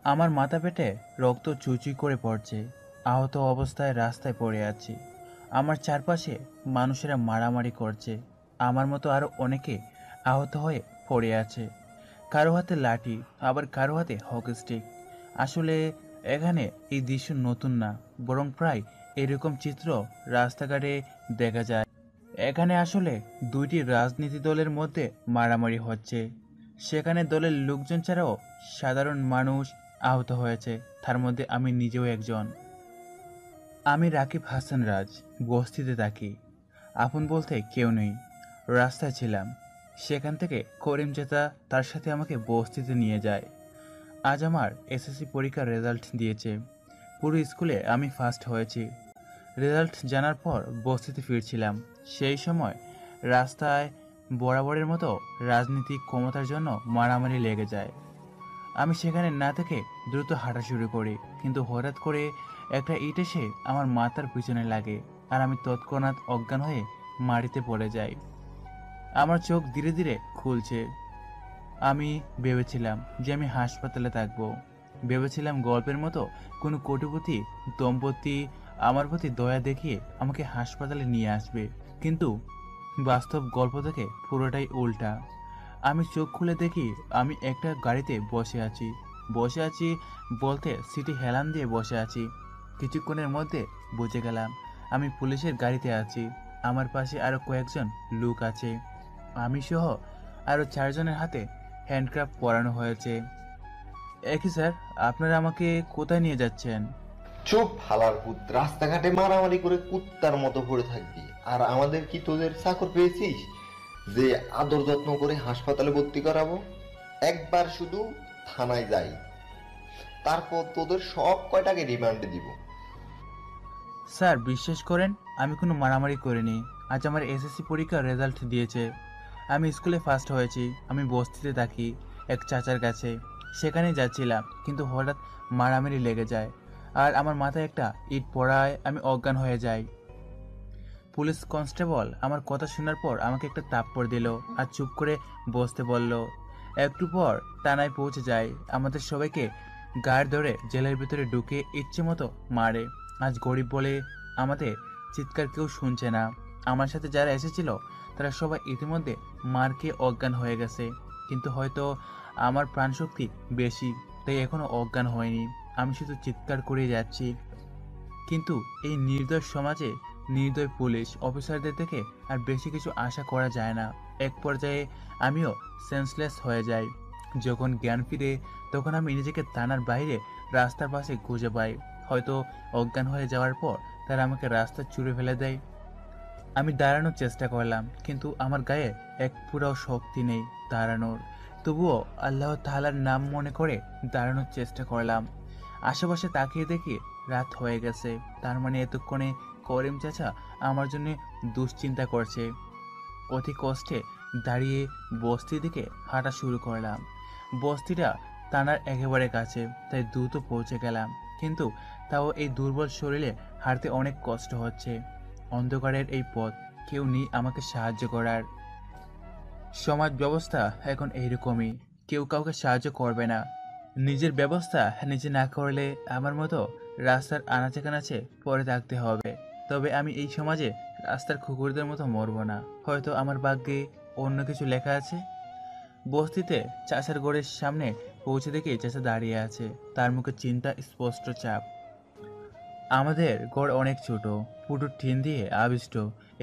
আমার মাথা পেটে রক্ত চুচুই করে পড়ছে। আহত অবস্থায় রাস্তায় পড়ে আছি। আমার চারপাশে মানুষেরা মারামারি করছে। আমার মতো আরও অনেকে আহত হয়ে পড়ে আছে। কারো হাতে লাঠি, আবার কারো হাতে হকি স্টিক। আসলে এখানে এই দৃশ্য নতুন না, বরং প্রায় এরকম চিত্র রাস্তাঘাটে দেখা যায়। এখানে আসলে দুইটি রাজনীতি দলের মধ্যে মারামারি হচ্ছে। সেখানে দলের লোকজন ছাড়াও সাধারণ মানুষ আহত হয়েছে, তার মধ্যে আমি নিজেও একজন। আমি রাকিব হাসান রাজ, বস্তিতে থাকি। আপন বলতে কেউ নেই। রাস্তায় ছিলাম, সেখান থেকে করিম চাচা তার সাথে আমাকে বস্তিতে নিয়ে যায়। আজ আমার এসএসসি পরীক্ষার রেজাল্ট দিয়েছে। পুরো স্কুলে আমি ফার্স্ট হয়েছি। রেজাল্ট জানার পর বস্তিতে ফিরছিলাম। সেই সময় রাস্তায় বরাবরের মতো রাজনীতিক ক্ষমতার জন্য মারামারি লেগে যায়। আমি সেখানে না থেকে দ্রুত হাঁটা শুরু করি, কিন্তু হঠাৎ করে একটা ইট এসে আমার মাথার পিছনে লাগে, আর আমি তৎক্ষণাৎ অজ্ঞান হয়ে মাটিতে পড়ে যাই। আমার চোখ ধীরে ধীরে খুলছে। আমি ভেবেছিলাম যে আমি হাসপাতালে থাকবো। ভেবেছিলাম গল্পের মতো কোনো কোটিপতি দম্পতি আমার প্রতি দয়া দেখিয়ে আমাকে হাসপাতালে নিয়ে আসবে, কিন্তু বাস্তব গল্প থেকে পুরোটাই উল্টা। আমি চোখ খুলে দেখি আমি একটা গাড়িতে বসে আছি বলতে সিটি হেলান দিয়ে বসে আছি। কিছুক্ষণের মধ্যে বুঝে গেলাম আমি পুলিশের গাড়িতে আছি। আমার পাশে আরো কয়েকজন লোক আছে। আমি সহ আরো 4 জনের হাতে হ্যান্ডক্রাফ পরানো হয়েছে। একই স্যার, আপনারা আমাকে কোথায় নিয়ে যাচ্ছেন? চুপ হালার পুত, রাস্তাঘাটে মারামারি করে কুত্তার মতো পড়ে থাকবি? আর আমাদের কি তোদের চাকর পেয়েছিস যে আদর যত্ন করে হাসপাতালে ভর্তি করাবো? একবার শুধু থানায় যাই, তারপর তোদের সব কয়টাকে রিমান্ডে দিব। স্যার বিশ্বাস করেন, আমি কোনো মারামারি করিনি। আজ আমার এসএসসি পরীক্ষার রেজাল্ট দিয়েছে। আমি স্কুলে ফার্স্ট হয়েছি। আমি বস্তিতে থাকি এক চাচার কাছে। সেখানে যাচ্ছিলাম, কিন্তু হঠাৎ মারামারি লেগে যায়, আর আমার মাথায় একটা ইট পড়ায় আমি অজ্ঞান হয়ে যাই। পুলিশ কনস্টেবল আমার কথা শোনার পর আমাকে একটা থাপ্পড় দিল আর চুপ করে বসতে বলল। একটু পর থানায় পৌঁছে যায়। আমাদের সবাইকে গাড় ধরে জেলের ভিতরে ঢুকে ইচ্ছে মতো মারে। আজ গরিব বলে আমাদের চিৎকার কেউ শুনছে না। আমার সাথে যারা এসেছিল তারা সবাই ইতিমধ্যে মার খেয়ে অজ্ঞান হয়ে গেছে, কিন্তু হয়তো আমার প্রাণশক্তি বেশি, তাই এখনো অজ্ঞান হয়নি। আমি শুধু চিৎকার করে যাচ্ছি। কিন্তু এই নির্দয় সমাজে নির্দয় পুলিশ অফিসারদের থেকে আর বেশি কিছু আশা করা যায় না। এক পর্যায়ে আমিও সেন্সলেস হয়ে যাই। যখন জ্ঞান ফিরে তখন আমি নিজেকে থানার বাইরে রাস্তার পাশে খুঁজে পাই। হয়তো অজ্ঞান হয়ে যাওয়ার পর তারা আমাকে রাস্তায় ছুঁড়ে ফেলে দেয়। আমি দাঁড়ানোর চেষ্টা করলাম, কিন্তু আমার গায়ে এক পুরাও শক্তি নেই দাঁড়ানোর। তবুও আল্লাহ তাআলার নাম মনে করে দাঁড়ানোর চেষ্টা করলাম। আশেপাশে তাকিয়ে দেখি রাত হয়ে গেছে। তার মানে এতক্ষণে করিম চাচা আমার জন্য দুশ্চিন্তা করছে। অতি কষ্টে দাঁড়িয়ে বস্তির দিকে হাঁটা শুরু করলাম। বস্তিটা থানার একেবারে কাছে, তাই দ্রুত পৌঁছে গেলাম, কিন্তু তাও এই দুর্বল শরীরে হাঁটতে অনেক কষ্ট হচ্ছে। অন্ধকারের এই পথ, কেউ নেই আমাকে সাহায্য করার। সমাজ ব্যবস্থা এখন এইরকমই, কেউ কাউকে সাহায্য করবে না। নিজের ব্যবস্থা নিজে না করলে আমার মতো রাস্তার আনাচে কানাচে পড়ে থাকতে হবে। তবে আমি এই সমাজে রাস্তার কুকুরদের মতো মরব না। হয়তো আমার ভাগ্যে অন্য কিছু লেখা আছে। বস্তিতে চাচার ঘরের সামনে পৌঁছে দেখে চাচা দাঁড়িয়ে আছে, তার মুখে চিন্তা স্পষ্ট, চাপ। আমাদের ঘর অনেক ছোট, পুরো টিন দিয়ে আবিষ্ট।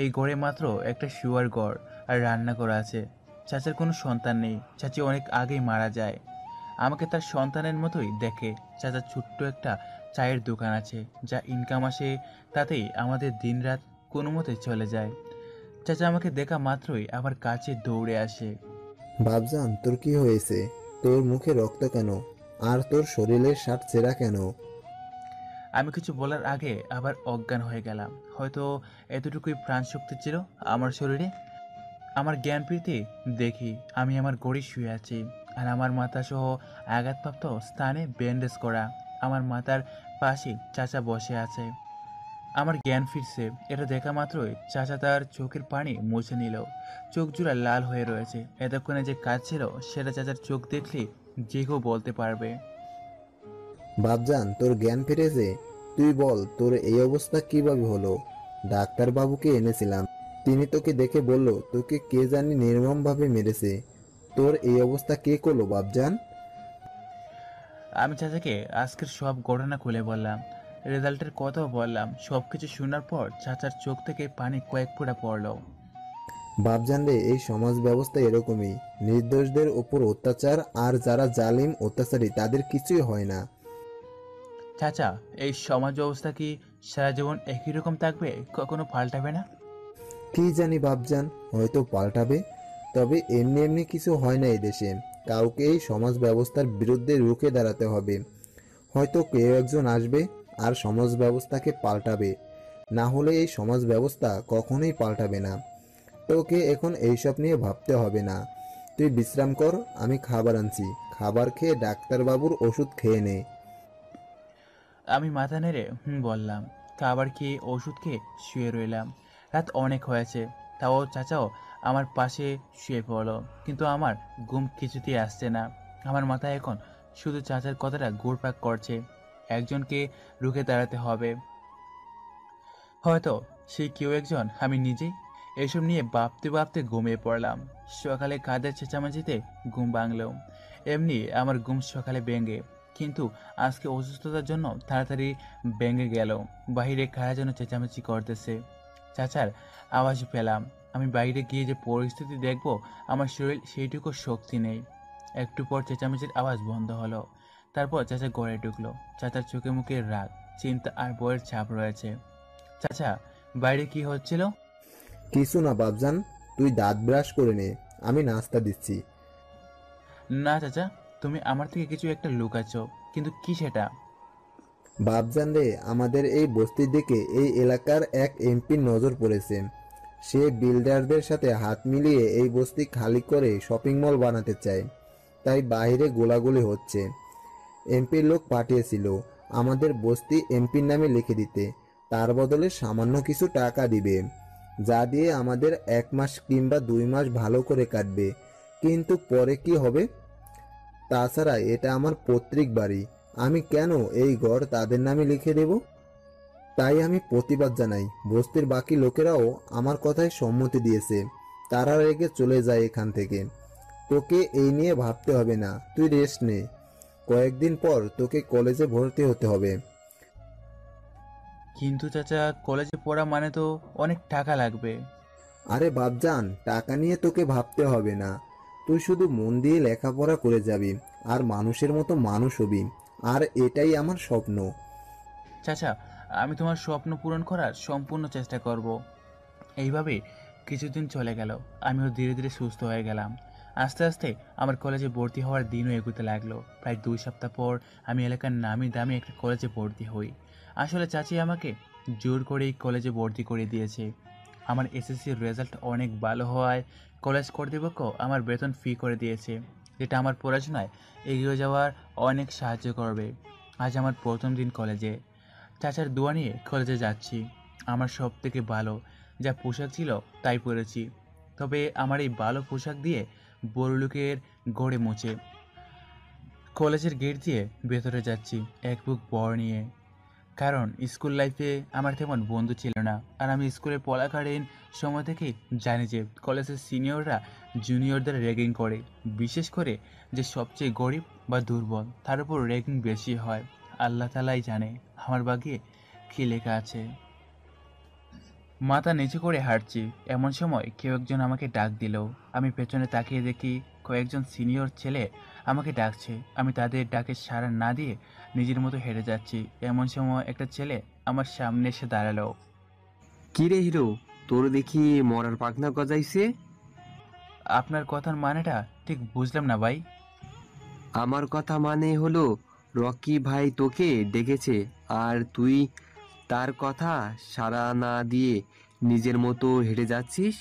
এই ঘরে মাত্র একটা শুয়ার ঘর আর রান্নাঘর আছে। চাচার কোনো সন্তান নেই, চাচি অনেক আগেই মারা যায়। আমাকে তার সন্তানের মতোই দেখে। চাচার ছোট্ট একটা চায়ের দোকান আছে, যা ইনকাম আসে তাতেই আমাদের দিনরাত কোনো মতে চলে যায়। চাচা আমাকে দেখা মাত্রই আবার কাছে দৌড়ে আসে। বাপজান, তোর কি হয়েছে? তোর মুখে রক্ত কেন? আর তোর শরীরের শার্ট ছেঁড়া কেন? আমি কিছু বলার আগে আবার অজ্ঞান হয়ে গেলাম। হয়তো এতটুকুই প্রাণ শক্তি ছিল আমার শরীরে। আমার জ্ঞান ফিরতে দেখি আমি আমার গড়ি শুয়ে আছি, আর আমার মাথা সহ আঘাতপ্রাপ্ত স্থানে ব্যান্ডেজ করা। আমার মাথার পাশে চাচা বসে আছে। আমার জ্ঞান ফিরছে এটা দেখা মাত্রই চাচা তার চোখের পানি মুছে নিল। চোখ জোড়া লাল হয়ে রয়েছে। এতক্ষণে যে কাজ ছিল সেটা চাচার চোখ দেখলে যে কেউ বলতে পারবে। বাপজান, তোর জ্ঞান ফিরেছে? তুই বল, তোর এই অবস্থা কিভাবে হলো? ডাক্তার বাবুকে এনেছিলাম, তিনি তোকে দেখে বলল তোকে কে জানি নির্মম ভাবে মেরেছে। তোর এই অবস্থা কে করলো বাপজান? আমি চাচাকে আজকের সব ঘটনা খুলে বললাম, রেজাল্টের কথাও বললাম। সব কিছু শোনার পর চাচার চোখ থেকে পানি কয়েক ফোঁটা পড়লো। বাপজান রে, এই সমাজ ব্যবস্থা এরকমই, নির্দোষদের উপর অত্যাচার, আর যারা জালিম অত্যাচারী তাদের কিছুই হয় না। চাচা, এই সমাজ ব্যবস্থা কি সারা জীবন একই রকম থাকবে, কখনো পাল্টাবে না? কি জানি বাপজান, হয়তো পাল্টাবে। তবে এমনি এমনি কিছু হয় না এই দেশে। কাউকে এই সমাজ ব্যবস্থার বিরুদ্ধে রুখে দাঁড়াতে হবে। হয়তো কেউ একজন আসবে আর সমাজ ব্যবস্থাকে পাল্টাবে, না হলে এই সমাজ ব্যবস্থা কখনোই পাল্টাবে না। তোকে এখন এইসব নিয়ে ভাবতে হবে না। তুই বিশ্রাম কর, আমি খাবার আনছি। খাবার খেয়ে ডাক্তারবাবুর ওষুধ খেয়ে নে। আমি মাথা নেড়ে বললাম। খাবার খেয়ে ওষুধ খেয়ে শুয়ে রইলাম। রাত অনেক হয়েছে, তাও চাচাও আমার পাশে শুয়ে পড়লো, কিন্তু আমার ঘুম কিছুতেই আসছে না। আমার মাথায় এখন শুধু চাচার কথাটা ঘুরপাক করছে। একজনকে রুখে দাঁড়াতে হবে, হয়তো সেই কেউ একজন আমি নিজেই। এসব নিয়ে ভাবতে ভাবতে ঘুমিয়ে পড়লাম। সকালে কাদের চেঁচামেচিতে ঘুম ভাঙল। এমনি আমার ঘুম সকালে ভেঙে, কিন্তু আজকে অসুস্থতার জন্য তাড়াতাড়ি ভেঙে গেল। বাইরে কারা যেন চেঁচামেচি করতেছে। চাচার আওয়াজ পেলাম। আমি বাইরে গিয়ে যে পরিস্থিতি দেখব, আমার শরীর সেইটুকু শক্তি নেই। একটু পর চেঁচামেচির আওয়াজ বন্ধ হলো। তারপর চাচা ঘরে ঢুকলো। চাচার চোখে মুখে রাগ, চিন্তা আর বইয়ের ছাপ রয়েছে। চাচা, বাইরে কি হচ্ছিল? কিছু না বাপজান, তুই দাঁত ব্রাশ করে নে, আমি নাস্তা দিচ্ছি। না চাচা, তুমি আমার থেকে কিছু একটা লুকাচ্ছ, কিন্তু কি সেটা? বাপজান রে, আমাদের এই বস্তির দিকে এই এলাকার এক এমপির নজর পড়েছে। সে বিল্ডারদের সাথে হাত মিলিয়ে এই বস্তি খালি করে শপিং মল বানাতে চায়, তাই বাইরে গোলাগুলি হচ্ছে। এমপির লোক পাঠিয়েছিল আমাদের বস্তি এমপির নামে লিখে দিতে, তার বদলে সামান্য কিছু টাকা দিবে, যা দিয়ে আমাদের 1 মাস কিংবা 2 মাস ভালো করে কাটবে। কিন্তু পরে কি হবে? তাছাড়া এটা আমার পৈতৃক বাড়ি, আমি কেন এই ঘর তাদের নামে লিখে দেব? তাই আমি প্রতিবাদ জানাই। বস্তির বাকি লোকেরাও আমার কথায় সম্মতি দিয়েছে, তারা রেগে চলে যায় এখান থেকে। তোকে এই নিয়ে ভাবতে হবে না, তুই রেস্ট নে। কয়েকদিন পর তোকে কলেজে ভর্তি হতে হবে। কিন্তু চাচা, কলেজে পড়া মানে তো অনেক টাকা লাগবে। আরে বাপজান, টাকা নিয়ে তোকে ভাবতে হবে না। তুই শুধু মন দিয়ে লেখাপড়া করে যাবি, আর মানুষের মতো মানুষ হবি। আর এটাই আমার স্বপ্ন। চাচা, আমি তোমার স্বপ্ন পূরণ করার সম্পূর্ণ চেষ্টা করব। এইভাবে কিছুদিন চলে গেল। আমিও ধীরে ধীরে সুস্থ হয়ে গেলাম। আস্তে আস্তে আমার কলেজে ভর্তি হওয়ার দিনও এগোতে লাগলো। প্রায় 2 সপ্তাহ পর আমি এলাকার নামি দামি একটা কলেজে ভর্তি হই। আসলে চাচি আমাকে জোর করেই কলেজে ভর্তি করে দিয়েছে। আমার এসএসসির রেজাল্ট অনেক ভালো হওয়ায় কলেজ কর্তৃপক্ষ আমার বেতন ফি করে দিয়েছে, যেটা আমার পড়াশোনায় এগিয়ে যাওয়ার অনেক সাহায্য করবে। আজ আমার প্রথম দিন কলেজে। চাচার দোয়া নিয়ে কলেজে যাচ্ছি। আমার সব থেকে ভালো যা পোশাক ছিল তাই পরেছি। তবে আমার এই ভালো পোশাক দিয়ে বড়লোকের গড়ে মুছে কলেজের গেট দিয়ে ভেতরে যাচ্ছি এক বুক বর নিয়ে। কারণ স্কুল লাইফে আমার তেমন বন্ধু ছিল না, আর আমি স্কুলে পড়াকালীন সময় থেকেই জানি যে কলেজের সিনিয়ররা জুনিয়রদের র্যাগিং করে। বিশেষ করে যে সবচেয়ে গরিব বা দুর্বল, তার উপর র্যাগিং বেশি হয়। আল্লাহ তালাই জানে আমার ভাগ্যে কী লেখা আছে। মাথা নিচু করে হাঁটছি, এমন সময় কেউ একজন আমাকে ডাক দিল। আমি পেছনে তাকিয়ে দেখি কয়েকজন সিনিয়র ছেলে আমাকে ডাকছে। আমি তাদের ডাকে সাড়া না দিয়ে নিজের মতো হেঁটে যাচ্ছি। এমন সময় একটা ছেলে আমার সামনে এসে দাঁড়ালো। কি রে হিরো, তোর দেখি মরার পাখনা গজাইছে। আপনার কথার মানেটা ঠিক বুঝলাম না ভাই। আমার কথা মানে হলো, রকি ভাই তোকে ডেকেছে, আর তুই তার কথা সাড়া না দিয়ে নিজের মতো হেঁটে যাচ্ছিস।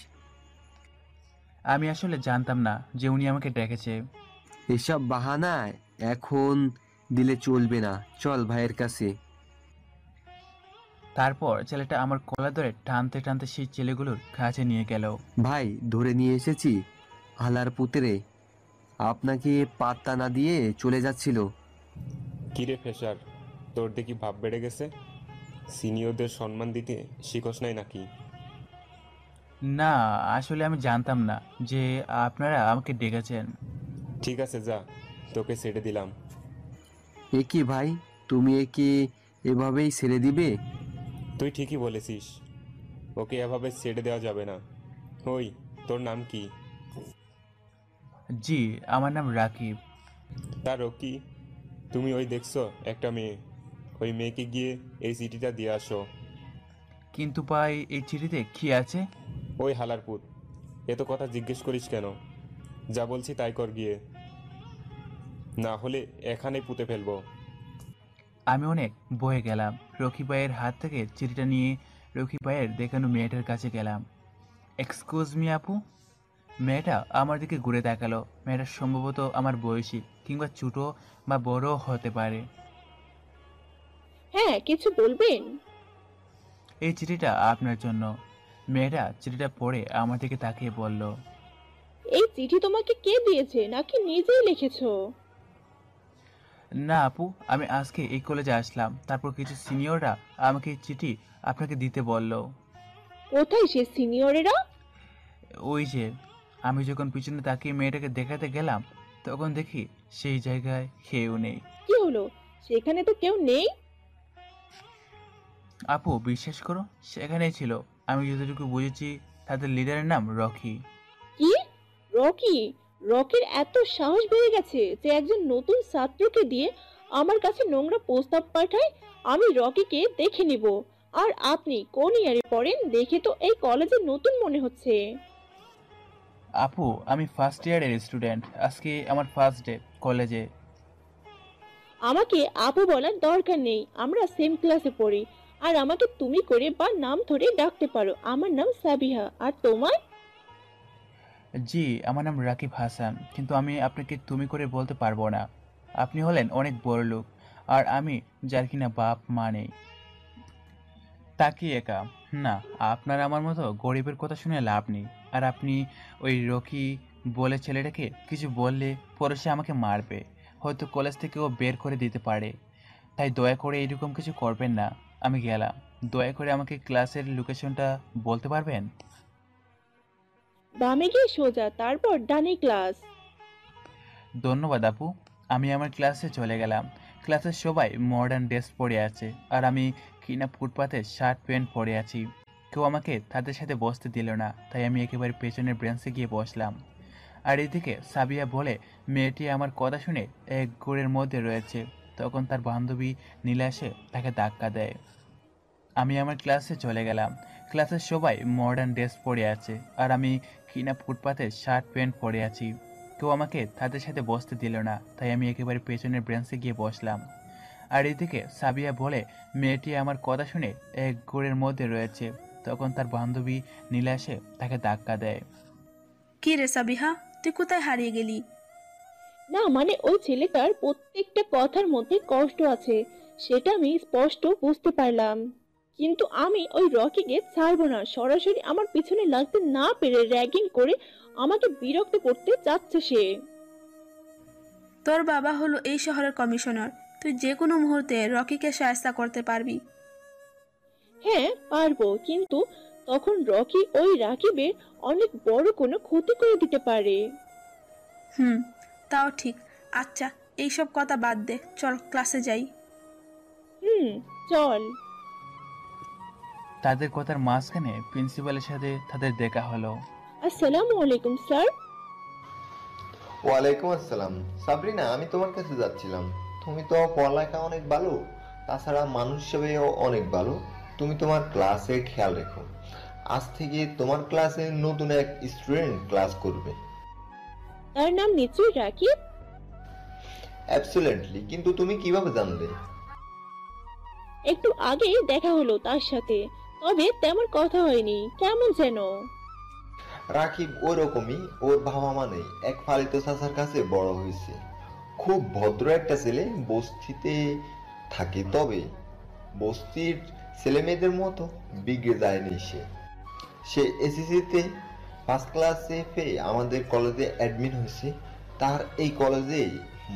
আমি আসলে জানতাম না যে উনি আমাকে ডেকেছে। এসব বাহানা এখন দিলে চলবে না, চল ভাইয়ের কাছে। তারপর ছেলেটা আমার কলা ধরে টানতে টানতে সেই ছেলেগুলোর কাছে নিয়ে গেল। ভাই, ধরে নিয়ে এসেছি হালার পুত্রে, আপনাকে পাত্তা না দিয়ে চলে যাচ্ছিল। কিরে ফেসার, তোর দেখি ভাব বেড়ে গেছে। সিনিয়রদের সম্মান দিতে শিখস নাই নাকি? না, আসলে আমি জানতাম না যে আপনারা আমাকে ডেকেছেন। ঠিক আছে, যা, তোকে ছেড়ে দিলাম। এ কি ভাই, তুমি একে এভাবেই ছেড়ে দিবে? তুই ঠিকই বলেছিস, ওকে এভাবে ছেড়ে দেওয়া যাবে না। ওই, তোর নাম কি? জি, আমার নাম রাকিব। তার রকি, তুমি ওই দেখছো একটা মেয়ে, ওই মেয়েকে গিয়ে এই চিঠিটা দিয়ে আসো। কিন্তু ভাই, এই চিঠিতে কি আছে? ওই হালার পুত, এত কথা জিজ্ঞেস করিস কেন? যা বলছি তাই কর গিয়ে, না হলে এখানেই পুঁতে ফেলবো। আমি অনেক বয়ে গেলাম। রকি ভাইয়ের হাত থেকে চিঠিটা নিয়ে রকি ভাইয়ের দেখানো মেয়েটার কাছে গেলাম। এক্সকিউজ মি আপু। মেয়েটা আমার দিকে ঘুরে তাকালো। মেয়েটা সম্ভবত আমার বয়সী কিংবা ছোট বা বড় হতে পারে। হ্যাঁ, কিছু বলবেন? এই চিঠিটা আপনার জন্য। মেয়েটা চিঠিটা পড়ে আমার দিকে তাকিয়ে বলল, এই চিঠি তোমাকে কে দিয়েছে নাকি নিজেই লিখেছো? না আপু, আমি আজকে এই কলেজে আসলাম, তারপর কিছু সিনিয়ররা আমাকে এই চিঠি আপনাকে দিতে বলল। কোথায় সে সিনিয়রেরা? ওই যে, আমি যখন পিছনে তাকিয়ে মেয়েটাকে দেখাতে গেলাম তখন দেখি সেই জায়গায় কেউ নেই। কি হলো, সেখানে তো কেউ নেই? আপু বিশ্বাস করো, সেখানেই ছিল। আমি যতটুকু বুঝেছি তাদের লিডারের নাম রকি। কি? রকি? রকির এত সাহস বেড়ে গেছে যে একজন নতুন ছাত্রকে দিয়ে আমার কাছে নোংরা প্রস্তাব পাঠায়? আমি রকিকে দেখে নিব। আর আপনি কোন ইয়ারে পড়েন দেখে তো এই কলেজে নতুন মনে হচ্ছে। আপু, আমি ফার্স্ট ইয়ারের স্টুডেন্ট। আজকে আমার ফার্স্ট ডে কলেজে। আমাকে আপু বলার দরকার নেই, আমরা সেম ক্লাসে পড়ি। আর আমাকে তুমি করে বা নাম ধরে ডাকতে পারো। আমার নাম সাবিহা, আর তোমার? জি, আমার নাম রাকিব হাসান, কিন্তু আমি আপনাকে তুমি করে বলতে পারবো না। আপনি হলেন অনেক বড় লোক, আর আমি যার কিনা বাপ মা নেই। তা কি একা? না, আপনার আমার মতো গরিবের কথা শুনে লাভ নেই। আর আপনি ওই রকি বলে ছেলেটাকে কিছু বললে পরে সে আমাকে মারবে, হয়তো কলেজ থেকেও বের করে দিতে পারে। তাই দয়া করে এরকম কিছু করবেন না। আমি গেলাম। দয়া করে আমাকে ক্লাসের লোকেশনটা বলতে পারবেন? বামে গিয়ে সোজা, তারপর ডানে ক্লাস। ধন্যবাদ আপু। আমি আমার ক্লাসে চলে গেলাম। ক্লাসের সবাই মডার্ন ড্রেস পরে আছে, আর আমি কিনা ফুটপাতে শার্ট প্যান্ট পরে আছি। কেউ আমাকে তাদের সাথে বসতে দিল না, তাই আমি একেবারে পেছনের ব্রেঞ্চে গিয়ে বসলাম। আর এদিকে সাবিয়া বলে মেয়েটি আমার কথা শুনে এক ঘোরের মধ্যে রয়েছে। তখন তার বান্ধবী নীলা এসে তাকে ধাক্কা দেয়। আমি আমার ক্লাসে চলে গেলাম। ক্লাসের সবাই মডার্ন ড্রেস পরে আছে, আর আমি কিনা ফুটপাতে শার্ট প্যান্ট পরে আছি। কেউ আমাকে তাদের সাথে বসতে দিল না, তাই আমি একেবারে পেছনের ব্রেঞ্চে গিয়ে বসলাম। আর এদিকে সাবিয়া বলে মেয়েটি আমার কথা শুনে এক ঘোরের মধ্যে রয়েছে। তখন তার বান্ধবী নীলা এসে তাকে ধাক্কা দেয়। কি রে সাবিহা, তুই কোথায় হারিয়ে গেলি? না মানে ওই ছেলেটার প্রত্যেকটা কথার মধ্যে কষ্ট আছে, সেটা আমি স্পষ্ট বুঝতে পারলাম। কিন্তু আমি ওই রকিকে ছাড়বো না। সরাসরি আমার পিছনে লাগতে না পেরে র্যাগিং করে আমাকে বিরক্ত করতে চাচ্ছে সে। তোর বাবা হলো এই শহরের কমিশনার, তুই যে কোনো মুহূর্তে রকিকে শায়েস্তা করতে পারবি। হ্যাঁ পারবো, কিন্তু তখন রকি ওই রাকিবের অনেক বড় কোনো ক্ষতি করে দিতে পারে। হুম, তাও ঠিক। আচ্ছা, এইসব কথা বাদ দে, চল ক্লাসে যাই। চল। তাদের কথার মাঝখানে প্রিন্সিপালের সাথে তাদের দেখা হলো। আসসালামু আলাইকুম স্যার। ওয়ালাইকুম আসসালাম। সাবরিনা, আমি তোমার কাছে যাচ্ছিলাম। তুমি তো পড়ালেখা অনেক ভালো, তাছাড়া মানুষ হিসেবেও অনেক ভালো। তুমি তোমার ক্লাসে খেয়াল রেখো। আজ থেকে তোমার ক্লাসে নতুন এক স্টুডেন্ট ক্লাস করবে। তার নাম নিশ্চয়ই রাকিব। অ্যাবসলিউটলি, কিন্তু তুমি কিভাবে জানলে? একটু আগেই দেখা হলো তার সাথে, তবে তেমন কথা হয়নি, কেমন যেন। রাকিব ওরকমই, ওর বাবা মা নেই, এক ফালিত চাচার কাছে বড় হয়েছে। খুব ভদ্র একটা ছেলে, বস্তিতে থাকে, তবে বস্তির ছেলে মেয়েদের মতো বিগড়ে যায়নি সে। সে এসএসসিতে ফার্স্ট ক্লাসে পেয়ে আমাদের কলেজে অ্যাডমিন হয়েছে। তার এই কলেজে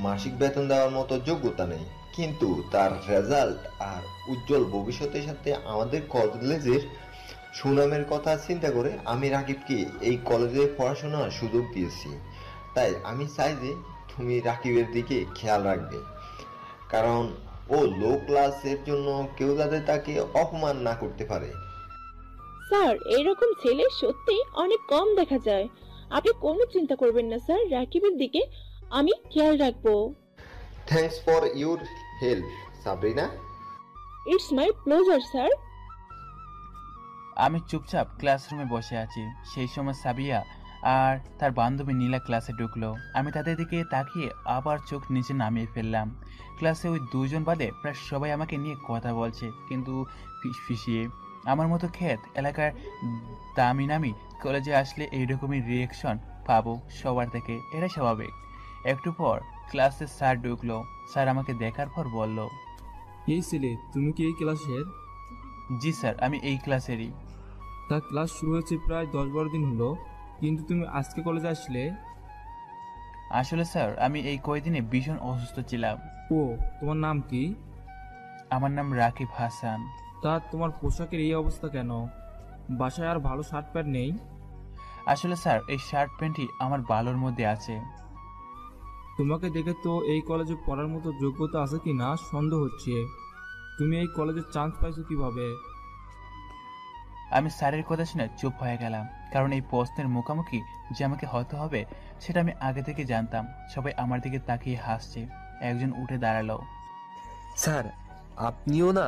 মাসিক বেতন দেওয়ার মতো যোগ্যতা নেই, কিন্তু তার রেজাল্ট আর উজ্জ্বল ভবিষ্যতের সাথে আমাদের কলেজের সুনামের কথা চিন্তা করে আমি রাকিবকে এই কলেজে পড়াশোনার সুযোগ দিয়েছি। তাই আমি চাই যে তুমি রাকিবের দিকে খেয়াল রাখবে, কারণ ও লো ক্লাসের জন্য কেউ যাতে তাকে অপমান না করতে পারে। স্যার, এরকম ছেলে সত্যি অনেক কম দেখা যায়। আপনি কোনো চিন্তা করবেন না স্যার, রাকিবের দিকে আমি খেয়াল রাখবো। Thanks for your help Sabrina. It's my pleasure sir. আমি চুপচাপ ক্লাসরুমে বসে আছি। সেই সময় সাবিয়া আর তার বান্ধবী নীলা ক্লাসে ঢুকলো। আমি তাদের দিকে তাকিয়ে আবার চোখ নিচে নামিয়ে ফেললাম। ক্লাসে ওই দুজন বাদে প্রায় সবাই আমাকে নিয়ে কথা বলছে, কিন্তু ফিসিয়ে। আমার মতো ক্ষেত এলাকার দামি নামি কলেজে আসলে এইরকমই রিয়েকশন পাবো সবার থেকে, এটা স্বাভাবিক। একটু পর ক্লাসে স্যার ঢুকলো। স্যার আমাকে দেখার পর বলল, এই ছেলে, তুমি কি এই ক্লাসের? জি স্যার, আমি এই ক্লাসেরই। তা ক্লাস শুরু হয়েছে প্রায় 10-12 দিন হলো, কিন্তু তুমি আজকে কলেজে আসলে? আসলে স্যার, আমি এই কয়দিনে ভীষণ অসুস্থ ছিলাম। ও, তোমার নাম কি? আমার নাম রাকিব হাসান। তা তোমার পোশাকের এই অবস্থা কেন? বাসায় আর ভালো শার্ট প্যান্ট নেই? আসলে স্যার, এই শার্ট প্যান্টই আমার ভালোর মধ্যে আছে। তোমাকে দেখে তো এই কলেজে পড়ার মতো যোগ্যতা আছে কি না সন্দেহ হচ্ছে। তুমি এই কলেজে চান্স পাইছো কিভাবে? আমি স্যারের কথা শুনে চুপ হয়ে গেলাম, কারণ এই প্রশ্নের মুখোমুখি যে আমাকে হতে হবে সেটা আমি আগে থেকে জানতাম। সবাই আমার দিকে তাকিয়ে হাসছে। একজন উঠে দাঁড়ালো। স্যার, আপনিও না?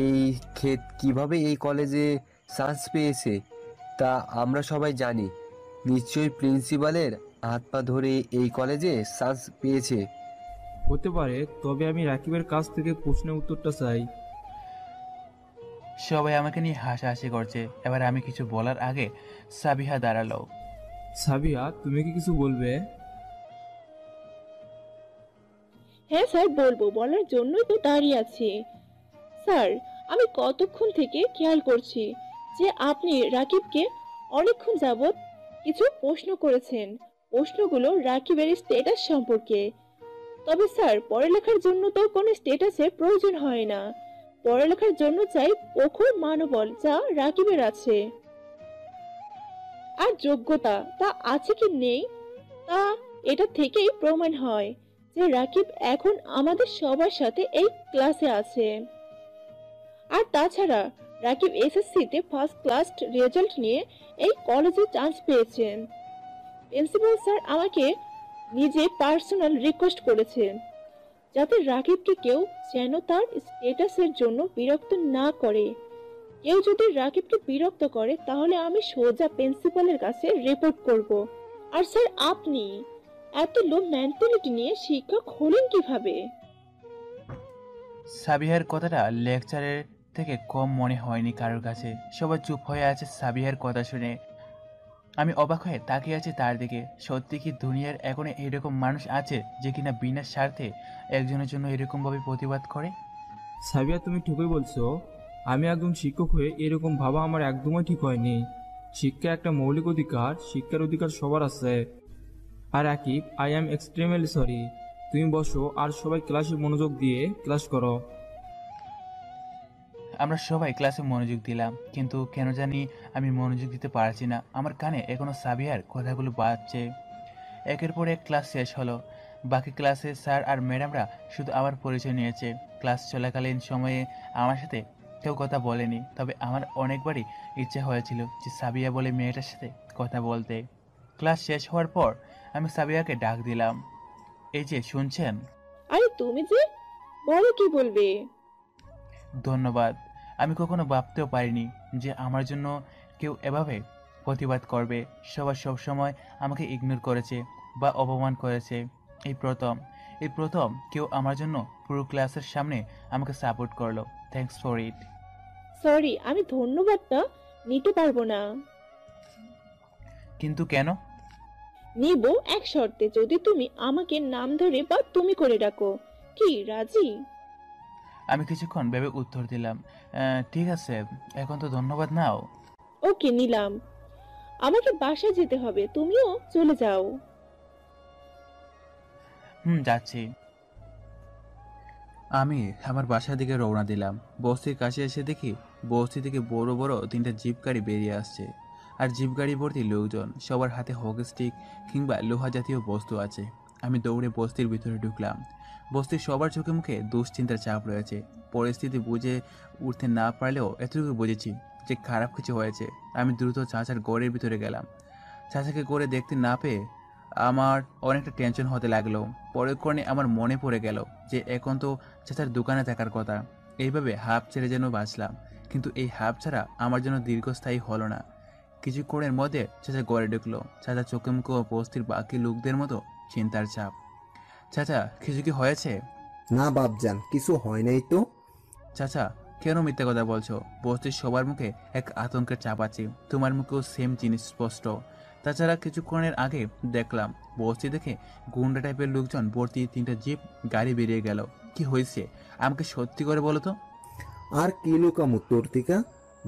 এই ক্ষেত কিভাবে এই কলেজে চান্স পেয়েছে তা আমরা সবাই জানি। নিশ্চয়ই প্রিন্সিপালের হাত পা ধরে এই কলেজে চান্স পেয়েছে। হতে পারে, তবে আমি রাকিবের কাছ থেকে প্রশ্নের উত্তরটা চাই। সবাই আমাকে নিয়ে হাসাহাসি করছে। এবার আমি কিছু বলার আগে সাবিহা দাঁড়ালো। সাবিয়া, তুমি কি কিছু বলবে? হ্যাঁ স্যার, বলবো, বলার জন্যই তো দাঁড়িয়ে আছি। স্যার, আমি কতক্ষণ থেকে খেয়াল করছি যে আপনি রাকিবকে অনেকক্ষণ যাবৎ কিছু প্রশ্ন করেছেন। প্রশ্নগুলো রাকিবের স্ট্যাটাস সম্পর্কে। তবে স্যার, পড়ালেখার জন্য তো কোনো স্ট্যাটাসের প্রয়োজন হয় না। পড়ালেখার জন্য চাই প্রখর মানবল, যা রাকিবের আছে। আর যোগ্যতা তা আছে কি নেই তা এটা থেকেই প্রমাণ হয় যে রাকিব এখন আমাদের সবার সাথে এই ক্লাসে আছে। আর তাছাড়া রাকিব এসএসসিতে ফার্স্ট ক্লাস রেজাল্ট নিয়ে এই কলেজে চান্স পেয়েছেন। প্রিন্সিপাল স্যার আমাকে নিজে পার্সোনাল রিকোয়েস্ট করেছেন যাতে রাকিবকে কেউ যেন তার স্ট্যাটাসের জন্য বিরক্ত না করে। কেউ যদি রাকিবকে বিরক্ত করে তাহলে আমি সোজা প্রিন্সিপালের কাছে রিপোর্ট করব। আর স্যার, আপনি এত লো মেন্টালিটি নিয়ে শিক্ষক হলেন কিভাবে? সাবিহার কথাটা লেকচারের থেকে কম মনে হয়নি কারোর কাছে। সবাই চুপ হয়ে আছে সাবিহার কথা শুনে। আমি অবাক হয়ে তাকিয়ে আছি তার দিকে। সত্যি কি দুনিয়ার এখনো এরকম মানুষ আছে যে কিনা বিনা স্বার্থে একজনের জন্য এরকমভাবে প্রতিবাদ করে? সাবিয়া, তুমি ঠিকই বলছো। আমি একজন শিক্ষক হয়ে এরকম ভাবা আমার একদমই ঠিক হয়নি। শিক্ষা একটা মৌলিক অধিকার, শিক্ষার অধিকার সবার আছে। আর Rakib, I am extremely sorry. তুমি বসো আর সবাই ক্লাসে মনোযোগ দিয়ে ক্লাস করো। আমরা সবাই ক্লাসে মনোযোগ দিলাম, কিন্তু কেন জানি আমি মনোযোগ দিতে পারছি না। আমার কানে এখনো সাবিহার কথাগুলো বাজছে। একের পর এক ক্লাস শেষ হলো। বাকি ক্লাসে স্যার আর ম্যাডামরা শুধু আমার পরিচয় নিয়েছে। ক্লাস চলাকালীন সময়ে আমার সাথে কেউ কথা বলেনি, তবে আমার অনেকবারই ইচ্ছে হয়েছিল যে সাবিয়া বলে মেয়েটার সাথে কথা বলতে। ক্লাস শেষ হওয়ার পর আমি সাবিয়াকে ডাক দিলাম। এই যে শুনছেন? আরে তুমি যে, বলো কি বলবে? ধন্যবাদ। আমি কখনো ভাবতেও পারিনি যে আমার জন্য কেউ এভাবে প্রতিবাদ করবে। সবাই সবসময় আমাকে ইগনোর করেছে বা অপমান করেছে। এই প্রথম কেউ আমার জন্য পুরো ক্লাসের সামনে আমাকে সাপোর্ট করলো। Thanks for it. সরি, আমি ধন্যবাদটা নিতে পারবো না। কিন্তু কেন? নিব এক শর্তে, যদি তুমি আমাকে নাম ধরে বা তুমি করে ডাকো। কি রাজি? আমি কিছুক্ষণ ভেবে উত্তর দিলাম, ঠিক আছে, এখন তো ধন্যবাদ নাও। ওকে, নিলাম। আমাকে বাসায় যেতে হবে, তুমিও চলে যাও। যাচ্ছি। আমি আমার বাসার দিকে রওনা দিলাম। বস্তির কাছে এসে দেখি বস্তি থেকে বড় বড় 3টা জিপ গাড়ি বেরিয়ে আসছে, আর জিপ গাড়ি ভর্তি লোকজন, সবার হাতে হকি স্টিক কিংবা লোহা জাতীয় বস্তু আছে। আমি দৌড়ে বস্তির ভিতরে ঢুকলাম। বস্তির সবার চোখে মুখে দুশ্চিন্তার চাপ রয়েছে। পরিস্থিতি বুঝে উঠতে না পারলেও এতটুকু বুঝেছি যে খারাপ কিছু হয়েছে। আমি দ্রুত চাচার ঘরের ভিতরে গেলাম। চাচাকে করে দেখতে না পেয়ে আমার অনেকটা টেনশন হতে লাগলো। পরক্ষণে আমার মনে পড়ে গেল যে এখন তো চাচার দোকানে থাকার কথা। এইভাবে হাফ ছেড়ে যেন বাঁচলাম, কিন্তু এই হাফ ছাড়া আমার জন্য দীর্ঘস্থায়ী হলো না। কিছুক্ষণের মধ্যে চাচা ঘরে ঢুকলো। চাচা চোখে মুখে উপস্থিত বাকি লোকদের মতো চিন্তার ছাপ। চাচা, কিছু কি হয়েছে? না বাপজান, কিছু হয় নাই তো। চাচা, কেন মিথ্যা কথা বলছো? বস্তির সবার মুখে এক আতঙ্কের চাপ আছে, তোমার মুখেও সেম জিনিস স্পষ্ট। তাছাড়া কিছুক্ষণের আগে দেখলাম বস্তি দেখে গুন্ডা টাইপের লোকজন ভর্তি 3টা জিপ গাড়ি বেরিয়ে গেল। কি হয়েছে আমাকে সত্যি করে বলো তো। আর কি লুকামু তোর থেকে?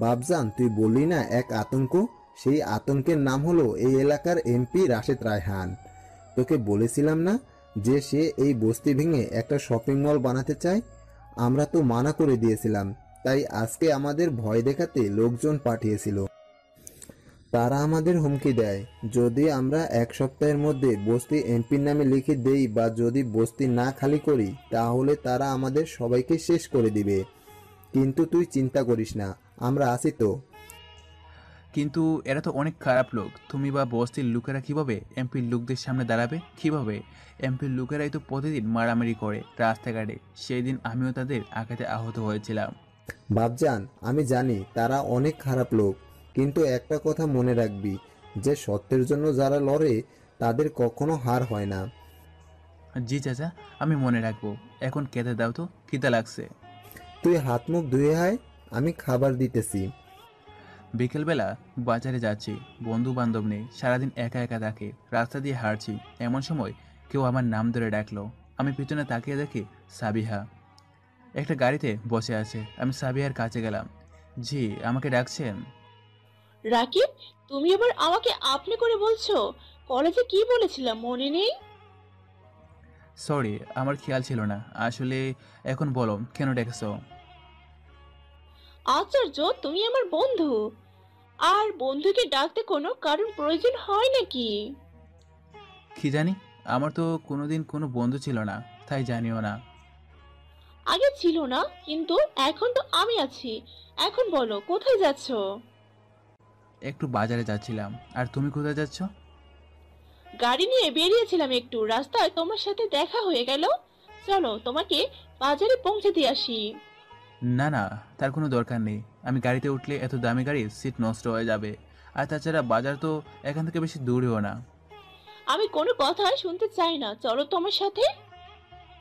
বাপজান, তুই বললি না এক আতঙ্ক, সেই আতঙ্কের নাম হলো এই এলাকার এমপি রাশেদ রায়হান। তোকে বলেছিলাম না যে সে এই বস্তি ভেঙে একটা শপিং মল বানাতে চায়? আমরা তো মানা করে দিয়েছিলাম, তাই আজকে আমাদের ভয় দেখাতে লোকজন পাঠিয়েছিল। তারা আমাদের হুমকি দেয়, যদি আমরা 1 সপ্তাহের মধ্যে বস্তি এমপির নামে লিখে দেই বা যদি বস্তি না খালি করি, তাহলে তারা আমাদের সবাইকে শেষ করে দিবে। কিন্তু তুই চিন্তা করিস না, আমরা আছি তো। কিন্তু এরা তো অনেক খারাপ লোক। তুমি বা বস্তির লোকেরা কিভাবে এমপির লোকদের সামনে দাঁড়াবে? কিভাবে? এমপির লোকেরাই তো প্রতিদিন মারামারি করে রাস্তাঘাটে। সেই দিন আমিও তাদের আঘাতে আহত হয়েছিলাম। বাপজান, আমি জানি তারা অনেক খারাপ লোক, কিন্তু একটা কথা মনে রাখবি যে সত্যের জন্য যারা লড়ে তাদের কখনো হার হয় না। জি চাচা, আমি মনে রাখবো। এখন খেতে দাও তো, খিদা লাগছে। তুই হাত মুখ ধুয়ে আয়, আমি খাবার দিতেছি। বিকেলবেলা বাজারে যাচ্ছি, বন্ধু বান্ধব নেই, সারাদিন একা একা থাকে। রাস্তা দিয়ে হাঁটছি, এমন সময় কেউ আমার নাম ধরে ডাকলো। আমি পিছনে তাকিয়ে দেখি সাবিহা একটা গাড়িতে বসে আছে। আমি সাবিহার কাছে গেলাম। জি, আমাকে ডাকছেন? রাকিব, তুমি আবার আমাকে আপনি করে বলছো? কলেজে কি বলেছিলাম মনে নেই? সরি, আমার খেয়াল ছিল না আসলে। এখন বলো, কেন ডেকেছো? আশ্চর্য, তুমি আমার বন্ধু, আর বন্ধুকে ডাকতে কোনো কারণ প্রয়োজন হয় নাকি? কি জানি, আমার তো কোনোদিন কোনো বন্ধু ছিল না, তাই জানিও না। আগে ছিল না, কিন্তু এখন তো আমি আছি। এখন বলো, কোথায় যাচ্ছো? একটু বাজারে যাচ্ছিলাম। আর তুমি কোথায় যাচ্ছ? গাড়ি নিয়ে বেরিয়েছিলাম একটু, রাস্তায় তোমার সাথে দেখা হয়ে গেল। চলো তোমাকে বাজারে পৌঁছে দিয়ে আসি। না না, তার কোনো দরকার নেই। আমি গাড়িতে উঠলে এত দামি গাড়ির সিট নষ্ট হয়ে যাবে। আর তাছাড়া বাজার তো এখান থেকে বেশি দূরেও না। আমি কোনো কথাই শুনতে চাই না, চলো তোমার সাথে।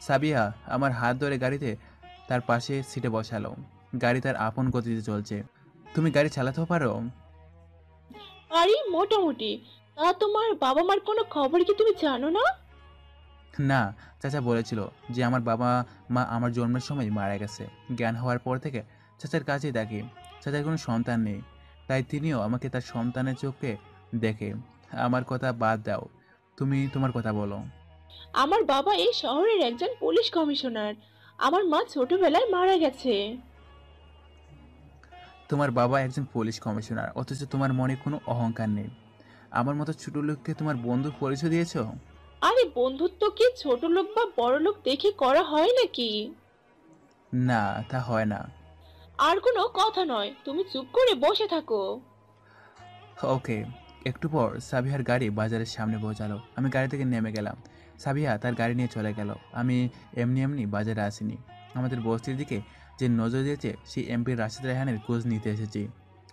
সাবিয়া আমার হাত ধরে গাড়িতে তার পাশে সিটে বসালো। গাড়ি তার আপন গতিতে চলছে। তুমি গাড়ি চালাতেও পারো? পারি মোটামুটি। তা তোমার বাবা মার কোনো খবর কি তুমি জানো না? না, চাচা বলেছিল যে আমার বাবা মা আমার জন্মের সময় মারা গেছে। জ্ঞান হওয়ার পর থেকে চাচার কাছেই থাকি। চাচার কোনো সন্তান নেই, তাই তিনিও আমাকে তার সন্তানের চোখে দেখে। আমার কথা বাদ দাও, তুমি তোমার কথা বলো। আমার বাবা এই শহরের একজন পুলিশ কমিশনার। আমার মা ছোটবেলায় মারা গেছে। তোমার বাবা একজন পুলিশ কমিশনার, অথচ তোমার মনে কোনো অহংকার নেই। আমার মতো ছোট লোককে তোমার বন্ধুর পরিচয় দিয়েছো? আরে বন্ধুত্ব কি ছোট লোক বা বড় লোক দেখে করা হয় নাকি? না, তা হয় না। আর কোনো কথা নয়, তুমি চুপ করে বসে থাকো। ওকে। একটু পর সাবিহার গাড়ি বাজারের সামনে পৌঁছালো। আমি গাড়ি থেকে নেমে গেলাম। সাবিহা তার গাড়ি নিয়ে চলে গেল। আমি এমনি এমনি বাজারে আসিনি। আমাদের বস্তির দিকে যে নজর দিয়েছে সেই এমপি রাশেদ রায়হানের খোঁজ নিতে এসেছি।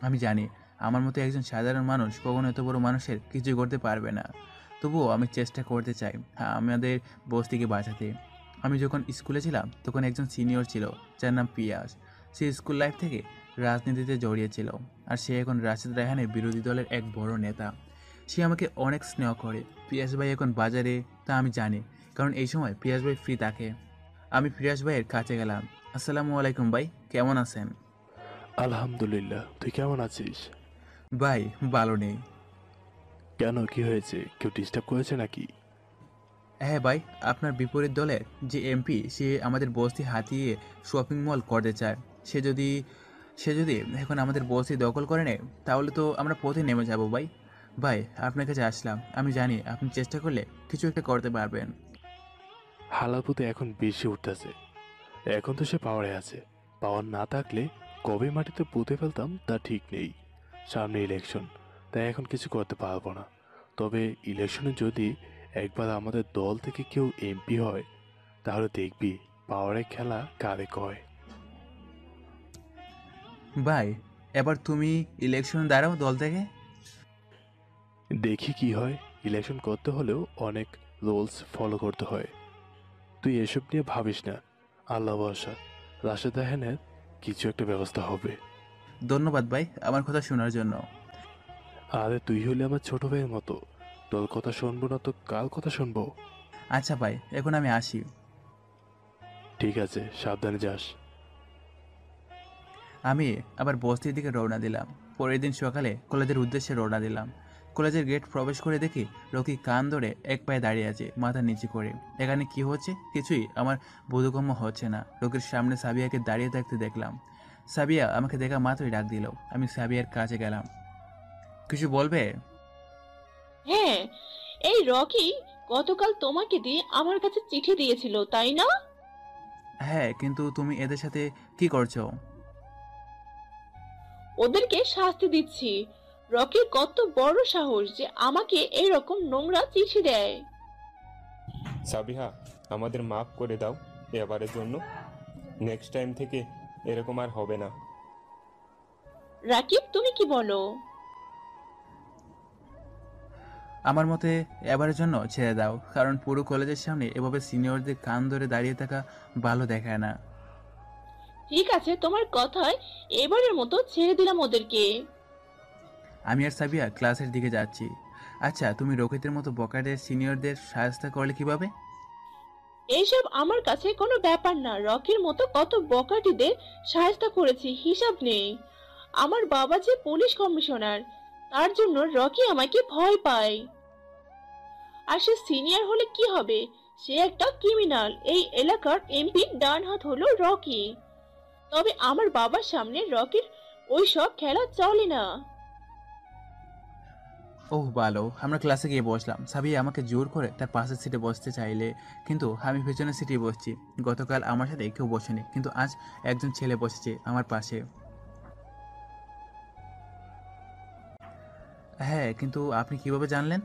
আমি জানি আমার মতো একজন সাধারণ মানুষ কখনো এত বড় মানুষের কিছু করতে পারবে না, তবুও আমি চেষ্টা করতে চাই আমাদের বস্তিকে বাঁচাতে। আমি যখন স্কুলে ছিলাম তখন একজন সিনিয়র ছিল যার নাম পিয়াস। সে স্কুল লাইফ থেকে রাজনীতিতে জড়িয়েছিল, আর সে এখন রাশেদ রায়হানের বিরোধী দলের এক বড় নেতা। সে আমাকে অনেক স্নেহ করে। পিয়াস ভাই এখন বাজারে, তা আমি জানি, কারণ এই সময় পিয়াস ভাই ফ্রি থাকে। আমি পিয়াস ভাইয়ের কাছে গেলাম। আসসালামু আলাইকুম ভাই, কেমন আছেন? আলহামদুলিল্লাহ, তুই কেমন আছিস? ভাই ভালো নেই। কেন, কি হয়েছে? কেউ ডিস্টার্ব করেছে নাকি? হ্যাঁ ভাই, আপনার বিপরীত দলের যে এমপি সে আমাদের বস্তি হাতিয়ে শপিং মল করতে চায়। সে যদি সে যদি এখন আমাদের বস্তি দখল করে নেয় তাহলে তো আমরা পথে নেমে যাব ভাই। ভাই, আপনার কাছে আসলাম, আমি জানি আপনি চেষ্টা করলে কিছু একটা করতে পারবেন। হালালপুতে এখন বেশি উঠতেছে। এখন তো সে পাওয়ারে আছে। পাওয়ার না থাকলে কবে মাটিতে পুঁতে ফেলতাম তা ঠিক নেই। সামনে ইলেকশন, তাই এখন কিছু করতে পারবো না। তবে ইলেকশনে যদি একবার আমাদের দল থেকে কেউ এমপি হয় তাহলে দেখবি পাওয়ারের খেলা কারে কয়। ভাই, এবার তুমি ইলেকশন দাঁড়াও দল থেকে। দেখি কি হয়। ইলেকশন করতে হলেও অনেক রুলস ফলো করতে হয়। তুই এসব নিয়ে ভাবিস না, আল্লাহ ভরসা। রাশেদ রায়হানের কিছু একটা ব্যবস্থা হবে। ধন্যবাদ ভাই আমার কথা শোনার জন্য। আরে তুই হলে আমার ছোট ভাইয়ের মতো। তোর কথা শুনবো না তো কার কথা শুনবো? আচ্ছা ভাই, এখন আমি আসি। ঠিক আছে, সাবধানে যাস। আমি আবার বস্তির দিকে রওনা দিলাম। পরের দিন সকালে কলেজের উদ্দেশ্যে রওনা দিলাম। কলেজের গেট প্রবেশ করে দেখি রকি কান ধরে এক পায়ে দাঁড়িয়ে আছে, মাথা নিচু করে। এখানে কি হচ্ছে কিছুই আমার বোধগম্য হচ্ছে না। রকির সামনে সাবিয়াকে দাঁড়িয়ে থাকতে দেখলাম। সাবিয়া আমাকে দেখা মাত্রই ডাক দিল। আমি সাবিয়ার কাছে গেলাম। কিছু বলবে? হ্যাঁ, এই রকি গতকাল তোমাকে দিয়ে আমার কাছে চিঠি দিয়েছিল, তাই না? হ্যাঁ, কিন্তু তুমি এদের সাথে কি করছো? ওদেরকে শাস্তি দিচ্ছি। রকির কত বড় সাহস যে আমাকে এইরকম নোংরা চিঠি দেয়। সাবিহা, আমাদের মাফ করে দাও এবারের জন্য। নেক্সট টাইম থেকে এরকম আর হবে না। রাকিব, তুমি কি বলো? আমার মতে এবারের জন্য ছেড়ে দাও, কারণ পুরো কলেজের সামনে এভাবে সিনিয়রদের কান ধরে দাঁড়িয়ে থাকা ভালো দেখায় না। ঠিক আছে, তোমার কথায় এবারের মতো ছেড়ে দিলাম ওদেরকে। আমি আর সাবিয়া ক্লাসের দিকে যাচ্ছি। আচ্ছা, তুমি রকিতের মতো বকাটে সিনিয়রদের সাহায্য করলে কিভাবে? এইসব আমার কাছে কোনো ব্যাপার না। রকির মতো কত বকাটিদের সাহায্য করেছি, হিসাব নেই। আমার বাবা যে পুলিশ কমিশনার, তার জন্য রকি আমাকে ভয় পায়। আর সে সিনিয়র হলে কি হবে? সে একটা ক্রিমিনাল। এই এলাকার এমপি ডান হাত হলো রকি। তবে আমার বাবার সামনে রকির ওইসব খেলা চলে না। ওহ ভালো, আমরা ক্লাসে গিয়ে বসলাম। সাবিয়া আমাকে জোর করে তার পাশের সিটে বসতে চাইলে, কিন্তু আমি পেছনের সিটে বসছি। গতকাল আমার সাথে কেউ বসেনি, কিন্তু আজ একজন ছেলে বসেছে আমার পাশে। হ্যাঁ, কিন্তু আপনি কিভাবে জানলেন?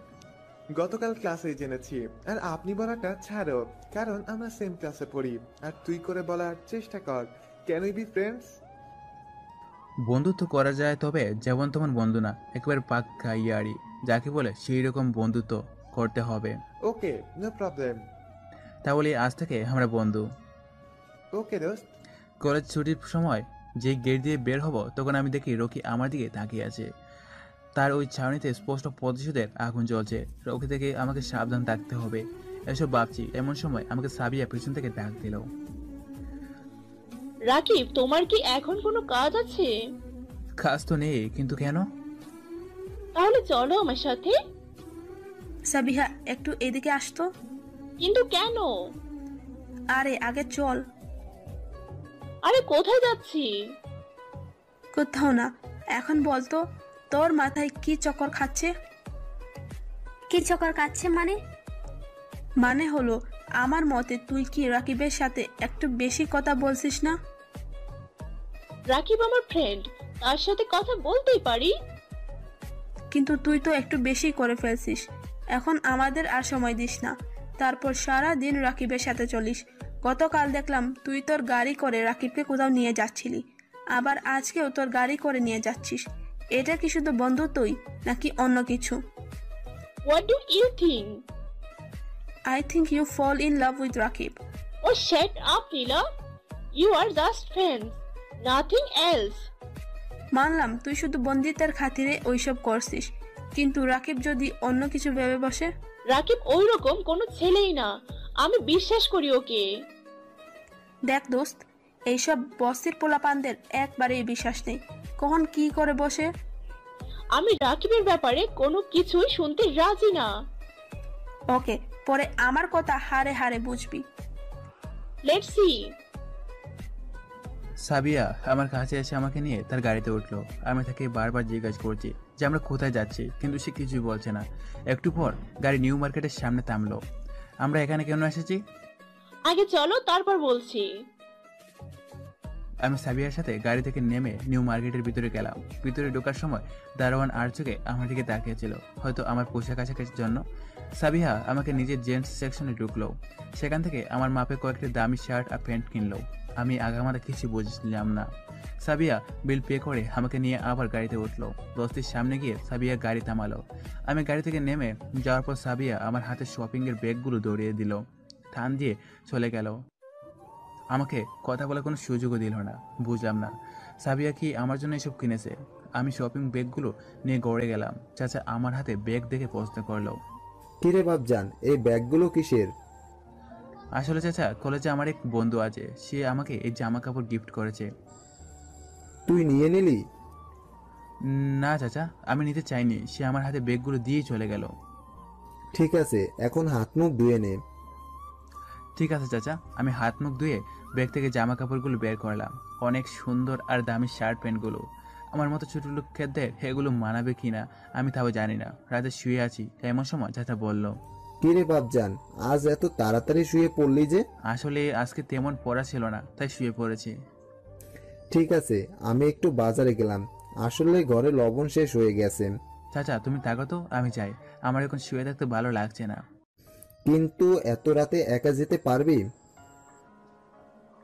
গতকাল ক্লাসে জেনেছি। আর আপনি বলাটা ছাড়ো, কারণ আমরা সেম ক্লাসে পড়ি। আর তুই করে বলার চেষ্টা কর। Can we be friends? বন্ধুত্ব করা যায়, তবে যেমন তেমন বন্ধু না, একেবারে পাক্কা ইয়ারি যাকে বলে সেই রকম বন্ধুত্ব করতে হবে। ওকে, নো প্রবলেম। তাহলে আজ থেকে আমরা বন্ধু। ওকে দোস্ত। কলেজ ছুটির সময় যে গেট দিয়ে বের হব, তখন আমি দেখি রকি আমার দিকে তাকিয়ে আছে। তার ওই ছাউনিতে স্পষ্ট প্রতিশোধের আগুন জ্বলছে। রকি থেকে আমাকে সাবধান থাকতে হবে, এসব ভাবছি। এমন সময় আমাকে সাবিয়া পিছন থেকে ডাক দিল। রাকিব, তোমার কি এখন কোনো কাজ আছে? কাজ তো নেই, কিন্তু কেন? তাহলে চলো আমার সাথে। সাবিহা, একটু এদিকে আসতো। কিন্তু কেন? আরে আগে চল। আরে কোথায় যাচ্ছি? কোথাও না। এখন বলতো, তোর মাথায় কি চক্কর খাচ্ছে? কি চক্কর খাচ্ছে মানে? মানে হলো, আমার মতে তুই কি রাকিবের সাথে একটু বেশি কথা বলছিস না? রাকিব আমার ফ্রেন্ড, তার সাথে কথা বলতেই পারি। কিন্তু তুই তো একটু বেশি করে ফেলছিস। এখন আমাদের আর সময় দিস না। তারপর সারা দিন রাকিবের সাথে চলিস। গতকাল দেখলাম তুই তোর গাড়ি করে রাকিবকে কোথাও নিয়ে যাচ্ছিলি, আবার আজকেও তোর গাড়ি করে নিয়ে যাচ্ছিস। এটা কি শুধু বন্ধুত্বই নাকি অন্য কিছু? What do you think? I think you fall in love with Rakib. Oh, shut up, Nila. You are just friends, nothing else. মানলাম তুই শুধু বন্ধুত্বের খাতিরে ওইসব করছিস, কিন্তু রাকিব যদি অন্য কিছু ভেবে বসে? রাকিব ওই রকম কোনো ছেলেই না, আমি বিশ্বাস করি ওকে। দেখ দোস্ত, এইসব বস্তির পোলাপানদের একবারেই বিশ্বাস নেই, কখন কি করে বসে। আমি রাকিবের ব্যাপারে কোনো কিছুই শুনতে রাজি না। ওকে, পরে আমার কথা হারে হারে বুঝবি। Let's see. সাবিয়া আমার কাছে এসে আমাকে নিয়ে তার গাড়িতে উঠলো। আমি তাকে বারবার জিজ্ঞাসা করছি যে আমরা কোথায় যাচ্ছি, কিন্তু সে কিছুই বলছে না। একটু পর গাড়ি নিউ মার্কেটের সামনে থামলো। আমরা এখানে কেন এসেছি? আগে চলো তারপর বলছি। আমি সাবিয়ার সাথে গাড়ি থেকে নেমে নিউ মার্কেটের ভিতরে গেলাম। ভিতরে ঢোকার সময় দারোয়ান আর চোখে আমার দিকে তাকিয়েছিল, হয়তো আমার পোশাক আশাকের জন্য। সাবিয়া আমাকে নিজের জেন্টস সেকশনে ঢুকলো। সেখান থেকে আমার মাপে কয়েকটি দামি শার্ট আর প্যান্ট কিনলো। আমি আগামাথা কিছু বুঝলাম না। সাবিয়া বিল পে করে আমাকে নিয়ে আবার গাড়িতে উঠলো। বস্তির সামনে গিয়ে সাবিয়া গাড়ি থামালো। আমি গাড়ি থেকে নেমে যাওয়ার পর সাবিয়া আমার হাতে শপিংয়ের ব্যাগগুলো দৌড়িয়ে দিল, টান দিয়ে চলে গেল। আমাকে কথা বলার কোনো সুযোগও দিল না। বুঝলাম না সাবিয়া কি আমার জন্য এসব কিনেছে। আমি শপিং ব্যাগগুলো নিয়ে গড়ে গেলাম। চাচা আমার হাতে ব্যাগ দেখে প্রশ্ন করলো, কিরে বাপজান, এই ব্যাগগুলো কিসের? আসলে চাচা, কলেজে আমার এক বন্ধু আছে, সে আমাকে এই জামা কাপড় গিফট করেছে। তুই নিয়ে নিলি? না চাচা, আমি নিতে চাইনি, সে আমার হাতে ব্যাগগুলো দিয়ে চলে গেল। ঠিক আছে, এখন হাত মুখ ধুয়ে নে। ঠিক আছে চাচা। আমি হাত মুখ ধুয়ে ব্যাগ থেকে জামা কাপড়গুলো বের করলাম। অনেক সুন্দর আর দামি শার্ট প্যান্টগুলো। আমার মতো ছোট লোকদের এগুলো মানাবে কিনা আমি তাও জানি না। রাতে শুয়ে আছি, এমন সময় চাচা বলল, কিরে বাপজান, আজ এত তাড়াতাড়ি শুয়ে পড়লি যে? আসলে আজকে তেমন পড়া ছিল না, তাই শুয়ে পড়েছি। ঠিক আছে, আমি একটু বাজারে গেলাম, আসলে ঘরে লবণ শেষ হয়ে গেছে। চাচা তুমি থাকো তো, আমি যাই। আমার এখন শুয়ে থাকতে ভালো লাগছে না। কিন্তু এত রাতে একা যেতে পারবি?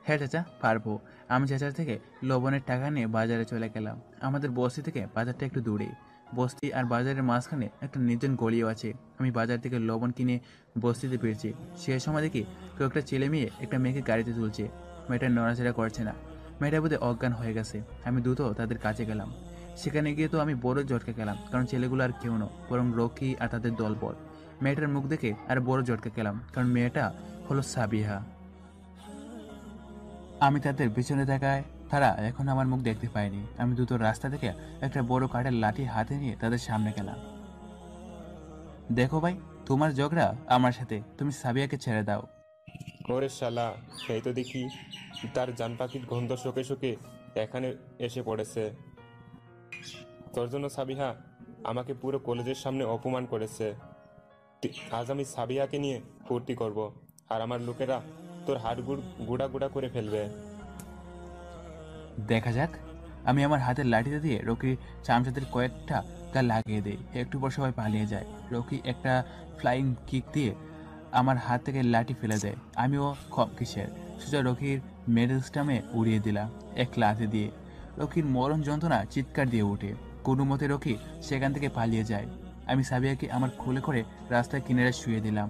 হ্যাঁ চাচা, পারবো। আমি চাচার থেকে লবণের টাকা নিয়ে বাজারে চলে গেলাম। আমাদের বস্তি থেকে বাজারটা একটু দূরে। বস্তি আর বাজারের মাঝখানে একটা নির্জন গলিও আছে। আমি বাজার থেকে লবণ কিনে বস্তিতে ফিরছি। সে সময় দেখি কেউ একটা ছেলে মেয়ে একটা মেয়েকে গাড়িতে তুলছে। মেয়েটা নড়াচড়া করছে না। মেয়েটা বোধহয় অজ্ঞান হয়ে গেছে। আমি দ্রুত তাদের কাছে গেলাম। সেখানে গিয়ে তো আমি বড় ঝটকা গেলাম, কারণ ছেলেগুলো আর কেউ নয়, বরং রকি আর তাদের দলবল। মেয়েটার মুখ দেখে আর বড় ঝটকা গেলাম, কারণ মেয়েটা হলো সাবিহা। আমি তাদের পিছনে দেখায় তারা এখন আমার মুখ দেখতে পায়নি। আমি দ্রুত রাস্তা থেকে একটা বড় কাঠের লাঠি হাতে নিয়ে তাদের সামনে গেলাম। দেখো ভাই, তোমার ঝগড়া আমার সাথে, তুমি সাবিয়াকে ছেড়ে দাও। ওরে শালা, এই তো দেখি তার জান পাখির গন্ধ শোকে শোকে এখানে এসে পড়েছে। তোর জন্য সাবিহা আমাকে পুরো কলেজের সামনে অপমান করেছে। আজ আমি সাবিয়াকে নিয়ে ফুর্তি করব, আর আমার লোকেরা তোর হাড় গুড়া গুড়া করে ফেলবে। দেখা যাক। আমি আমার হাতের লাঠিতে দিয়ে রকি চামচাদের কয়েকটা গা লাগিয়ে দিই। একটু পর সবাই পালিয়ে যায়। রকি একটা ফ্লাইং কিক দিয়ে আমার হাত থেকে লাঠি ফেলে দেয়। আমিও কম কিসের, সোজা রকির মেডেল স্টামে উড়িয়ে দিলাম এক লাঠি দিয়ে। রকির মরণ যন্ত্রণা চিৎকার দিয়ে ওঠে। কোনো মতে রকি সেখান থেকে পালিয়ে যায়। আমি সাবিয়াকে আমার কোলে করে রাস্তার কিনারে শুয়ে দিলাম।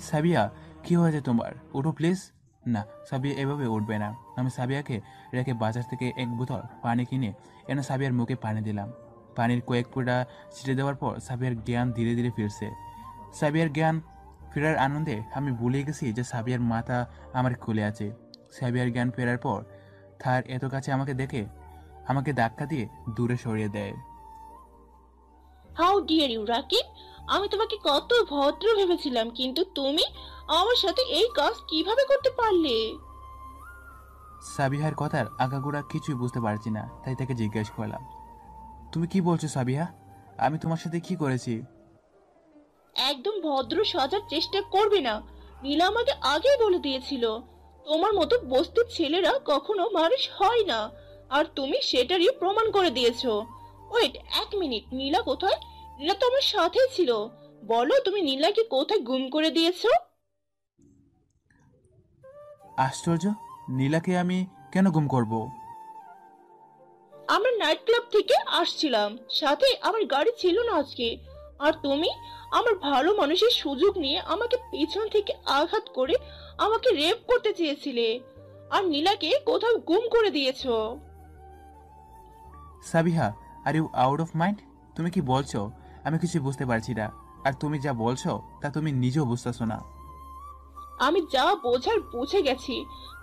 সাবিয়া, কি হয়েছে তোমার? উঠো প্লিজ। না, সাবিয়া এভাবে উঠবে না। আমি সাবিয়াকে রেখে বাজার থেকে এক বোতল পানি কিনে এনে সাবিয়ার মুখে পানি দিলাম। পানির কয়েক ফোঁটা ছিটে দেওয়ার পর সাবিয়ার জ্ঞান ধীরে ধীরে ফিরছে। সাবিয়ার জ্ঞান ফেরার আনন্দে আমি ভুলে গেছি যে সাবিয়ার মাথা আমার কোলে আছে। সাবিয়ার জ্ঞান ফেরার পর তার এত কাছে আমাকে দেখে আমাকে ধাক্কা দিয়ে দূরে সরিয়ে দেয়। হাউ ডিয়ার ইউ রাকিব, আমি তোমাকে কত ভদ্র ভেবেছিলাম, কিন্তু তুমি আমার সাথে এই কাজ কিভাবে করতে পারলে? সাবিহার কথার আগাগোড়া কিছুই বুঝতে পারছি না, তাই তাকে জিজ্ঞাসা করলাম, তুমি কি বলছো সাবিহা? আমি তোমার সাথে কি করেছি? একদম ভদ্র সাজার চেষ্টা করবে না। নীলা আমাকে আগেই বলে দিয়েছিল তোমার মতো বস্তির ছেলেরা কখনো মানুষ হয় না, আর তুমি সেটারই প্রমাণ করে দিয়েছো। ওয়েট এক মিনিট, নীলা কোথায়? নীলা তো আমার সাথেই ছিল। বলো তুমি নীলাকে কোথায় গুম করে দিয়েছো? আশ্চর্য, নীলাকে আমি কেন গুম করব? আমরা নাইট ক্লাব থেকে আসছিলাম, সাথে আমার গাড়ি ছিল না আজকে, আর তুমি আমার ভালো মানুষের সুযোগ নিয়ে আমাকে পেছন থেকে আঘাত করে আমাকে রেপ করতে চেয়েছিলে, আর নীলাকে কোথাও গুম করে দিয়েছো। Sabiha, are you out of mind? তুমি কি বলছো? আমি কিছু বুঝতে পারছি না, আর তুমি যা বলছো তা তুমি নিজেও বুঝতেছো না। আমি যা বোঝার বুঝে গেছি।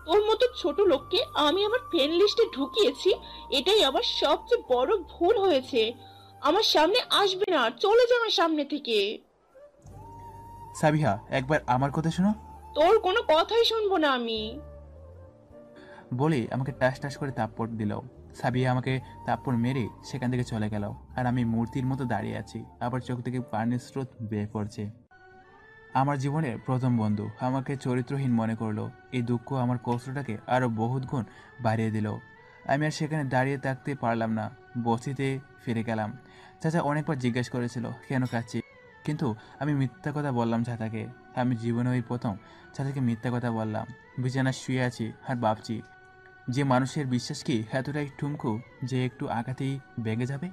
তোর মতো ছোট লোককে আমি আমার ফ্রেন্ড লিস্টে ঢুকিয়েছি, এটাই আমার সবচেয়ে বড় ভুল হয়েছে। আমার সামনে আসবে না, চলে যা আমার সামনে থেকে। সাবিহা, একবার আমার কথা শোনো। তোর কোনো কথাই শুনবো না আমি। বলে আমাকে টাস টাস করে থাপ্পড় দিল। সাবিহা আমাকে থাপ্পড় মেরে সেখান থেকে চলে গেল, আর আমি মূর্তির মতো দাঁড়িয়ে আছি। আবার চোখ থেকে পানির স্রোত বেয়ে পড়ছে। আমার জীবনের প্রথম বন্ধু আমাকে চরিত্রহীন মনে করলো। এই দুঃখ আমার কষ্টটাকে আরো বহুত গুণ বাড়িয়ে দিল। আমি আর সেখানে দাঁড়িয়ে থাকতে পারলাম না, বস্তিতে ফিরে গেলাম। চাচা অনেকবার জিজ্ঞেস করেছিল কেন কাঁদছি, কিন্তু আমি মিথ্যা কথা বললাম চাচাকে। আমি জীবনে ওই প্রথম চাচাকে মিথ্যা কথা বললাম। বিছানায় শুয়ে আছি আর ভাবছি, যে মানুষের বিশ্বাস কি এতটাই ঠুমকু যে একটু আঘাতেই ভেঙে যাবে।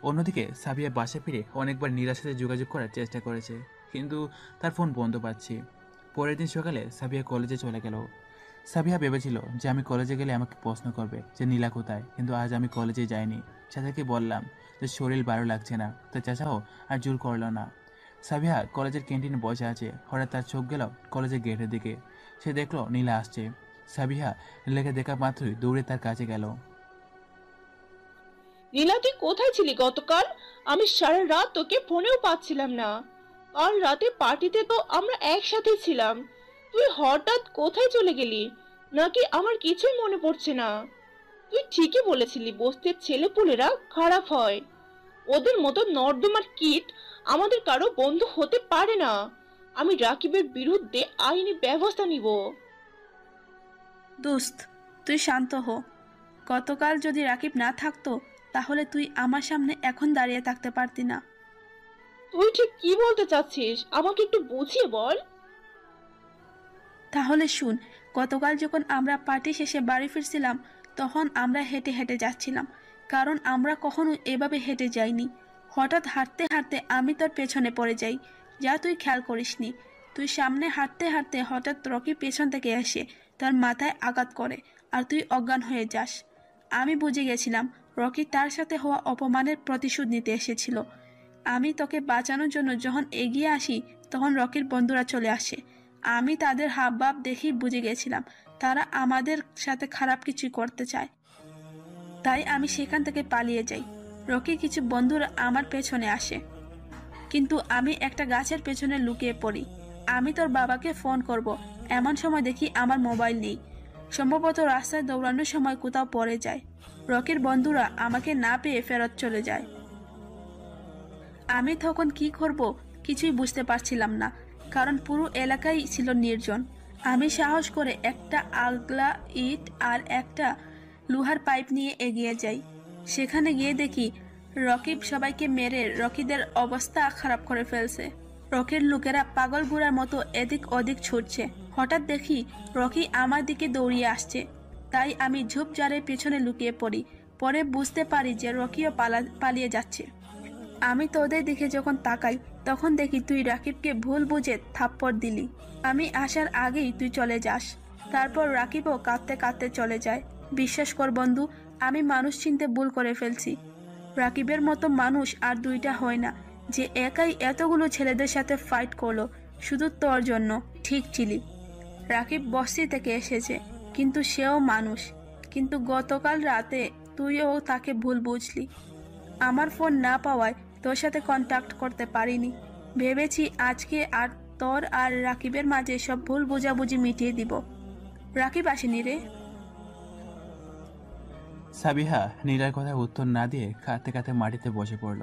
অন্যদিকে সাবিয়া বাসা ফিরে অনেকবার নীলার সাথে যোগাযোগ করার চেষ্টা করেছে, কিন্তু তার ফোন বন্ধ পাচ্ছি। পরের দিন সকালে সাবিয়া কলেজে চলে গেল। সাবিয়া ভেবেছিল যে আমি কলেজে গেলে আমাকে প্রশ্ন করবে যে নীলা কোথায়, কিন্তু আজ আমি কলেজে যাইনি। চাচাকে বললাম যে শরীর ভালো লাগছে না, তো চাচাও আর জোর করলো না। সাবিয়া কলেজের ক্যান্টিনে বসে আছে, হঠাৎ তার চোখ গেল কলেজের গেটের দিকে। সে দেখলো নীলা আসছে। সাবিহা নীলাকে দেখা মাত্রই দৌড়ে তার কাছে গেল। নীলা, তুই কোথায় ছিলি গতকাল? আমি সারা রাত তোকে ফোনেও পাচ্ছিলাম না। কাল রাতে পার্টিতে তো আমরা একসাথে ছিলাম, তুই হঠাৎ কোথায় চলে গেলি? নাকি আমার কিছুই মনে পড়ছে না? তুই ঠিকই বলেছিলি, বস্তির ছেলেপুলেরা খারাপ হয়, ওদের মতো নর্দমার কীট আমাদের কারো বন্ধু হতে পারে না। আমি রাকিবের বিরুদ্ধে আইনি ব্যবস্থা নিব। দোস্ত, তুই শান্ত হ। গতকাল যদি রাকিব না থাকতো তাহলে তুই আমার সামনে এখন দাঁড়িয়ে থাকতে পারতি না। তুই ঠিক কি বলতে চাচ্ছিস, আমাকে একটু বুঝিয়ে বল। তাহলে শুন, গতকাল যখন আমরা পার্টি শেষে বাড়ি ফিরছিলাম তখন আমরা হেঁটে হেঁটে যাচ্ছিলাম, কারণ আমরা কখনো এভাবে হেঁটে যাইনি। হঠাৎ হাঁটতে হাঁটতে আমি তোর পেছনে পড়ে যাই, যা তুই খেয়াল করিসনি। তুই সামনে হাঁটতে হাঁটতে হঠাৎ রকি পেছন থেকে এসে তার মাথায় আঘাত করে আর তুই অজ্ঞান হয়ে যাস। আমি বুঝে গেছিলাম রকি তার সাথে হওয়া অপমানের প্রতিশোধ নিতে এসেছিল। আমি তোকে বাঁচানোর জন্য যখন এগিয়ে আসি তখন রকির বন্ধুরা চলে আসে। আমি তাদের হাবভাব দেখেই বুঝে গেছিলাম তারা আমাদের সাথে খারাপ কিছু করতে চায়, তাই আমি সেখান থেকে পালিয়ে যাই। রকি কিছু বন্ধুরা আমার পেছনে আসে, কিন্তু আমি একটা গাছের পেছনে লুকিয়ে পড়ি। আমি তোর বাবাকে ফোন করব, এমন সময় দেখি আমার মোবাইল নেই। সম্ভবত রাস্তায় দৌড়ানোর সময় কোথাও পড়ে যায়। রকির বন্ধুরা আমাকে না পেয়ে ফেরত চলে যায়। আমি তখন কি করব কিছুই বুঝতে পারছিলাম না, কারণ পুরো এলাকাই ছিল নির্জন। আমি সাহস করে একটা আগলা ইট আর একটা লোহার পাইপ নিয়ে এগিয়ে যাই। সেখানে গিয়ে দেখি রকিব সবাইকে মেরে রকিদের অবস্থা খারাপ করে ফেলছে। রকির লোকেরা পাগল বুড়ার মতো এদিক ওদিক ছুটছে। হঠাৎ দেখি রকি আমার দিকে দৌড়িয়ে আসছে, তাই আমি ঝোপঝাড়ের পেছনে লুকিয়ে পড়ি। পরে বুঝতে পারি যে রকিও পালিয়ে যাচ্ছে। আমি তোদের দিকে যখন তাকাই তখন দেখি তুই রাকিবকে ভুল বুঝে থাপ্পড় দিলি। আমি আসার আগেই তুই চলে যাস। তারপর রাকিবও কাঁদতে কাঁদতে চলে যায়। বিশ্বাস কর বন্ধু, আমি মানুষ চিনতে ভুল করে ফেলছি। রাকিবের মতো মানুষ আর দুইটা হয় না যে একাই এতগুলো ছেলেদের সাথে ফাইট করলো শুধু তোর জন্য। ঠিক ছিলি, রাকিব বস্তি থেকে এসেছে, কিন্তু সেও মানুষ। কিন্তু গতকাল রাতে তুইও তাকে ভুল বুঝলি। আমার ফোন না পাওয়ায় তোর সাথে কন্ট্যাক্ট করতে পারিনি। ভেবেছি আজকে আর তোর আর রাকিবের মাঝে সব ভুল বোঝাবুঝি মিটিয়ে দিব। রাকিব আসেনি রে। সাবিহা নীলার কথা উত্তর না দিয়ে কাঁদতে কাঁদতে মাটিতে বসে পড়ল।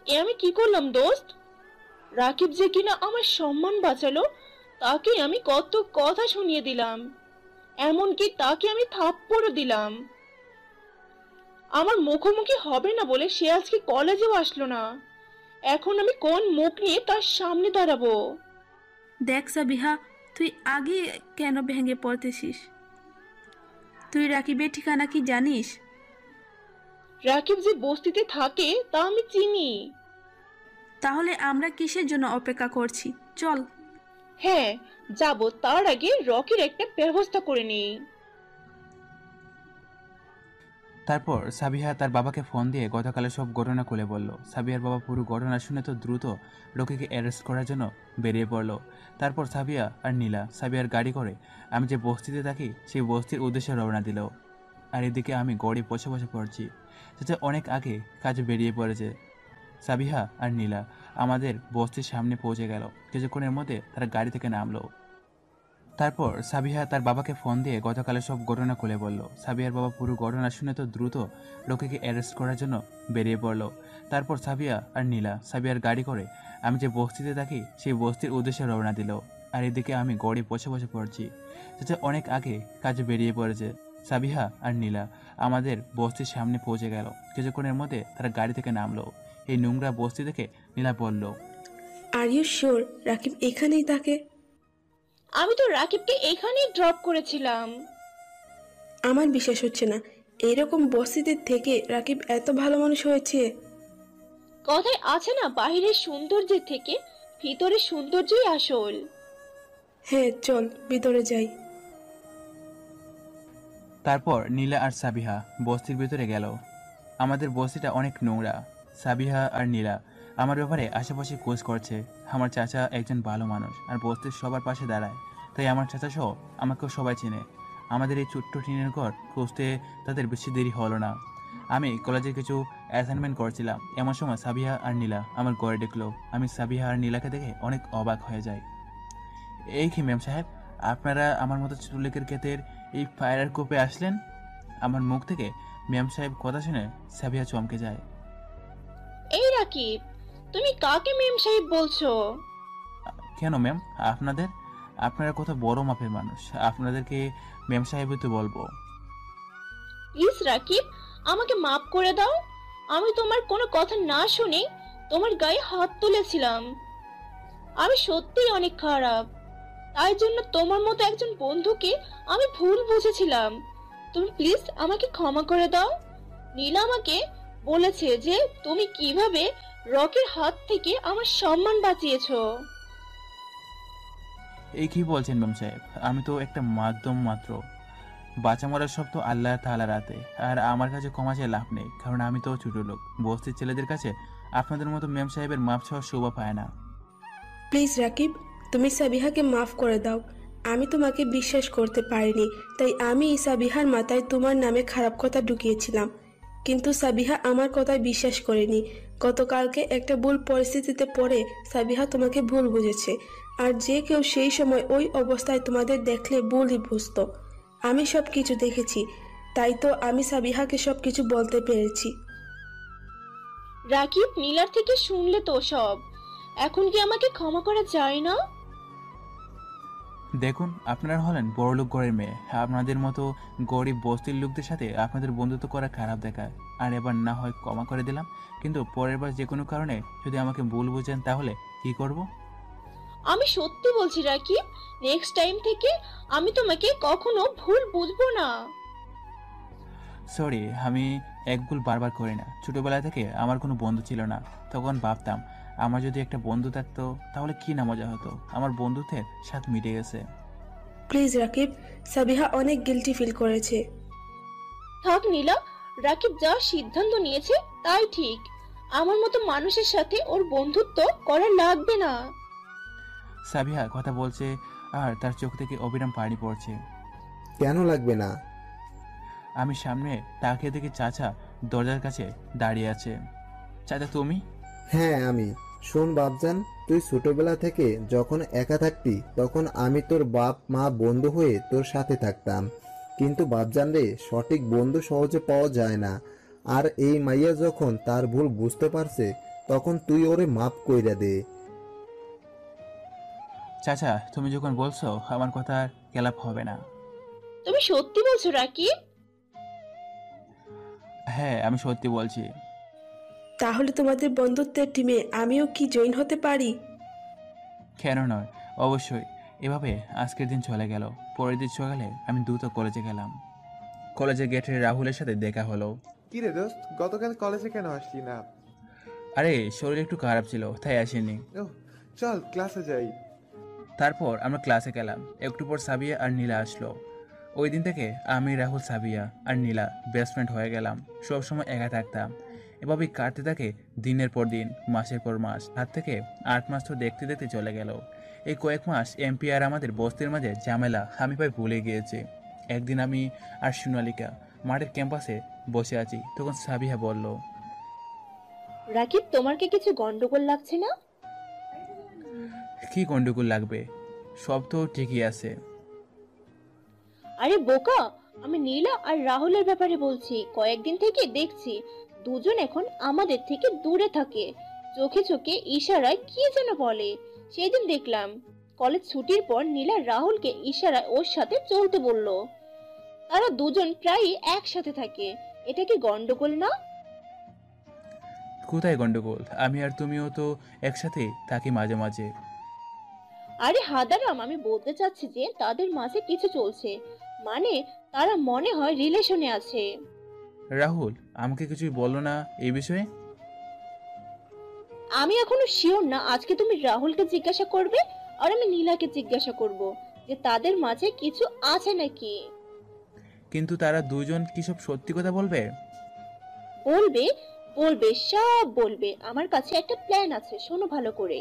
এ আমি কি করলাম দোস্ত? রাকিব যে কিনা আমার সম্মান বাঁচালো, তাকে আমি কত কথা শুনিয়ে দিলাম, এমনকি তাকে আমি থাপ্পড়ও দিলাম। আমার মুখোমুখি হবে না বলে সে আজকে কলেজেও আসলো না। এখন আমি কোন মুখ নিয়ে তার সামনে দাঁড়াবো? দেখ সাবিহা, তুই আগে কেন ভেঙে পড়তেছিস? তুই রাকিবের ঠিকানা কি জানিস? রাকিব যে বস্তিতে থাকে তা আমি চিনি। তাহলে আমরা কিসের জন্য অপেক্ষা করছি? চল। হ্যাঁ যাব, তার আগে রকির একটা ব্যবস্থা করে নিই। তারপর সাবিহা তার বাবাকে ফোন দিয়ে গতকালের সব ঘটনা খুলে বলল। সাবিহার বাবা পুরো ঘটনা শুনে তো দ্রুত রকিকে অ্যারেস্ট করার জন্য বেরিয়ে পড়ল। তারপর সাবিয়া আর নীলা সাবিয়ার গাড়ি করে আমি যে বস্তিতে থাকি সেই বস্তির উদ্দেশ্যে রওনা দিল। আর এদিকে আমি গড়ি বসে বসে পড়ছি। সেটা অনেক আগে কাজে বেরিয়ে পড়েছে সাবিহা আর নীলা। আমাদের বস্তির সামনে পৌঁছে গেল। কিছুক্ষণের মধ্যে তারা গাড়ি থেকে নামলো। তারপর সাবিহা তার বাবাকে ফোন দিয়ে গতকালের সব ঘটনা খুলে বলল। সাবিহার বাবা পুরো ঘটনা শুনে তো দ্রুত রকিকে অ্যারেস্ট করার জন্য বেরিয়ে পড়ল। তারপর সাবিয়া আর নীলা সাবিয়ার গাড়ি করে আমি যে বস্তিতে থাকি সেই বস্তির উদ্দেশ্যে রওনা দিল। আর এদিকে আমি গড়ি বসে বসে পড়ছি। সেটা অনেক আগে কাজে বেরিয়ে পড়েছে। সাবিহা আর নীলা আমাদের বস্তির সামনে পৌঁছে গেল। কিছুক্ষণের মধ্যে তারা গাড়ি থেকে নামলো। এই নোংরা বস্তি থেকে নীলা বলল, আর ইউ শিওর রাকিব এখানেই থাকে? আমি তো রাকিবকে এখানেই ড্রপ করেছিলাম। আমার বিশ্বাস হচ্ছে না এরকম বস্তিতে থেকে রাকিব এত ভালো মানুষ হয়েছে। কথায় আছে না, বাহিরের সৌন্দর্যের থেকে ভিতরের সৌন্দর্যই আসল। হ্যাঁ চল ভিতরে যাই। তারপর নীলা আর সাবিহা বস্তির ভিতরে গেল। আমাদের বস্তিটা অনেক নোংরা। সাবিহা আর নীলা আমার ব্যাপারে আশেপাশে খোঁজ করছে। আমার চাচা একজন ভালো মানুষ আর বস্তির সবার পাশে দাঁড়ায়, তাই আমার চাচা সহ আমাকেও সবাই চেনে। আমাদের এই ছোট্ট টিনের ঘর খুঁজতে তাদের বেশি দেরি হলো না। আমি কলেজে কিছু অ্যাসাইনমেন্ট করছিলাম, এমন সময় সাবিহা আর নীলা আমার ঘরে দেখলো। আমি সাবিহা আর নীলাকে দেখে অনেক অবাক হয়ে যাই। এই কি ম্যাম সাহেব, আপনারা আমার মতো ছোট লোকের ক্ষেতের এই ফায়ার কোপে আসলেন? আমার মুখ থেকে ম্যাম সাহেব কথা শুনে সাবিহা চমকে যায়। এই রাকিব, তুমি কাকে মেম সাহেব বলছো? কেন ম্যাম, আপনারা কত বড় মাপের মানুষ, আপনাদেরকে ম্যাম সাহেবই তো বলবো। প্লিজ রাকিব, আমাকে মাফ করে দাও। আমি তোমার কোনো কথা না শুনে তোমার গায়ে হাত তুলেছিলাম। আমি সত্যিই অনেক খারাপ, তাই জন্য তোমার মতো একজন বন্ধুকে আমি ভুল বুঝেছিলাম। তুমি প্লিজ আমাকে ক্ষমা করে দাও। নীলা আমাকে বলেছে যে তুমি কিভাবে রকির হাত থেকে আমার সম্মান বাঁচিয়েছো। এই কি বলছেন ম্যাম সাহেব, আমি তো একটা মাধ্যম মাত্র। বাঁচা মরার সব তো আল্লাহ তাআলার হাতে, আর আমার কাছে ক্ষমা চেয়ে লাভ নেই, কারণ আমি তো ছোট লোক। বস্তির ছেলেদের কাছে আপনাদের মতো ম্যাম সাহেবের মাপ ছাওয়ার শোভা পায় না। প্লিজ রাকিব, তুমি সাবিহাকে মাফ করে দাও। আমি তোমাকে বিশ্বাস করতে পারিনি, তাই আমি সাবিহার মাথায় তোমার নামে খারাপ কথা ঢুকিয়েছিলাম। কিন্তু সাবিহা আমার কথায় বিশ্বাস করেনি। গতকালকে একটা ভুল পরিস্থিতিতে পড়ে সাবিহা তোমাকে ভুল বুঝেছে, আর যে কেউ সেই সময় ওই অবস্থায় তোমাদের দেখলে ভুলই বুঝতো। আমি সব কিছু দেখেছি, তাই তো আমি সাবিহাকে সব কিছু বলতে পেরেছি। রাকিব, নীলার থেকে শুনলে তো সব, এখন কি আমাকে ক্ষমা করা যায় না? দেখুন, আপনারা হলেন বড়লোক ঘরের মেয়ে। আপনাদের মতো গরিব বস্তির লোকদের সাথে আপনাদের বন্ধুত্ব করা খারাপ দেখায়। আর এবার না হয় ক্ষমা করে দিলাম, কিন্তু পরের বার যে কোনো কারণে যদি আমাকে ভুল বুঝেন তাহলে কি করব? আমি সত্যি বলছি রাকিব, নেক্সট টাইম থেকে আমি তোমাকে কখনো ভুল বুঝবো না। সরি, আমি এক ভুল বারবার করি না। ছোটবেলা থেকে আমার কোনো বন্ধু ছিল না। তখন ভাবতাম আমার যদি একটা বন্ধু থাকতো তাহলে কি না মজা হতো। আমার বন্ধুত্বের স্বাদ মিটে গেছে। প্লিজ রাকিব, সাবিহা অনেক গিল্টি ফিল করেছে। থাক নীলা, রাকিব যা সিদ্ধান্ত নিয়েছে তাই ঠিক। আমার মতো মানুষের সাথে ওর বন্ধুত্ব করা লাগবে না। সাবিহা কথা বলছে আর তার চোখ থেকে অবিরাম পানি পড়ছে। কেন লাগবে না? আমি সামনে তাকিয়ে দেখি চাচা দরজার কাছে দাঁড়িয়ে আছে। চাচা তুমি? হ্যাঁ আমি। শোন বাপজান, তুই ছোটবেলা থেকে যখন একা থাকতি তখন আমি তোর বাপ মা বন্ধু হয়ে তোর সাথে থাকতাম। কিন্তু বাপজান রে, সঠিক বন্ধু সহজে পাওয়া যায় না। আর এই মাইয়া যখন তার ভুল বুঝতে পারছে তখন তুই ওরে মাফ কইরা দে। চাচা, তুমি যখন বলছো আমার কথা খেলাপ হবে না। তুমি সত্যি বলছো রাকিব? হ্যাঁ, আমি সত্যি বলছি। তাহলে তোমাদের বন্ধুত্বের টিমে আমিও কি জয়েন হতে পারি? কেন নয়, অবশ্যই। এভাবে আজকের দিন চলে গেল। পরের দিন সকালে আমি দ্রুত কলেজে গেলাম। কলেজের গেটে রাহুলের সাথে দেখা হলো। কি রে দোস্ত, গতকাল কলেজে কেন আসলি না? আরে, শরীর একটু খারাপ ছিল তাই আসেনি। ওহ, চল ক্লাসে যাই। তারপর আমরা ক্লাসে গেলাম। একটু পর সাবিয়া আর নীলা আসলো। ওই দিন থেকে আমি, রাহুল, সাবিয়া আর নীলা বেস্ট ফ্রেন্ড হয়ে গেলাম। সবসময় একা থাকতাম। এভাবেই কাটতে থাকে দিনের পর দিন, মাসের পর মাস। হাত থেকে 8 মাস তো দেখতে দেখতে চলে গেল। এই কয়েক মাস এমপি আর আমাদের বস্তির মাঝে ঝামেলা আমি প্রায় ভুলে গিয়েছি। একদিন আমি আর সোনালিকা মাঠের ক্যাম্পাসে বসে আছি, তখন সাবিহা বলল, রাকিব, তোমার কি কিছু গন্ডগোল লাগছে না? কি গন্ডগোল লাগবে? সব তো ঠিকই আছে। আরে বোকা, আমি নীলা আর রাহুলের ব্যাপারে বলছি। কয়েকদিন থেকে দেখছি দুজন এখন আমাদের থেকে দূরে থাকে, চোখে চোখে ইশারায় কি যেন বলে। সেদিন দেখলাম কলেজ ছুটির পর নীলা রাহুলকে ইশারায় ওর সাথে চলতে বলল। তারা দুজন প্রায়ই একসাথে থাকে। এটা কি গন্ডগোল না? কোথায় গন্ডগোল? আমি আর তুমিও তো একসাথে থাকি মাঝে মাঝে। আরে হাদারাম, আমি বলতে চাচ্ছি যে তাদের মাঝে কিছু চলছে, মানে তারা মনে হয় রিলেশনে আছে। রাহুল আমাকে কিছুই বললো না এই বিষয়ে। আমি এখনো শিওর না। আজকে তুমি রাহুলকে জিজ্ঞাসা করবে আর আমি নীলাকে জিজ্ঞাসা করব যে তাদের মাঝে কিছু আছে নাকি। কিন্তু তারা দুজন কি সব সত্যি কথা বলবে? বলবে, বলবে, সব বলবে। আমার কাছে একটা প্ল্যান আছে, শোনো ভালো করে।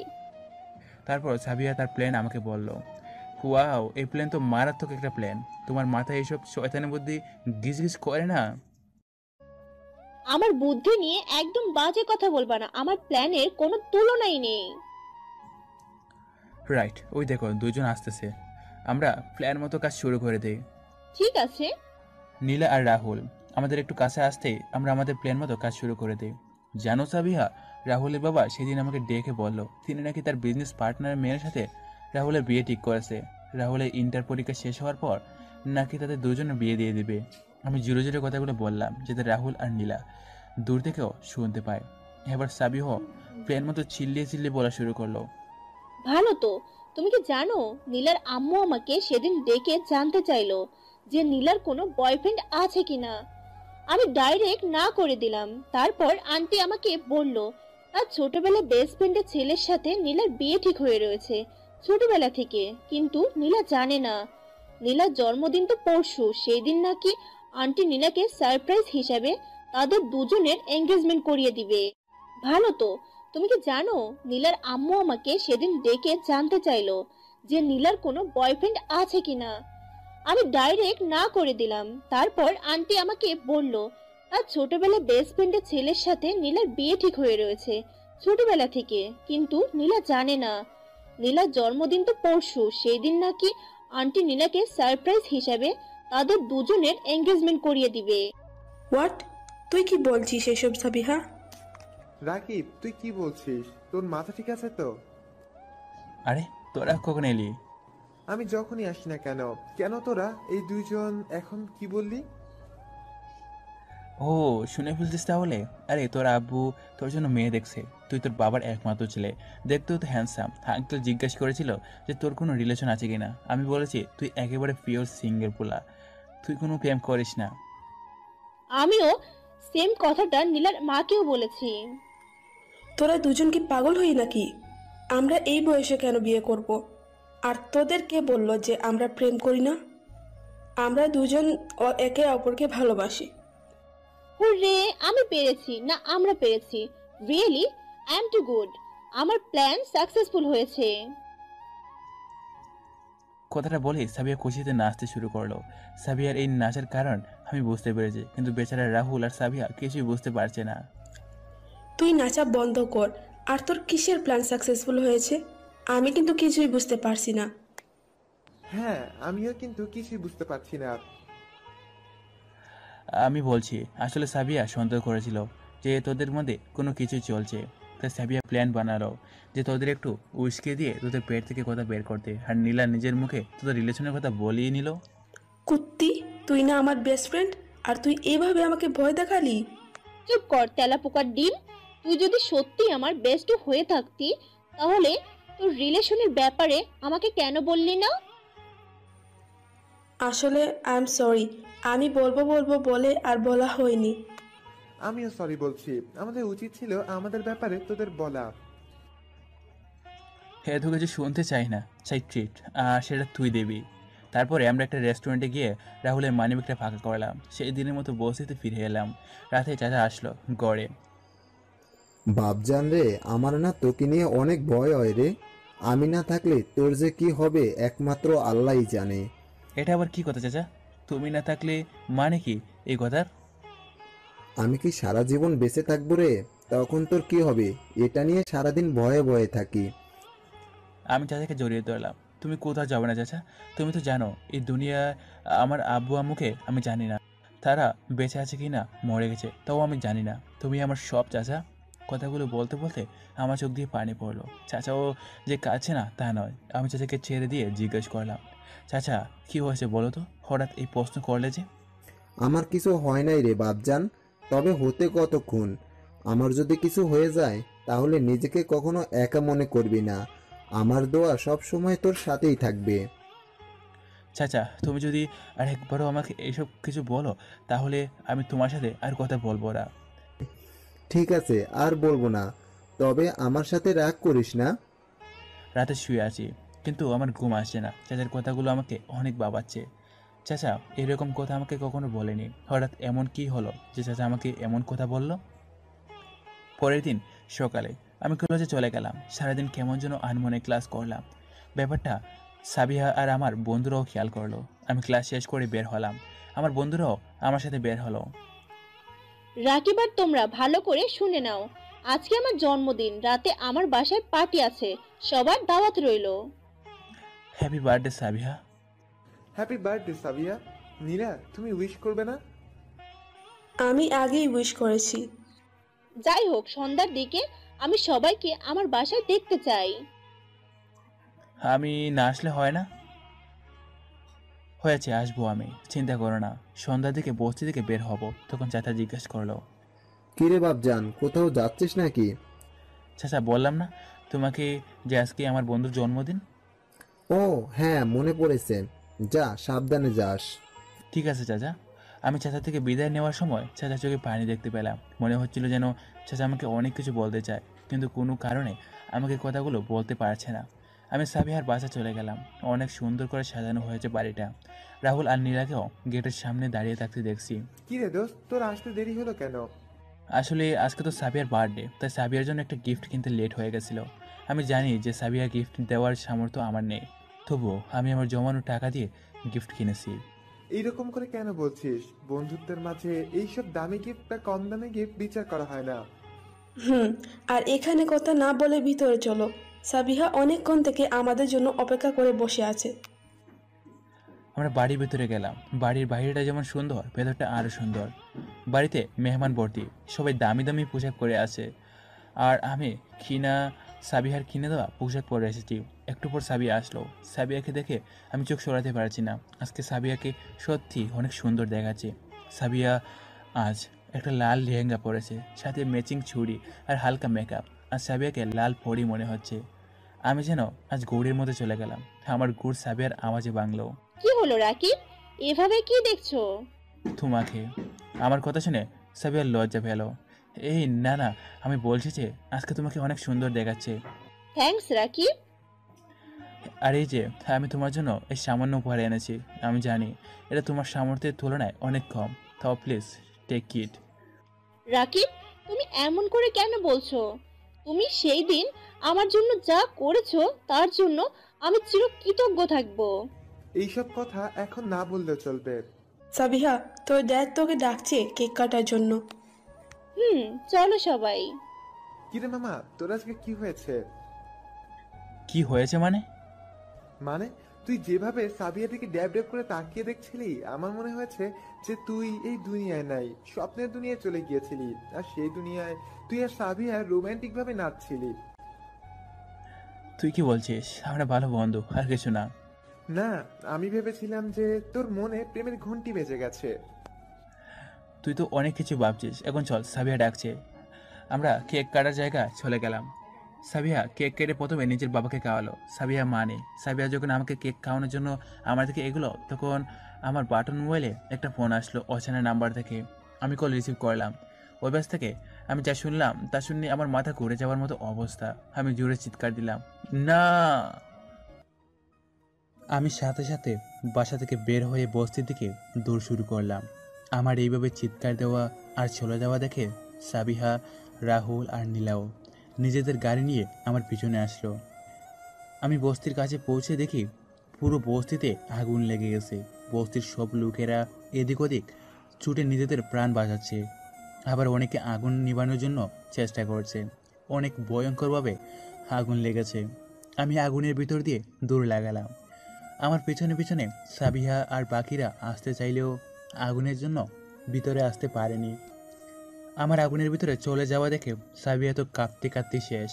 তারপর সাবিয়া তার প্ল্যান আমাকে বলল। ওয়াও, এই প্ল্যান তো মারাত্মক একটা প্ল্যান। তোমার মাথায় এইসব শয়তানি বুদ্ধি গিজ গিজ করে না? আমার বুদ্ধি নিয়ে একদম বাজে কথা বলবা না। আমার প্ল্যানের কোনো তুলনাই নেই। রাইট, ওই দেখো দুজন আসতেছে। আমরা প্ল্যান মতো কাজ শুরু করে দেই। ঠিক আছে। নীলা আর রাহুল আমাদের একটু কাছে আসতেই আমরা আমাদের প্ল্যান মতো কাজ শুরু করে দিই। জানো সাবিহা, রাহুলের বাবা সেদিন আমাকে ডেকে বলল তিনি নাকি তার বিজনেস পার্টনারের মেয়ের সাথে রাহুলের বিয়ে ঠিক করেছে। রাহুলের ইন্টার পরীক্ষা শেষ হওয়ার পর নাকি তাদের দুজনের বিয়ে দিয়ে দিবে। আমি জোরে জোরে কথাগুলো বললাম যাতে রাহুল আর নীলা দূর থেকেও শুনতে পায়। এবার সাবিহ প্ল্যান মতো চিল্লিয়ে চিল্লিয়ে বলা শুরু করলো। ভালো তো। তুমি কি জানো, নীলার আম্মু আমাকে সেদিন ডেকে জানতে চাইলো যে নীলার কোনো বয়ফ্রেন্ড আছে কিনা। আমি ডাইরেক্ট না করে দিলাম। তারপর আন্টি আমাকে বলল তার ছোটবেলা বেস্ট ফ্রেন্ডের ছেলের সাথে নীলার বিয়ে ঠিক হয়ে রয়েছে ছোটবেলা থেকে, কিন্তু নীলা জানে না। নীলার জন্মদিন তো পরশু, সেই দিন নাকি আন্টি নীলাকে সারপ্রাইজ হিসাবে তাদের দুজনের এঙ্গেজমেন্ট করিয়ে দিবে। ভালো তো। তুমি কি জানো, নীলার আম্মু আমাকে সেদিন ডেকে জানতে চাইলো যে নীলার কোনো বয়ফ্রেন্ড আছে কিনা। আমি ডাইরেক্ট না করে দিলাম। তারপর আন্টি আমাকে বলল তার ছোটবেলা বেস্ট ফ্রেন্ডের ছেলের সাথে নীলার বিয়ে ঠিক হয়ে রয়েছে ছোটবেলা থেকে, কিন্তু নীলা জানে না। নীলার জন্মদিন তো পরশু, সেই দিন নাকি আন্টি নীলাকে সারপ্রাইজ হিসাবে তাদের দুজনের এঙ্গেজমেন্ট করিয়ে দিবে। হোয়াট? তুই কি বলছিস এসব সাবিহা? রাকিব, তুই কি বলছিস? তোর মাথা ঠিক আছে তো? আরে তোরা কখন এলি? আমি যখনই আসি না কেন কেন তোরা এই দুইজন এখন কি বললি? ও, শুনে ফেলছিস তাহলে? আরে তোর আব্বু তোর জন্য মেয়ে দেখছে। তুই তোর বাবার একমাত্র ছেলে, দেখতেও তো হ্যান্ডসাম। আঙ্কেল জিজ্ঞাসা করেছিল যে তোর কোনো রিলেশন আছে কিনা। আমি বলেছি তুই একেবারে পিওর সিঙ্গেল পোলা, তুই কোনো প্রেম করিস না। আমিও সেম কথাটা নীলার মাকেও বলেছি। তোরা দুজন কি পাগল হই নাকি? আমরা এই বয়সে কেন বিয়ে করব? আর তোদের কে বললো যে আমরা প্রেম করি না? আমরা দুজন একে অপরকে ভালোবাসি। হুররে, আমি পেরেছি না, আমরা পেরেছি। Really I am too good. আমার প্ল্যান সাকসেসফুল হয়েছে। কথাটা বলে সাবিয়া খুশিতে নাচতে শুরু করলো। সাবিয়ার এই নাচের কারণ আমি বুঝতে পেরেছি, কিন্তু বেচারা রাহুল আর সাবিয়া কিছুই বুঝতে পারছে না। তুই নাচা বন্ধ কর। আর তোর কিসের প্ল্যান সাকসেসফুল হয়েছে? আমি কিন্তু কিছুই বুঝতে পারছি না। হ্যাঁ, আমিও কিন্তু কিছুই বুঝতে পারছি না। আমি বলছি, আসলে সাবিয়া সন্দেহ করেছিল যে তোদের মধ্যে কোনো কিছু চলছে। তাই সাবিয়া প্ল্যান বানালো যে তোদের একটু উস্কে দিয়ে তোদের পেট থেকে কথা বের করতে, আর নীলা নিজের মুখে তোদের রিলেশনের কথা বলিয়ে নিল। কুত্তি, তুই না আমার বেস্ট ফ্রেন্ড, আর তুই এভাবে আমাকে ভয় দেখালি? চুপ কর তেলাপোকার ডিম। তুই যদি সত্যি আমার বেস্ট হয়ে থাকতি তাহলে তোর রিলেশনের ব্যাপারে আমাকে কেন বললি না? আসলে আই এম সরি। আমি বলবো বলবো বলে আর বলা হয়নি। আমিও সরি বলছি। আমাদের উচিত ছিল আমাদের ব্যাপারে তোদের বলা। হ্যাঁ, তোকে যে শুনতে চাই না, চাই ট্রিট, আর সেটা তুই দিবি। তারপরে আমরা একটা রেস্টুরেন্টে গিয়ে রাহুলের মানিব্যাগটা ফাঁকা করলাম। সেই দিনের মতো বসিতে ফিরে এলাম। রাতে চাচা আসলো গড়ে। বাপজান রে, আমার না তোকে নিয়ে অনেক ভয় হয় রে। আমি না থাকলে তোর যে কি হবে একমাত্র আল্লাহই জানে। এটা আবার কি কথা চাচা? তুমি না থাকলে মানে কি এই কথার? আমি কি সারা জীবন বেঁচে থাকবো রে? তখন তোর কি হবে? এটা নিয়ে সারাদিন ভয়ে ভয়ে থাকি। আমি চাচাকে জড়িয়ে ধরলাম। তুমি কোথাও যাবে না চাচা। তুমি তো জানো এই দুনিয়া আমার আব্বু আম্মুকে আমি জানি না, তারা বেঁচে আছে কি না মরে গেছে তাও আমি জানি না। তুমি আমার সব চাচা। কথাগুলো বলতে বলতে আমার চোখ দিয়ে পানি পড়লো। চাচাও যে কাছে না তা নয়। আমি চাচাকে ছেড়ে দিয়ে জিজ্ঞেস করলাম, চাচা কি হয়েছে বলো তো, হঠাৎ এই প্রশ্ন করলে যে? আমার কিছু হয় নাই রে বাপজান, তবে হতে কতক্ষণ। আমার যদি কিছু হয়ে যায় তাহলে নিজেকে কখনো একা মনে করবি না। আমার দোয়া সব সময় তোর সাথেই থাকবে। চাচা তুমি যদি আর একবারও আমাকে এইসব কিছু বলো তাহলে আমি তোমার সাথে আর কথা বলবো না। ঠিক আছে, আর বলবো না। তবে আমার সাথে রাগ করিস না। রাতে শুয়ে আছি কিন্তু আমার ঘুম আসছে না। চাচার কথাগুলো আমাকে অনেক ভাবাচ্ছে। চাচা এরকম কথা আমাকে কখনো বলেনি। হঠাৎ এমন কি হলো যে চাচা আমাকে এমন কথা বলল? পরের দিন সকালে আমি কলেজে চলে গেলাম। সারাদিন কেমন যেন আনমনে ক্লাস করলাম। ব্যাপারটা সাবিহা আর আমার বন্ধুরাও খেয়াল করলো। আমি ক্লাস শেষ করে বের হলাম, আমার বন্ধুরাও আমার সাথে বের হলো। রাকিব আর তোমরা ভালো করে শুনে নাও, আজকে আমার জন্মদিন। রাতে আমার বাসায় পার্টি আছে, সবার দাওয়াত রইলো। Happy birthday Sabiha. Happy birthday Sabiya. Nila, তুমি উইশ করবে না? আমি আগেই উইশ করেছি। যাই হোক, সন্ধ্যার দিকে আমি সবাইকে আমার বাসায় দেখতে চাই। আমি না আসলে হয় না? হয়েছে, আসবো আমি, চিন্তা করো না। সন্ধ্যার দিকে বস্তি থেকে বের হব। তখন চাচা জিজ্ঞেস করলো, কিরে বাপজান, কোথাও যাচ্ছিস নাকি? চাচা বললাম না তোমাকে যে আজকে আমার বন্ধুর জন্মদিন? ও হ্যাঁ, মনে পড়েছে। যা, সাবধানে যাস। ঠিক আছে চাচা। আমি চাচা থেকে বিদায় নেওয়ার সময় চাচা চোখে পানি দেখতে পেলাম। মনে হচ্ছিল যেন চাচা আমাকে অনেক কিছু বলতে চায়, কিন্তু কোনো কারণে আমাকে কথাগুলো বলতে পারছে না। আমি সাবিহার বাসা চলে গেলাম। অনেক সুন্দর করে সাজানো হয়েছে বাড়িটা। রাহুল আর নীলাকেও গেটের সামনে দাঁড়িয়ে থাকতে দেখছি। কি রে দোস্ত, তোর আসতে দেরি হলো কেন? আসলে আজকে তো সাবিয়ার বার্থডে, তাই সাবিয়ার জন্য একটা গিফট কিনতে লেট হয়ে গেছিল। আমি জানি যে সাবিয়া গিফট দেওয়ার সামর্থ্য আমার নেই, তবুও আমি আমার জমানো টাকা দিয়ে গিফট কিনেছি। এইরকম করে কেন বলছিস? বন্ধুত্বের মাঝে এইসব দামি গিফট বা কম দামি গিফট বিচার করা হয় না। আর এখানে কথা না বলে ভিতরে চলো। সাবিহা অনেকক্ষণ থেকে আমাদের জন্য অপেক্ষা করে বসে আছে। আমরা বাড়ির ভেতরে গেলাম। বাড়ির বাইরেটা যেমন সুন্দর, ভেতরটা আরও সুন্দর। বাড়িতে মেহমান ভর্তি, সবাই দামি দামি পোশাক পরে আছে। আর আমি সাবিহার কিনে দেওয়া পোশাক পরে এসেছি। একটু পর সাবিয়া আসলো। সাবিয়াকে দেখে আমি চোখ সরাতে পারছি না। আজকে সাবিয়াকে সত্যি অনেক সুন্দর দেখাচ্ছে। সাবিয়া আজ একটা লাল লেহেঙ্গা পরেছে, সাথে ম্যাচিং চুড়ি আর হালকা মেকআপ। আর সাবিয়াকে লাল পরি মনে হচ্ছে। আমি যেন আজ গৌড়ের মধ্যে চলে গেলাম। আমার গুড় সাবিয়ার আওয়াজে বাংলো, কি হলো রাকিব, এভাবে কি দেখছো? তোমাকে। আমার কথা শুনে সাবিয়ার লজ্জা পেল। এই না না, আমি বলছি যে আজকে তোমাকে অনেক সুন্দর দেখাচ্ছে। থ্যাঙ্কস রাকিব। আর এই যে আমি তোমার জন্য এই সামান্য উপহার এনেছি। আমি জানি এটা তোমার সামর্থ্যের তুলনায় অনেক কম, তাও প্লিজ টেক ইট। রাকিব, তুমি এমন করে কেন বলছো? তুমি সেই দিন আমার জন্য যা করেছো তার জন্য আমি চিরকৃতজ্ঞ থাকবো। এইসব কথা এখন না বললেও চলবে। সাবিহা, তোর ড্যাড তোকে ডাকছে কেক কাটার জন্য। চলো সবাই। কিরে মামা, তোর আজকে কি হয়েছে? কি হয়েছে মানে? মানে তুই যেভাবে সাবিয়ার দিকে ড্যাব ড্যাব করে তাকিয়ে দেখছিলি, আমার মনে হয়েছে যে তুই এই দুনিয়ায় নাই, স্বপ্নের দুনিয়ায় চলে গিয়েছিলি। আর সেই দুনিয়ায় তুই আর সাবিয়া রোমান্টিক ভাবে নাচছিলি। তুই কি বলছিস? আমরা ভালো বন্ধু, আর কিছু না। না, আমি ভেবেছিলাম যে তোর মনে প্রেমের ঘন্টি বেজে গেছে। তুই তো অনেক কিছু ভাবছিস। এখন চল, সাবিয়া ডাকছে। আমরা কেক কাটার জায়গা চলে গেলাম। সাবিয়া কেক কেটে প্রথমে নিজের বাবাকে খাওয়ালো। সাবিয়া মানে সাবিয়া যখন আমাকে কেক খাওয়ানোর জন্য আমার দিকে এগুলো, তখন আমার বাটন মোবাইলে একটা ফোন আসলো অচেনা নাম্বার থেকে। আমি কল রিসিভ করলাম। ওই ব্যাস থেকে আমি যা শুনলাম তা শুনে আমার মাথা ঘুরে যাওয়ার মতো অবস্থা। আমি জোরে চিৎকার দিলাম, না! আমি সাথে সাথে বাসা থেকে বের হয়ে বস্তির দিকে দৌড় শুরু করলাম। আমার এইভাবে চিৎকার দেওয়া আর চলে যাওয়া দেখে সাবিহা, রাহুল আর নীলাও নিজেদের গাড়ি নিয়ে আমার পিছনে আসলো। আমি বস্তির কাছে পৌঁছে দেখি পুরো বস্তিতে আগুন লেগে গেছে। বস্তির সব লোকেরা এদিক ওদিক ছুটে নিজেদের প্রাণ বাঁচাচ্ছে। আবার অনেকে আগুন নিভানোর জন্য চেষ্টা করছে। অনেক ভয়ঙ্করভাবে আগুন লেগেছে। আমি আগুনের ভিতর দিয়ে দৌড় লাগালাম। আমার পিছনে পিছনে সাবিহা আর বাকিরা আসতে চাইলেও আগুনের জন্য ভিতরে আসতে পারেনি। আমার আগুনের ভিতরে চলে যাওয়া দেখে সাবিহা তো কাঁপতে কাঁপতে শেষ।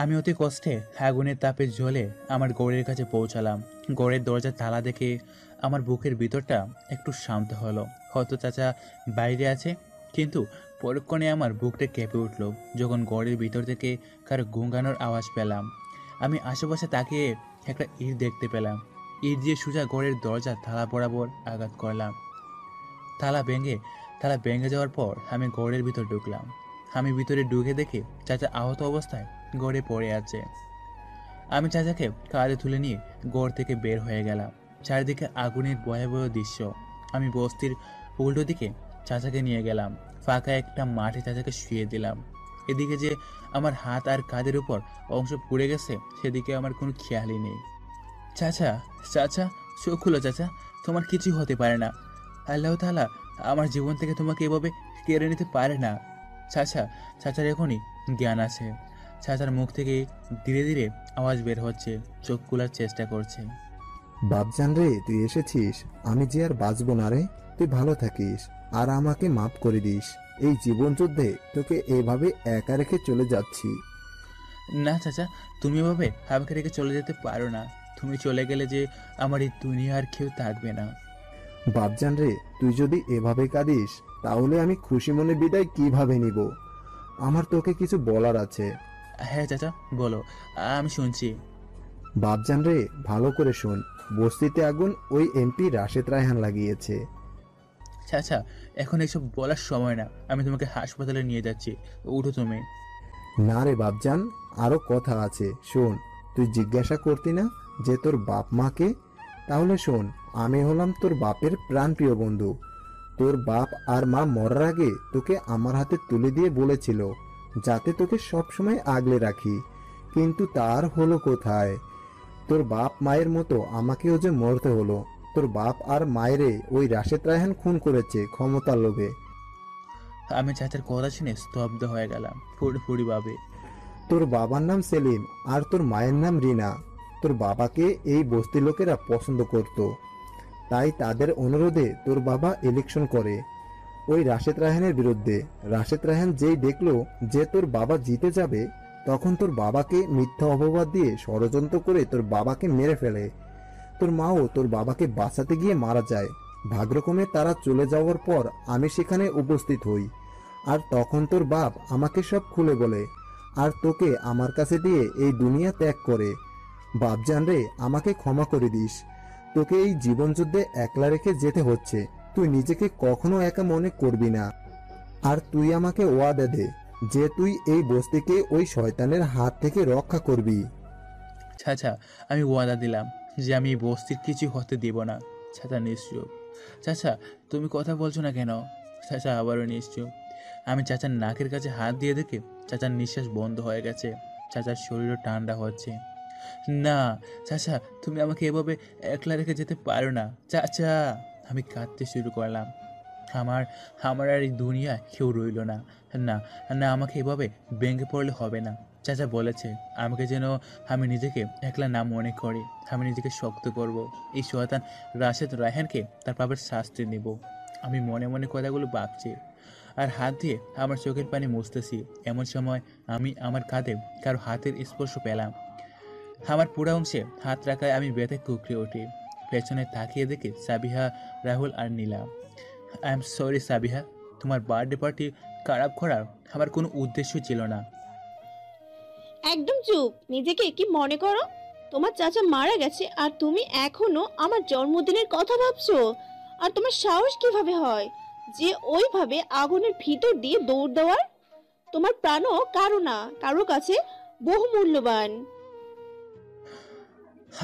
আমি অতি কষ্টে আগুনের তাপে জ্বলে আমার গড়ের কাছে পৌঁছালাম। গড়ের দরজা তালা দেখে আমার বুকের ভিতরটা একটু শান্ত হলো। হয়তো চাচা বাইরে আছে, কিন্তু পরক্ষণে আমার বুকটা কেঁপে উঠল যখন গড়ের ভিতর থেকে কারো গুঙ্গানোর আওয়াজ পেলাম। আমি আশেপাশে তাকিয়ে একটা ইট দেখতে পেলাম। ইট দিয়ে সোজা গড়ের দরজা তালা বরাবর আঘাত করলাম। তালা ভেঙে যাওয়ার পর আমি গড়ের ভিতর ঢুকলাম। আমি ভিতরে ঢুকে দেখি চাচা আহত অবস্থায় গড়ে পড়ে আছে। আমি চাচাকে কাঁধে তুলে নিয়ে গড় থেকে বের হয়ে গেলাম। চারিদিকে আগুনের ভয়াবহ দৃশ্য। আমি বস্তির উল্টো দিকে চাচাকে নিয়ে গেলাম। ফাঁকা একটা মাঠে চাচাকে শুয়ে দিলাম। এদিকে যে আমার হাত আর কাঁধের উপর অংশ পুড়ে গেছে সেদিকে আমার কোনো খেয়ালই নেই। চাচা, চাচা, চোখ খুলো চাচা, তোমার কিছু হতে পারে না। আল্লাহ তাআলা আমার জীবন থেকে তোমাকে এভাবে কেড়ে নিতে পারে না। চাচার এখনই জ্ঞান আছে। চাচার মুখ থেকে ধীরে ধীরে আওয়াজ বের হচ্ছে, চোখ খোলার চেষ্টা করছে। বাপজান রে, তুই এসেছিস। আমি যে আর বাঁচবো না রে। তুই ভালো থাকিস আর আমাকে মাফ করে দিস। এই জীবন যুদ্ধে তোকে এভাবে একা রেখে চলে যাচ্ছি। না চাচা, তুমি এভাবে আমাকে রেখে চলে যেতে পারো না। তুমি চলে গেলে যে আমার এই দুনিয়ার কেউ থাকবে না। বাপজান রে, তুই যদি এভাবে কাঁদিস তাহলে আমি খুশি মনে বিদায় কিভাবে নিব? আমার তোকে কিছু বলার আছে। হ্যাঁ চাচা, বলো, আমি শুনছি। বাপজান রে, ভালো করে শোন। বস্তিতে আগুন ওই এমপি রাশেদ রায়হান লাগিয়েছে। চাচা, এখন এসব বলার সময় না। আমি তোমাকে হাসপাতালে নিয়ে যাচ্ছি, উঠো তুমি। না রে বাপজান, আরো কথা আছে, শোন। তুই জিজ্ঞাসা করতি না যে তোর বাপ মাকে? তাহলে শোন, আমি হলাম তোর বাপের প্রাণপ্রিয় বন্ধু। তোর বাপ আর মা মরার আগে তোকে আমার হাতে তুলে দিয়ে বলেছিল যাতে তোকে সবসময় আগলে রাখি, কিন্তু তার হলো কোথায়? তোর বাপ মায়ের মতো আমাকেও যে মরতে হলো। তোর বাপ আর মায়েরে ওই রাশেদ রায়হান খুন করেছে ক্ষমতার লোভে। আমি চাচার কথা শুনে স্তব্ধ হয়ে গেলাম পুরোপুরি ভাবে। তোর বাবার নাম সেলিম আর তোর মায়ের নাম রিনা। তোর বাবাকে এই বস্তির লোকেরা পছন্দ করত, তাই তাদের অনুরোধে তোর বাবা ইলেকশন করে ওই রাশেদ রায়হানের বিরুদ্ধে। রাশেদ রায়হান যেই দেখলো যে তোর বাবা জিতে যাবে, তখন তোর বাবাকে মিথ্যা অপবাদ দিয়ে ষড়যন্ত্র করে তোর বাবাকে মেরে ফেলে। তোর মাও তোর বাবাকে বাঁচাতে গিয়ে মারা যায়। ভাগ্যক্রমে তারা চলে যাওয়ার পর আমি সেখানে উপস্থিত হই, আর তখন তোর বাপ আমাকে সব খুলে বলে আর তোকে আমার কাছে দিয়ে এই দুনিয়া ত্যাগ করে। বাপজান রে, আমাকে ক্ষমা করে দিস। তোকে এই জীবনযুদ্ধে একলা রেখে যেতে হচ্ছে। তুই নিজেকে কখনো একা মনে করবি না। আর তুই আমাকে ওয়াদা দে যে তুই এই বস্তিকে ওই শয়তানের হাত থেকে রক্ষা করবি। চাচা, আমি ওয়াদা দিলাম যে আমি এই বস্তির কিছু হতে দিব না। চাচা নিশ্চুপ। চাচা, তুমি কথা বলছো না কেন? চাচা আবারও নিশ্চুপ। আমি চাচার নাকের কাছে হাত দিয়ে দেখে চাচার নিঃশ্বাস বন্ধ হয়ে গেছে। চাচার শরীরও ঠান্ডা হচ্ছে। না চাচা, তুমি আমাকে এভাবে একলা রেখে যেতে পারো না চাচা। আমি কাঁদতে শুরু করলাম। আমার আর এই দুনিয়ায় কেউ রইল না। না না, আমাকে এভাবে ভেঙে পড়লে হবে না। চাচা বলেছে আমাকে যেন আমি নিজেকে একলা না মনে করি। আমি নিজেকে শক্ত করব। এই শয়তান রাশেদ রায়হানকে তার পাপের শাস্তি নেব। আমি মনে মনে কথাগুলো ভাবছি আর হাত দিয়ে আমার চোখের পানি মুছতেছি। এমন সময় আমি আমার কাঁধে কারো হাতের স্পর্শ পেলাম। আমার পুরো অংশে হাত রাখায় আমি ব্যথে কুকড়ে উঠি। পেছনে তাকিয়ে দেখি সাবিহা, রাহুল আর নীলা। আই এম সরি সাবিহা, তোমার বার্থডে পার্টি খারাপ করার আমার কোনো উদ্দেশ্য ছিল না। একদম চুপ। নিজেকে কি মনে করো? তোমার চাচা মারা গেছে আর তুমি এখনো আমার জন্মদিনের কথা ভাবছো? আর তোমার সাহস কিভাবে হয় যে ওইভাবে আগুনের ভিতর দিয়ে দৌড় দেওয়ার? তোমার প্রাণও কারো কাছে বহু মূল্যবান।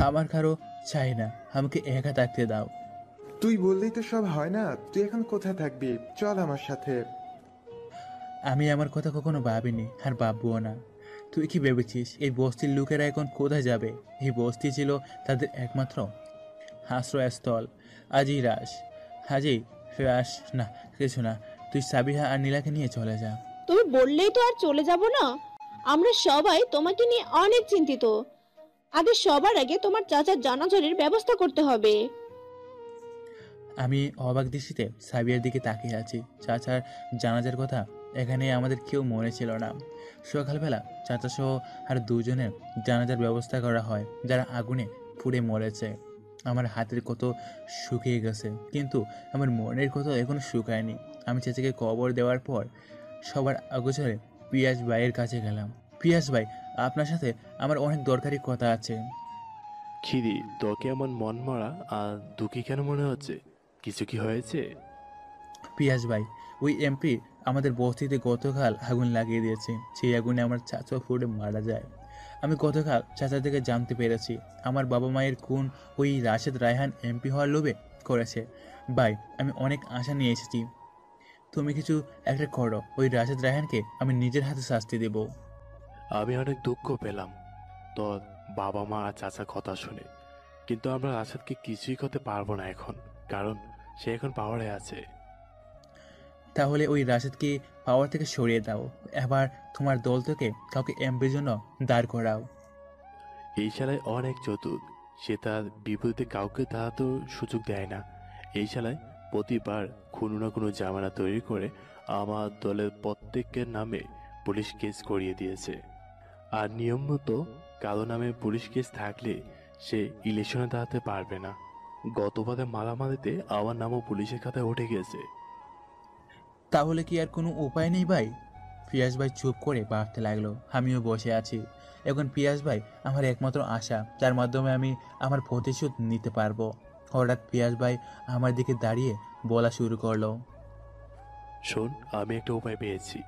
আমার কারো চাই না, আমাকে একা থাকতে দাও। তুই বললেই তো সব হয় না। তুই এখন কোথায় থাকবি? চল আমার সাথে। আমি আমার কথা কখনো ভাবিনি আর ভাববো না। তুই কি ভেবেছিস এই বস্তির লোকেরা এখন কোথায় যাবে? এই বস্তি ছিল তাদের একমাত্র আশ্রয়স্থল। আজই ফিয়াস, না কিছু না, তুই সাবিহা আর নীলাকে নিয়ে চলে যা। তুমি বললেই তো আর চলে যাব না। আমরা সবাই তোমাকে নিয়ে অনেক চিন্তিত। সবার আগে তোমার চাচার জানাজারির ব্যবস্থা করতে হবে। আমি অবাক দৃষ্টিতে সাবিয়ার দিকে তাকিয়ে আছি। চাচার জানাজার কথা এখানে আমাদের কেউ মনে ছিল না। সকালবেলা চাচা সহ আর দুজনের জানাজার ব্যবস্থা করা হয় যারা আগুনে পুড়ে মরেছে। আমার হাতের কত শুকিয়ে গেছে, কিন্তু আমার মনের কত এখনো শুকায়নি। আমি চাচাকে কবর দেওয়ার পর সবার আগোচরে পিয়াস ভাইয়ের কাছে গেলাম। পিয়াস ভাই, আপনার সাথে আমার অনেক দরকারি কথা আছে। খিদি, তোকে এমন মন মরা আর দুঃখী কেন মনে হচ্ছে? কিছু কি হয়েছে? পিয়াস ভাই, ওই এমপি আমাদের বস্তিতে গতকাল আগুন লাগিয়ে দিয়েছে। সেই আগুনে আমার চাচা পুড়ে মারা যায়। আমি গতকাল চাচা থেকে জানতে পেরেছি আমার বাবা মায়ের খুন ওই রাশেদ রায়হান এমপি হওয়ার লোভে করেছে। ভাই, আমি অনেক আশা নিয়ে এসেছি, তুমি কিছু একটা করো। ওই রাশেদ রায়হানকে আমি নিজের হাতে শাস্তি দেব। আমি অনেক দুঃখ পেলাম তোর বাবা মা আর চাচার কথা শুনে, কিন্তু আমরা রাশেদকে কিছুই করতে পারবো না এখন, কারণ সে এখন পাওয়ারে আছে। তাহলে ওই রাশেদকে পাওয়ার থেকে সরিয়ে দাও। এবার তোমার দল থেকে কাউকে এমপির জন্য দাঁড় করাও। এই শালায় অনেক চতুর, সে তার বিপরীতে কাউকে দাঁড়াতেও সুযোগ দেয় না। এই শালায় প্রতিবার কোনো না কোনো জামানা তৈরি করে আমার দলের প্রত্যেকের নামে পুলিশ কেস করিয়ে দিয়েছে। আর নিয়ম মতো কারো নামে পুলিশ কেস থাকলে সে ইলেকশনে দাঁড়াতে পারবে না। গতবারে মারামারিতে আমার নামও পুলিশের খাতায় উঠে গেছে। তাহলে কি আর কোনো উপায় নেই ভাই? পিয়াস ভাই চুপ করে ভাবতে লাগলো। আমিও বসে আছি। এখন পিয়াস ভাই আমার একমাত্র আশা, যার মাধ্যমে আমি আমার প্রতিশোধ নিতে পারবো। হঠাৎ পিয়াস ভাই আমার দিকে দাঁড়িয়ে বলা শুরু করলো, শোন, আমি একটা উপায় পেয়েছি,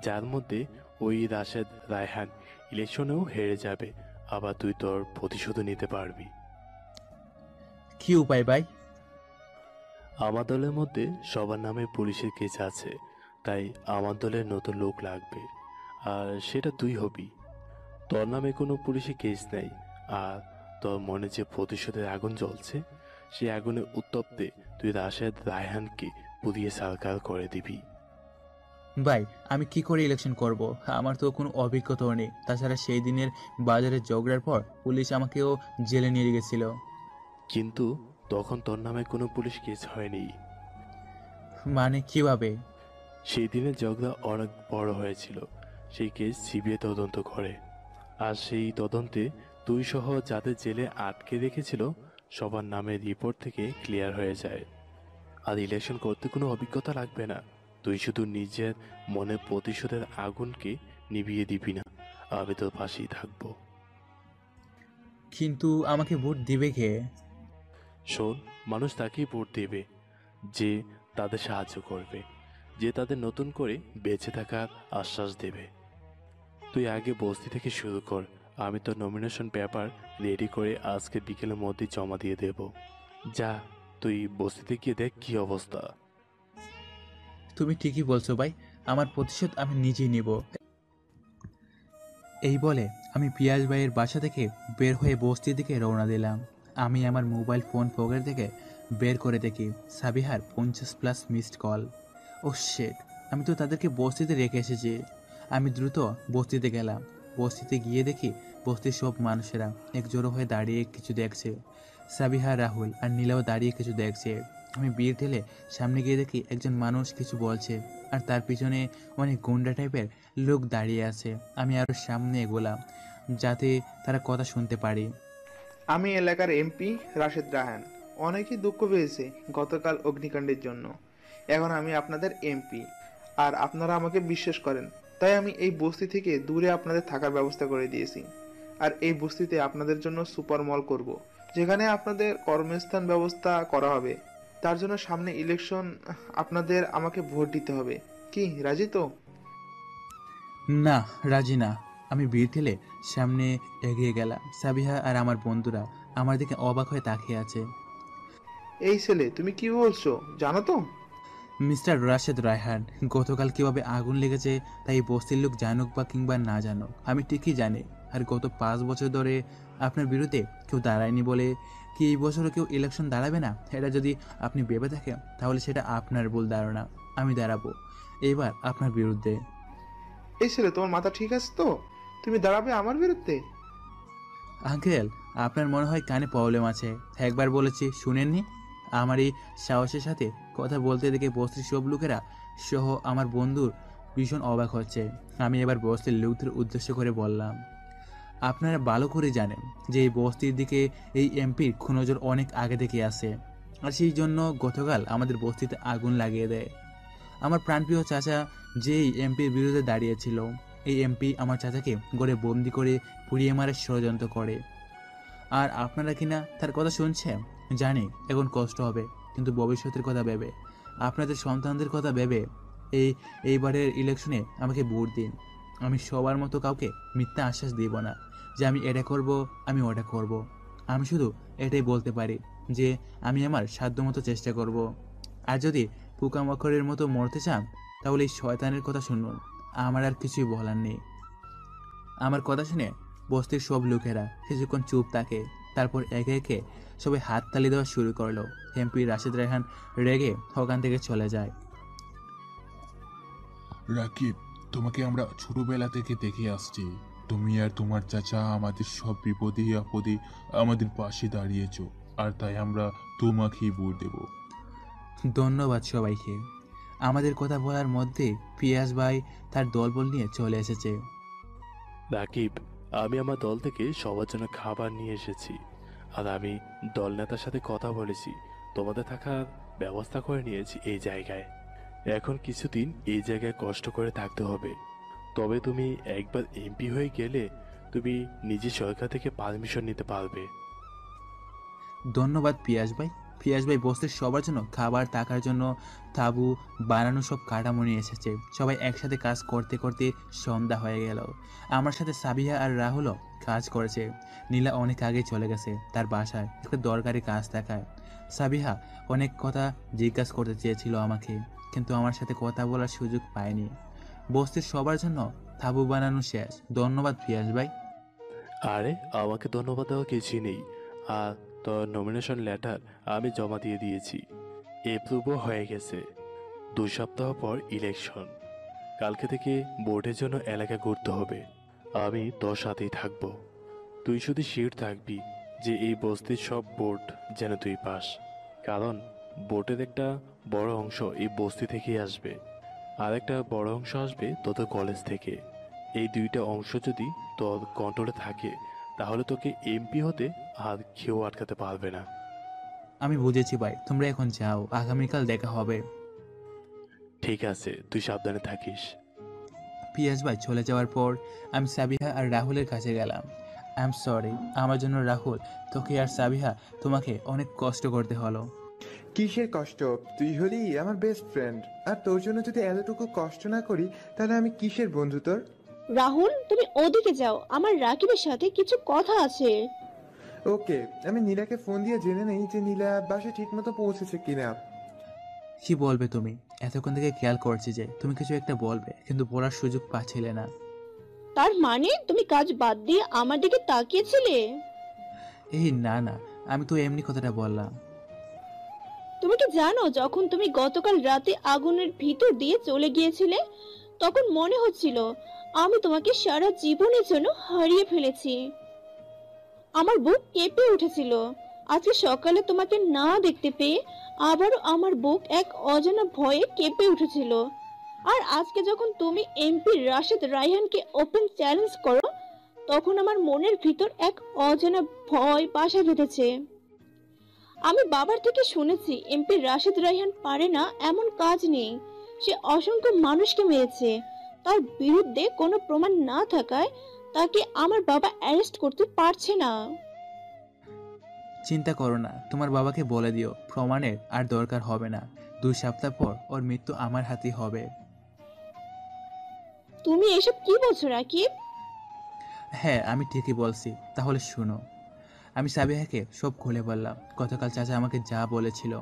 যার মধ্যে ওই রাশেদ রায়হান ইলেকশনেও হেরে যাবে, আবার তুই তোর প্রতিশোধও নিতে পারবি। কি উপায় ভাই? আমার দলের মধ্যে সবার নামে পুলিশের কেস আছে, তাই আমার দলের নতুন লোক লাগবে, আর সেটা তুই হবি। তোর নামে কোনো পুলিশের কেস নেই, আর তোর মনে যে প্রতিশোধের আগুন জ্বলছে, সেই আগুনের উত্তপ্তে তুই রাশেদ রায়হানকে পুড়িয়ে সারকার করে দিবি। ভাই, আমি কি করে ইলেকশন করব? আমার তো কোনো অভিজ্ঞতাও নেই। তাছাড়া সেই দিনের বাজারে ঝগড়ার পর পুলিশ আমাকেও জেলে নিয়ে গেছিল। কিন্তু তখন তোর নামে কোনো পুলিশ কেস হয়নি। মানে কিভাবে? সেই দিনের ঝগড়া অনেক বড় হয়েছিল, সেই কেস সিবিআই তদন্ত করে, আর সেই তদন্তে তুই সহ যাদের জেলে আটকে রেখেছিল সবার নামে রিপোর্ট থেকে ক্লিয়ার হয়ে যায়। আর ইলেকশন করতে কোনো অভিজ্ঞতা লাগবে না, তুই শুধু নিজের মনে প্রতিশোধের আগুনকে নিভিয়ে দিবি না, আমি তোর পাশেই থাকবো। কিন্তু আমাকে ভোট দিবে কে? শোন, মানুষ তাকেই ভোট দেবে যে তাদের সাহায্য করবে, যে তাদের নতুন করে বেঁচে থাকার আশ্বাস দেবে। তুই আগে বস্তি থেকে শুরু কর, আমি তোর নমিনেশন পেপার রেডি করে আজকে বিকেলের মধ্যে জমা দিয়ে দেব। যা, তুই বস্তিতে গিয়ে দেখ কি অবস্থা। তুমি ঠিকই বলছো ভাই, আমার প্রতিশোধ আমি নিজেই নিব। এই বলে আমি পিয়াস ভাইয়ের বাসা থেকে বের হয়ে বস্তির দিকে রওনা দিলাম। আমি আমার মোবাইল ফোন পকেট থেকে বের করে দেখি সাবিহার 50+ মিসড কল। ও শিট, আমি তো তাদেরকে বস্তিতে রেখে এসেছি। আমি দ্রুত বস্তিতে গেলাম। বস্তিতে গিয়ে দেখি বস্তির সব মানুষেরা একজোড়ো হয়ে দাঁড়িয়ে কিছু দেখছে। সাবিহা, রাহুল আর নীলাও দাঁড়িয়ে কিছু দেখছে। আমি বীর ঠেলে সামনে গিয়ে দেখি একজন মানুষ কিছু বলছে, আর তার পিছনে অনেক গুন্ডা টাইপের লোক দাঁড়িয়ে আছে। আমি আরও সামনে এগোলাম যাতে তারা কথা শুনতে পারি। আমি এলাকার এমপি রাশেদ রায়হান। অনেকেই দুঃখ পেয়েছে গতকাল অগ্নিকাণ্ডের জন্য। এখন আমি আপনাদের এমপি, আর আপনারা আমাকে বিশ্বাস করেন, তাই আমি এই বস্তি থেকে দূরে আপনাদের থাকার ব্যবস্থা করে দিয়েছি। আর এই বস্তিতে আপনাদের জন্য সুপার মল করব, যেখানে আপনাদের কর্মস্থান ব্যবস্থা করা হবে। তার জন্য সামনে ইলেকশন, আপনাদের আমাকে ভোট দিতে হবে। কি রাজি তো? না, রাজি না। আমি বীর ঠেলে সামনে এগিয়ে গেলাম। সাবিহা আর আমার বন্ধুরা আমার দিকে অবাক হয়ে তাকিয়ে আছে। এই ছেলে, তুমি কি বলছো জানো তো? মিস্টার রাশেদ রায়হান, গতকাল কিভাবে আগুন লেগেছে তাই বস্তির লোক জানুক বা কিংবা না জানুক, আমি ঠিকই জানি। আর গত 5 বছর ধরে আপনার বিরুদ্ধে কেউ দাঁড়ায়নি বলে কি এই বছরও কেউ ইলেকশন দাঁড়াবে না? এটা যদি আপনি ভেবে থাকেন তাহলে সেটা আপনার ভুল ধারণা। আমি দাঁড়াবো এবার আপনার বিরুদ্ধে। এই ছেলে, তোমার মাথা ঠিক আছে তো? তুমি দাঁড়াবে আমার বিরুদ্ধে? আঙ্কেল, আপনার মনে হয় কানে প্রবলেম আছে। একবার বলেছি শুনেননি? আমার এই সাহসের সাথে কথা বলতে দেখে বস্তির সব লোকেরা সহ আমার বন্ধুর ভীষণ অবাক হচ্ছে। আমি এবার বস্তির লোকদের উদ্দেশ্য করে বললাম, আপনারা ভালো করে জানেন যে এই বস্তির দিকে এই এমপির নজর অনেক আগে থেকে আসে, আর সেই জন্য গতকাল আমাদের বস্তিতে আগুন লাগিয়ে দেয়। আমার প্রাণপ্রিয় চাচা যেই এমপির বিরুদ্ধে দাঁড়িয়েছিল, এই এমপি আমার চাচাকে গড়ে বন্দি করে পুড়িয়ে মারার ষড়যন্ত্র করে। আর আপনারা কিনা তার কথা শুনছেন। জানি এখন কষ্ট হবে, কিন্তু ভবিষ্যতের কথা ভেবে, আপনাদের সন্তানদের কথা ভেবে এইবারের ইলেকশনে আমাকে ভোট দিন। আমি সবার মতো কাউকে মিথ্যা আশ্বাস দিব না যে আমি এটা করব, আমি ওটা করব। আমি শুধু এটাই বলতে পারি যে আমি আমার সাধ্যমতো চেষ্টা করব। আর যদি পোকামাকড়ের মতো মরতে চান তাহলে এই শয়তানের কথা শুনুন, আমার আর কিছুই বলার নেই। আমার কথা শুনে বস্তির সব লোকেরা কিছুক্ষণ চুপ থাকে, তারপর একে একে সবাই হাততালি দেওয়া শুরু করলো। এমপি রাশেদ রায়হান রেগে ওখান থেকে চলে যায়। রাকিব, তোমাকে আমরা ছোটবেলা থেকে দেখে আসছি। তুমি আর তোমার চাচা আমাদের সব বিপদে আপদে আমাদের পাশে দাঁড়িয়েছো, আর তাই আমরা তোমাকেই ভোট দেব। ধন্যবাদ সবাইকে। আমাদের কথা বলার মধ্যে পিয়াস ভাই তার দলবল নিয়ে চলে এসেছে। রাকিব, আমি আমার দল থেকে সবার জন্য খাবার নিয়ে এসেছি, আর আমি দল নেতার সাথে কথা বলেছি, তোমাদের থাকার ব্যবস্থা করে নিয়েছি এই জায়গায়। এখন কিছুদিন এই জায়গায় কষ্ট করে থাকতে হবে, তবে তুমি একবার এমপি হয়ে গেলে তুমি নিজের সরকার থেকে পারমিশন নিতে পারবে। ধন্যবাদ পিয়াস ভাই। পিয়াস ভাই বস্তির সবার জন্য খাবার, থাকার জন্য তাঁবু বানানো সব কাঠামো নিয়ে এসেছে। সবাই একসাথে কাজ করতে করতে সন্ধ্যা হয়ে গেল। আমার সাথে সাবিহা আর রাহুলও কাজ করেছে। নীলা অনেক আগে চলে গেছে তার বাসায় একটা দরকারি কাজ দেখায়। সাবিহা অনেক কথা জিজ্ঞাসা করতে চেয়েছিল আমাকে, কিন্তু আমার সাথে কথা বলার সুযোগ পায়নি। বস্তির সবার জন্য তাঁবু বানানো শেষ। ধন্যবাদ পিয়াস ভাই। আরে আমাকে ধন্যবাদ দেওয়া কিছুই নেই। আর তোর নমিনেশন লেটার আমি জমা দিয়ে দিয়েছি, এপ্রুভও হয়ে গেছে। 2 সপ্তাহ পর ইলেকশন। কালকে থেকে ভোটের জন্য এলাকা ঘুরতে হবে। আমি তোর সাথেই থাকবো। তুই শুধু শিওর থাকবি যে এই বস্তির সব ভোট যেন তুই পাস, কারণ ভোটের একটা বড় অংশ এই বস্তি থেকেই আসবে, আর একটা বড় অংশ আসবে তোদের কলেজ থেকে। এই 2টা অংশ যদি তোর কন্ট্রোলে থাকে তাহলে তোকে এমপি হতে আর কেউ আটকাতে পারবে না। আমি বুঝেছি ভাই, তোমরা এখন যাও, আগামীকাল দেখা হবে। ঠিক আছে, তুই সাবধানে থাকিস। পিয়াস ভাই চলে যাওয়ার পর আমি সাবিহা আর রাহুলের কাছে গেলাম। আই এম সরি আমার জন্য রাহুল, তোকে আর সাবিহা তোমাকে অনেক কষ্ট করতে হলো। কিসের কষ্ট? তুই হলি আমার বেস্ট ফ্রেন্ড, আর তোর জন্য যদি এতটুকু কষ্ট না করি তাহলে আমি কিসের বন্ধু তোর? রাহুল, তুমি ওদিকে যাও, আমার রাকিবের সাথে কিছু কথা আছে। ওকে, আমি নীলাকে ফোন দিয়ে জেনে নেই যে নীলা বাসায় ঠিক মতো পৌঁছেছে কিনা। কি বলবে তুমি? এতক্ষণ থেকে খেয়াল করছি যে তুমি কিছু একটা বলবে, কিন্তু বলার সুযোগ পাচ্ছিলে না। তার মানে তুমি কাজ বাদ দিয়ে আমার দিকে তাকিয়েছিলে? এই না না, আমি তো এমনি কথাটা বললাম। তুমি কি জানো, যখন তুমি গতকাল রাতে আগুনের ভিতর দিয়ে চলে গিয়েছিলে তখন মনে হচ্ছিল আমি তোমাকে সারা জীবনের জন্য হারিয়ে ফেলেছি। আমার বুক কেঁপে উঠেছিল। আজকে সকালে তোমাকে না দেখতে পেয়ে আবারও আমার বুক এক অজানা ভয়ে কেঁপে উঠেছিল। আর আজকে যখন তুমি এমপি রাশেদ রায়হানকে ওপেন চ্যালেঞ্জ করো তখন আমার মনের ভিতর এক অজানা ভয় বাসা বেঁধেছে। আমি বাবার থেকে শুনেছি এমপি রাশেদ রায়হান পারে না এমন কাজ নেই। সে অসংখ্য মানুষকে মেরেছে। তার বিরুদ্ধে কোনো প্রমাণ না থাকায় তাকে আমার বাবা অ্যারেস্ট করতে পারছে না। চিন্তা করো না, তোমার বাবাকে বলে দিও প্রমাণের আর দরকার হবে না। 2 সপ্তাহ পর ওর মৃত্যু আমার হাতেই হবে। তুমি এসব কি বলছো রাকিব? হ্যাঁ, আমি ঠিকই বলছি। তাহলে শুনো। আমি সাবিহাকে সব খুলে বললাম, গতকাল চাচা আমাকে যা বলেছিল।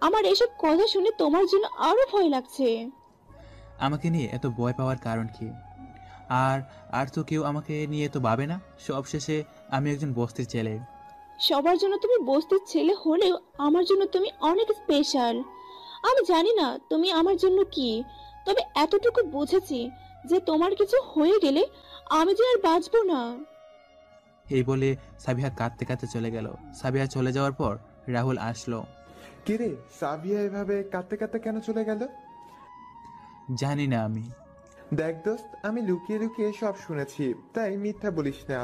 আমার এসব কথা শুনে তোমার জন্য আরো ভয় লাগছে। আমাকে নিয়ে এত ভয় পাওয়ার কারণ কি? আর আর তো কেউ আমাকে নিয়ে তো ভাবে না। সবশেষে আমি একজন বস্তির ছেলে। সবার জন্য তুমি বস্তির ছেলে হলেও আমার জন্য তুমি অনেক স্পেশাল। আমি জানি না তুমি আমার জন্য কি, তবে এতটুকু বুঝেছি যে তোমার কিছু হয়ে গেলে আমি যে আর বাঁচবো না। এই বলে সাবিহা কাঁদতে কাঁদতে চলে গেল। সাবিহা চলে যাওয়ার পর রাহুল আসলো। কিরে, সাবিয়া এভাবে কাঁদতে কাঁদতে কেন চলে গেল? জানি না আমি। দেখ দোস্ত, আমি লুকিয়ে লুকিয়ে সব শুনেছি, তাই মিথ্যা বলিস না।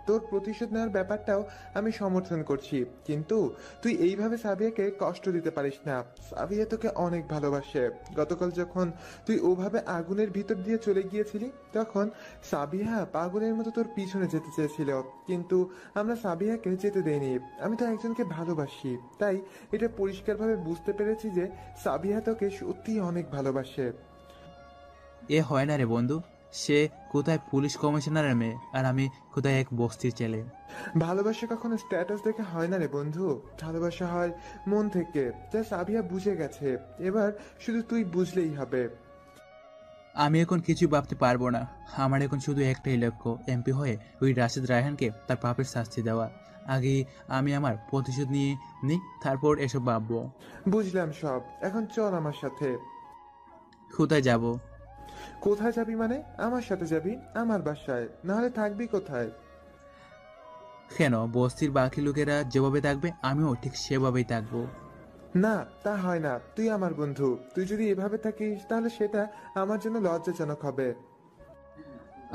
তোর প্রতিশোধ নেওয়ার ব্যাপারটাও আমি সমর্থন করছি, কিন্তু তুই এইভাবে সাবিয়াকে কষ্ট দিতে পারিস না। সাবিয়া তোকে অনেক ভালোবাসে। গতকাল যখন তুই ওভাবে আগুনের ভিতর দিয়ে চলে গিয়েছিলি, তখন সাবিয়া পাগলের মতো তোর পিছনে যেতে চেয়েছিল, কিন্তু আমরা সাবিয়াকে যেতে দেইনি। আমি তো একজনকে ভালোবাসি, তাই এটা পরিষ্কারভাবে বুঝতে পেরেছি যে সাবিয়া তোকে সত্যিই অনেক ভালোবাসে। এ হয় না রে বন্ধু, সে কোথায় পুলিশ কমিশনারের মেয়ে আর আমি কোথায় এক বস্তির ছেলে। ভালোবাসা কখনো স্ট্যাটাস দেখে হয় না রে বন্ধু, ভালোবাসা হয় মন থেকে, যা সাবিয়া বুঝে গেছে। এবার শুধু তুই বুঝলেই হবে। আমি এখন কিছু ভাবতে পারবো না। আমার এখন শুধু একটাই লক্ষ্য, এমপি হয়ে ওই রাশেদ রায়হানকে তার পাপের শাস্তি দেওয়া। আগে আমি আমার প্রতিশোধ নিয়ে নিই, তারপর এসব ভাববো। বুঝলাম সব, এখন চল আমার সাথে। কোথায় যাব? কোথায় যাবি মানে? আমার সাথে যাবি আমার বাসায়, নাহলে থাকবি কোথায়? কেন, বস্তির বাকি লোকেরা যেভাবে থাকবে আমিও ঠিক সেভাবেই থাকবো। না, তা হয় না। তুই আমার বন্ধু, তুই যদি এভাবে থাকিস তাহলে সেটা আমার জন্য লজ্জাজনক হবে।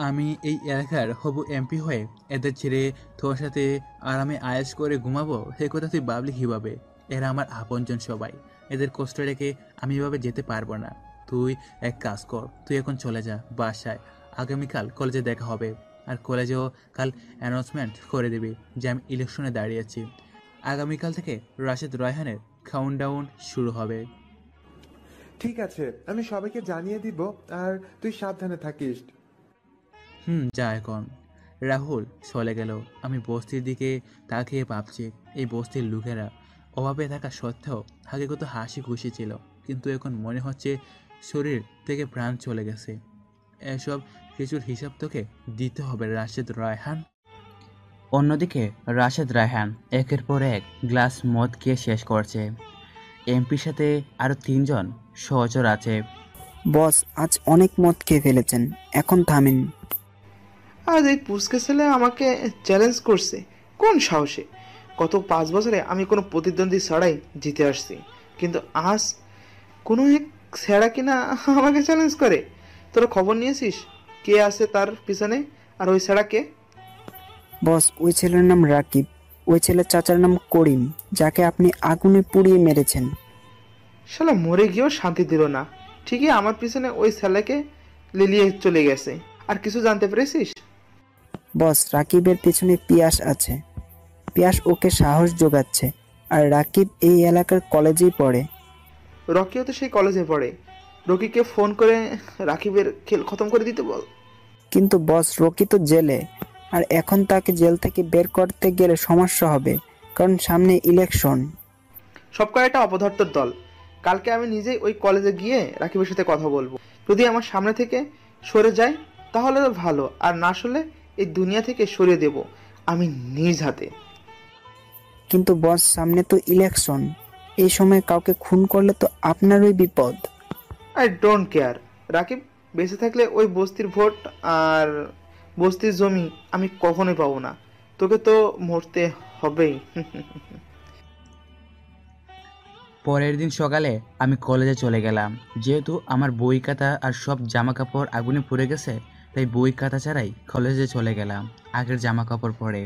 আমি এই এলাকার হবু এমপি হয়ে এদের ছেড়ে তোর সাথে আরামে আয়েশ করে ঘুমাবো, সে কথা তুই ভাবলি কিভাবে? এরা আমার আপনজন সবাই, এদের কষ্ট রেখে আমি এভাবে যেতে পারবো না। তুই এক কাজ কর, তুই এখন চলে যা বাসায়। আগামীকাল কলেজে দেখা হবে, আর কলেজেও কাল অ্যানাউন্সমেন্ট করে দিবি যে আমি ইলেকশনে দাঁড়িয়েছি। আগামীকাল থেকে রাশেদ রায়হানের কাউন্টডাউন শুরু হবে। ঠিক আছে, আমি সবাইকে জানিয়ে দিব, আর তুই সাবধানে থাকিস। যা এখন। রাহুল চলে গেল। আমি বস্তির দিকে তাকিয়ে ভাবছি, এই বস্তির লোকেরা অভাবে থাকা সত্ত্বেও আগে কত হাসি খুশি ছিল, কিন্তু এখন মনে হচ্ছে শরীর থেকে প্রাণ চলে গেছে। এসব কিছুর হিসাব তোকে দিতে হবে রাশেদ রায়হান। অন্যদিকে রাশেদ রায়হান একের পর এক গ্লাস মদ খেয়ে শেষ করছে। এমপির সাথে আরও 3 জন সহচর আছে। বস, আজ অনেক মদ খেয়ে ফেলেছেন, এখন থামেন। আজ এই পুচকে ছেলে আমাকে চ্যালেঞ্জ করছে, কোন সাহসে? গত 5 বছরে আমি কোনো প্রতিদ্বন্দ্বী ছাড়াই জিতে আসছি, কিন্তু আজ কোনো এক ছেঁড়া কিনা আমাকে চ্যালেঞ্জ করে। তোরা খবর নিয়েছিস কে আছে তার পিছনে, আর ওই ছেঁড়া কে? বস, ওই ছেলের নাম রাকিব। ওই ছেলের চাচার নাম করিম, যাকে আপনি আগুনে পুড়িয়ে মেরেছেন। শালা মরে গিয়েও শান্তি দিল না। ঠিকই আমার পিছনে ওই ছেলেকে লিলিয়ে চলে গেছে। আর কিছু জানতে পেরেছিস? বস, রাকিবের পিছনে পিয়াস আছে। পিয়াস ওকে সাহস যোগাচ্ছে, আর রাকিব এই এলাকার কলেজেই পড়ে। রকিও তো সেই কলেজে পড়ে। রকিকে ফোন করে রাকিবের খেল খতম করে দিতে বল। কিন্তু বস, রকি তো জেলে, আর এখন তাকে জেল থেকে বের করতে গেলে সমস্যা হবে, কারণ সামনে ইলেকশন। সব কয়েকটা অপদার্থর দল। কালকে আমি নিজেই ওই কলেজে গিয়ে রাকিবের সাথে কথা বলবো। যদি আমার সামনে থেকে সরে যায় তাহলে তো ভালো, আর না সরলে এই দুনিয়া থেকে সরিয়ে দেব আমি নিজ হাতে। কিন্তু বস, সামনে তো ইলেকশন, এই সময় কাউকে খুন করলে তো আপনারই বিপদ। I don't care. রাকিব বেঁচে থাকলে ওই বস্তির ভোট আর বস্তির জমি আমি কখনোই পাবো না। তোকে তো মরতে হবেই। পরের দিন সকালে আমি কলেজে চলে গেলাম। যেহেতু আমার বই খাতা আর সব জামা কাপড় আগুনে পুড়ে গেছে, তাই বই খাতা ছাড়াই কলেজে চলে গেলাম আগের জামা কাপড় পরে।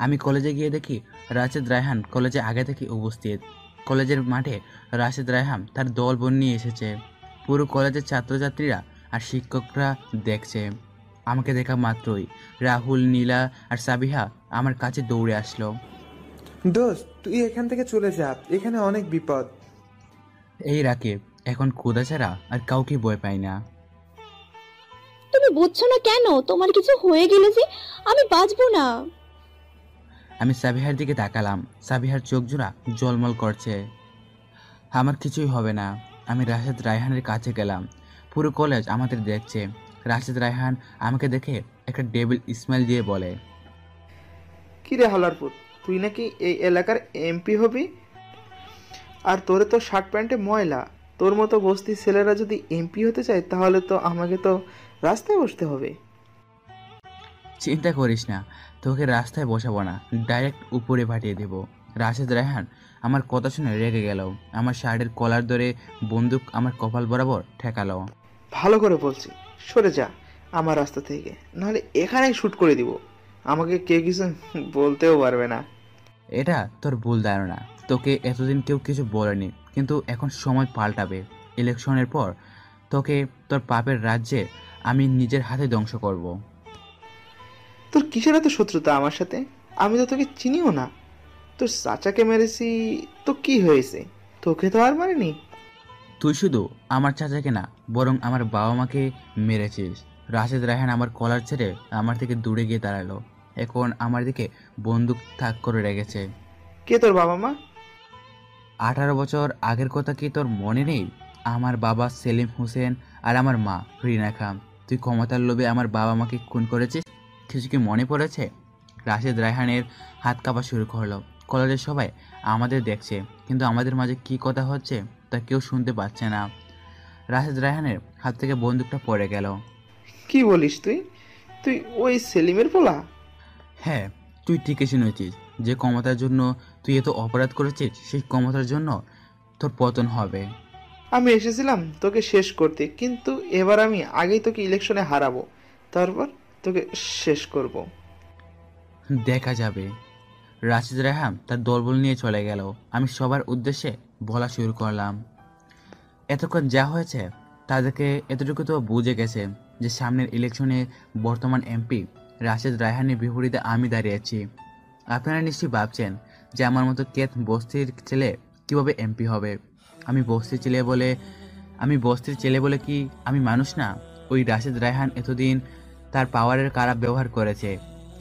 আমি কলেজে গিয়ে দেখি রাশেদ রায়হান কলেজে আগে থেকে উপস্থিত। কলেজের মাঠে রাশেদ রায়হান তার দলবল নিয়ে এসেছে। পুরো কলেজের ছাত্রছাত্রীরা আর শিক্ষকরা দেখছে। আমাকে দেখা মাত্রই রাহুল, নীলা আর সাবিহা আমার কাছে দৌড়ে আসলো। দোস্ত, তুই এখান থেকে চলে যা, এখানে অনেক বিপদ। এই রাকিব, এখন খোদা ছাড়া আর কাউকে ভয় পাই না। তুমি বুঝছো না কেন? তোমার কিছু হয়ে গেলে যে আমি বাঁচবো না। আমি সাবিহার দিকে তাকালাম। সাবিহার চোখ জোড়া জলমল করছে। আমার কিছুই হবে না। আমি রাশেদ রায়হানের কাছে গেলাম। পুরো কলেজ আমাদের দেখছে। রাশেদ রায়হান আমাকে দেখে একটা ডেভিল স্মাইল দিয়ে বলে, কি রে হালারপুর, তুই নাকি এই এলাকার এমপি হবি, আর তোরে তো শার্ট প্যান্টে ময়লা। তোর মতো বস্তি ছেলেরা যদি এমপি হতে চায় তাহলে তো আমাকে তো রাস্তায় বসতে হবে। চিন্তা করিস না, তোকে রাস্তায় বসাবো না, ডাইরেক্ট উপরে পাঠিয়ে দেব। রাশেদ রায়হান আমার কথা শুনে রেগে গেল, আমার শার্টের কলার ধরে বন্দুক আমার কপাল বরাবর ঠেকালো। ভালো করে বলছি, সরে যা আমার রাস্তা থেকে, নাহলে এখানেই শ্যুট করে দিব। আমাকে কেউ কিছু বলতেও পারবে না। এটা তোর ভুল ধারণা, তোকে এতদিন কেউ কিছু বলেনি, কিন্তু এখন সময় পাল্টাবে। ইলেকশনের পর তোকে তোর পাপের রাজ্যে আমি নিজের হাতে ধ্বংস করব। তোর কিসের এত শত্রুতা আমার সাথে? আমি তো তোকে চিনিও না। তোর চাচাকে মেরেছি তো কি হয়েছে, তোকে তো আর মারিনি। তুই শুধু আমার চাচাকে না, বরং আমার বাবা মাকে মেরেছিস। রাশেদ রায়হান আমার কলার ছেড়ে আমার থেকে দূরে গিয়ে দাঁড়ালো, এখন আমার দিকে বন্দুক তাক করে রেখেছে। কে তোর বাবা মা? 18 বছর আগের কথা কি তোর মনে নেই? আমার বাবা সেলিম হোসেন আর আমার মা রিনা খান। তুই ক্ষমতার লোভে আমার বাবা মাকে খুন করেছিস, কিছু কি মনে পড়েছে? রাশেদ রায়হানের হাত কাঁপা শুরু করলো। কলেজের সবাই আমাদের দেখছে, কিন্তু আমাদের মাঝে কি কথা হচ্ছে তা কেউ শুনতে পাচ্ছে না। রাশেদ রায়হানের হাত থেকে বন্দুকটা পড়ে গেল। কি বলিস তুই? তুই ওই সেলিমের পোলা? হ্যাঁ, তুই ঠিকই শুনেছিস। যে ক্ষমতার জন্য তুই এত অপরাধ করেছিস, সেই ক্ষমতার জন্য তোর পতন হবে। আমি এসেছিলাম তোকে শেষ করতে, কিন্তু এবার আমি আগেই তোকে ইলেকশনে হারাবো, তারপর তোকে শেষ করব। দেখা যাবে। রাশেদ রায়হান তার দলবল নিয়ে চলে গেল। আমি সবার উদ্দেশ্যে বলা শুরু করলাম, এতক্ষণ যা হয়েছে তাদেরকে এতটুকু তো বুঝে গেছে যে সামনের ইলেকশনে বর্তমান এমপি রাশেদ রায়হানের বিপরীতে আমি দাঁড়িয়েছি। আপনারা নিশ্চয়ই ভাবছেন যে আমার মতো কেত বস্তির ছেলে কিভাবে এমপি হবে। আমি বস্তির ছেলে বলে কি আমি মানুষ না? ওই রাশেদ রায়হান এতদিন তার পাওয়ারের খারাপ ব্যবহার করেছে,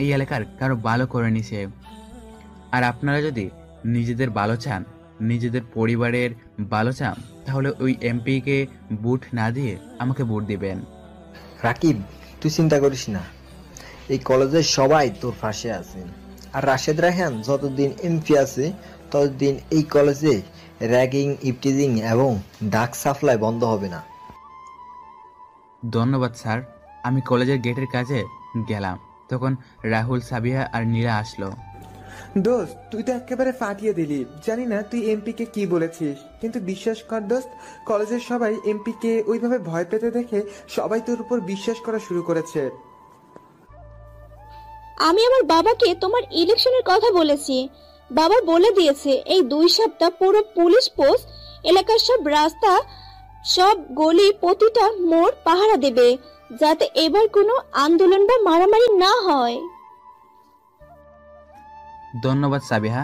এই এলাকার কারো ভালো করে নিছে। আর আপনারা যদি নিজেদের ভালো চান, নিজেদের পরিবারের ভালো চান, তাহলে ওই এমপিকে ভোট না দিয়ে আমাকে ভোট দিবেন। রাকিব, তুই চিন্তা করিস না, এই কলেজের সবাই তোর পাশে আছে। আর রাশেদ রায়হান যতদিন এমপি আছে ততদিন এই কলেজে র্যাগিং, ইপটিজিং এবং ড্রাগ সাপ্লাই বন্ধ হবে না। ধন্যবাদ স্যার। আমি কলেজের গেটের কাছে গেলাম, তখন রাহুল, সাবিহা আর নীরা আসলো। দোস্ত, তুই তো একেবারে ফাটিয়ে দিলি। জানি না তুই এমপি কে কি বলেছিস, কিন্তু বিশ্বাস কর দোস্ত, কলেজের সবাই এমপি কে ওইভাবে ভয় পেতে দেখে সবাই তোর উপর বিশ্বাস করা শুরু করেছে। আমি আমার বাবাকে তোমার ইলেকশনের কথা বলেছি। বাবা বলে দিয়েছে এই 2 সপ্তাহ পুরো পুলিশ পোস্ট, এলাকার সব রাস্তা, সব গলি, প্রতিটা মোড় পাহারা দেবে, যাতে এবার কোনো আন্দোলন বা মারামারি না হয়। ধন্যবাদ সাবিহা।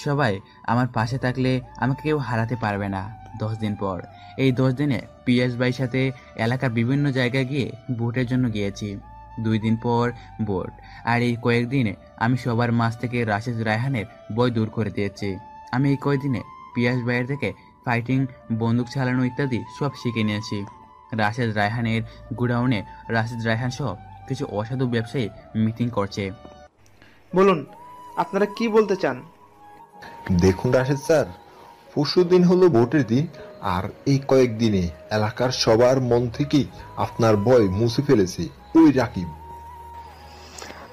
সবাই আমার পাশে থাকলে আমাকে কেউ হারাতে পারবে না। 10 দিন পর, এই 10 দিনে পিএস ভাইয়ের সাথে এলাকার বিভিন্ন জায়গায় গিয়ে ভোটের জন্য গিয়েছি। 2 দিন পর ভোট, আর এই কয়েকদিনে আমি সবার মাঝ থেকে রাশেদ রায়হানের ভয় দূর করে দিয়েছি। আমি এই কয়েকদিনে পিয়াস ভাইয়ের থেকে ফাইটিং, বন্দুক চালানো ইত্যাদি সব শিখে নিয়েছি। রাশেদ রায়হানের গোডাউনে রাশেদ রায়হান সহ কিছু অসাধু ব্যবসায়ী মিটিং করছে। বলুন, আপনারা কি বলতে চান? দেখুন রাশেদ স্যার, পরশুদিন হলো ভোটের দিন, আর এই কয়েকদিনে এলাকার সবার মন থেকেই আপনার ভয় মুছে ফেলেছে ওই রাকিব।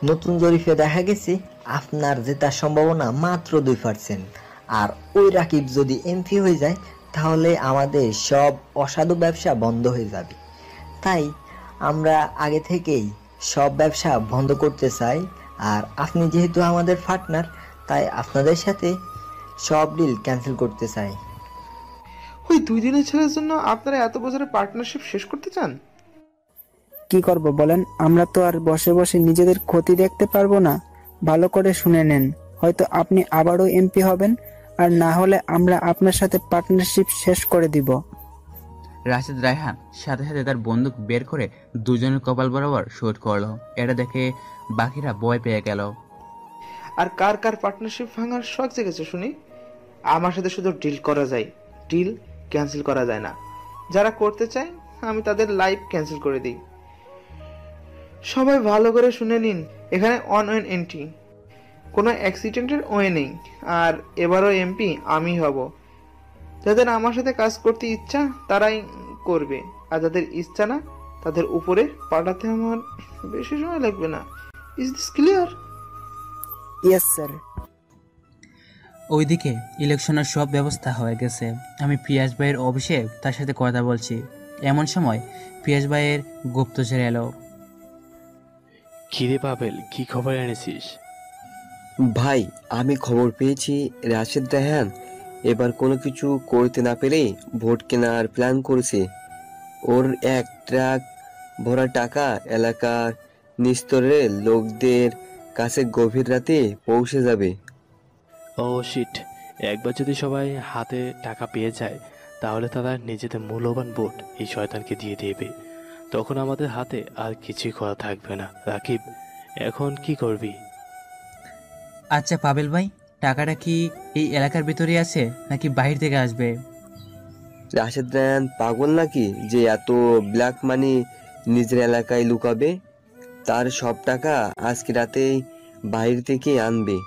নতুন জরিপে দেখা গেছে আপনার জেতার সম্ভাবনা মাত্র 2%। আর ওই রাকিব যদি এমপি হয়ে যায় তাহলে আমাদের সব অসাধু ব্যবসা বন্ধ হয়ে যাবে। তাই আমরা আগে থেকেই সব ব্যবসা বন্ধ করতে চাই। আর আপনি যেহেতু আমাদের পার্টনার, তাই আপনাদের সাথে সব ডিল ক্যান্সেল করতে চাই। ওই 2 দিনের ছেলের জন্য আপনারা এত বছরের পার্টনারশিপ শেষ করতে চান? কি করব বলেন? আমরা তো আর বসে বসে নিজেদের ক্ষতি দেখতে পারবো না। ভালো করে শুনে নেন, হয়তো আপনি আবারও এমপি হবেন, আর না হলে আমরা আপনার সাথে পার্টনারশিপ শেষ করে দিব। রাশেদ রায়হান সাথে সাথে তার বন্দুক বের করে দুজনের কপাল বরাবর শুট করলো। এটা দেখে বাকিরা ভয় পেয়ে গেল। আর কার কার পার্টনারশিপ ভাঙার শখ জেগেছে শুনি? আমার সাথে শুধু ডিল করা যায়, ডিল ক্যান্সেল করা যায় না। যারা করতে চায় আমি তাদের লাইভ ক্যান্সেল করে দিই। সবাই ভালো করে শুনে নিন, এখানে অন এন্ট্রি। কোনো অ্যাক্সিডেন্টের ওয়ে নেই। আর এবারও এমপি আমি হব। যাদের আমার সাথে কাজ করতে ইচ্ছা তারাই করবে, আর যাদের ইচ্ছা না তাদের উপরে পাঠাতে আমার বেশি সময় লাগবে না। Is this clear? Yes sir. ওইদিকে ইলেকশনের সব ব্যবস্থা হয়ে গেছে। আমি পিয়াস ভাইয়ের অফিসে তার সাথে কথা বলছি। এমন সময় পিয়াস ভাইয়ের গুপ্তচর এলো। কিরে পাবেল, কি খবর এনেছিস? ভাই, আমি খবর পেয়েছি রাশেদ রায়হান এবার কোনো কিছু করতে না পেরে ভোট কেনার প্ল্যান করেছে। ওর 1 ট্রাক ভরা টাকা এলাকার নিস্তরের লোকদের কাছে গভীর রাতে পৌঁছে যাবে। ও শিট, একবার যদি সবাই হাতে টাকা পেয়ে যায় তাহলে তারা নিজেদের মূল্যবান ভোট এই শয়তানকে দিয়ে দেবে। তখন আমাদের হাতে আর কিছুই করা থাকবে না। রাকিব, এখন কি করবি? আচ্ছা পাবেল ভাই, টাকাটা কি এই এলাকার ভিতরে আছে নাকি বাহির থেকে আসবে? রাশেদ রায়হান পাগল নাকি যে এত ব্ল্যাক মানি নিজের এলাকায় লুকাবে? তার সব টাকা আজকে রাতেই বাইরে থেকে আনবে।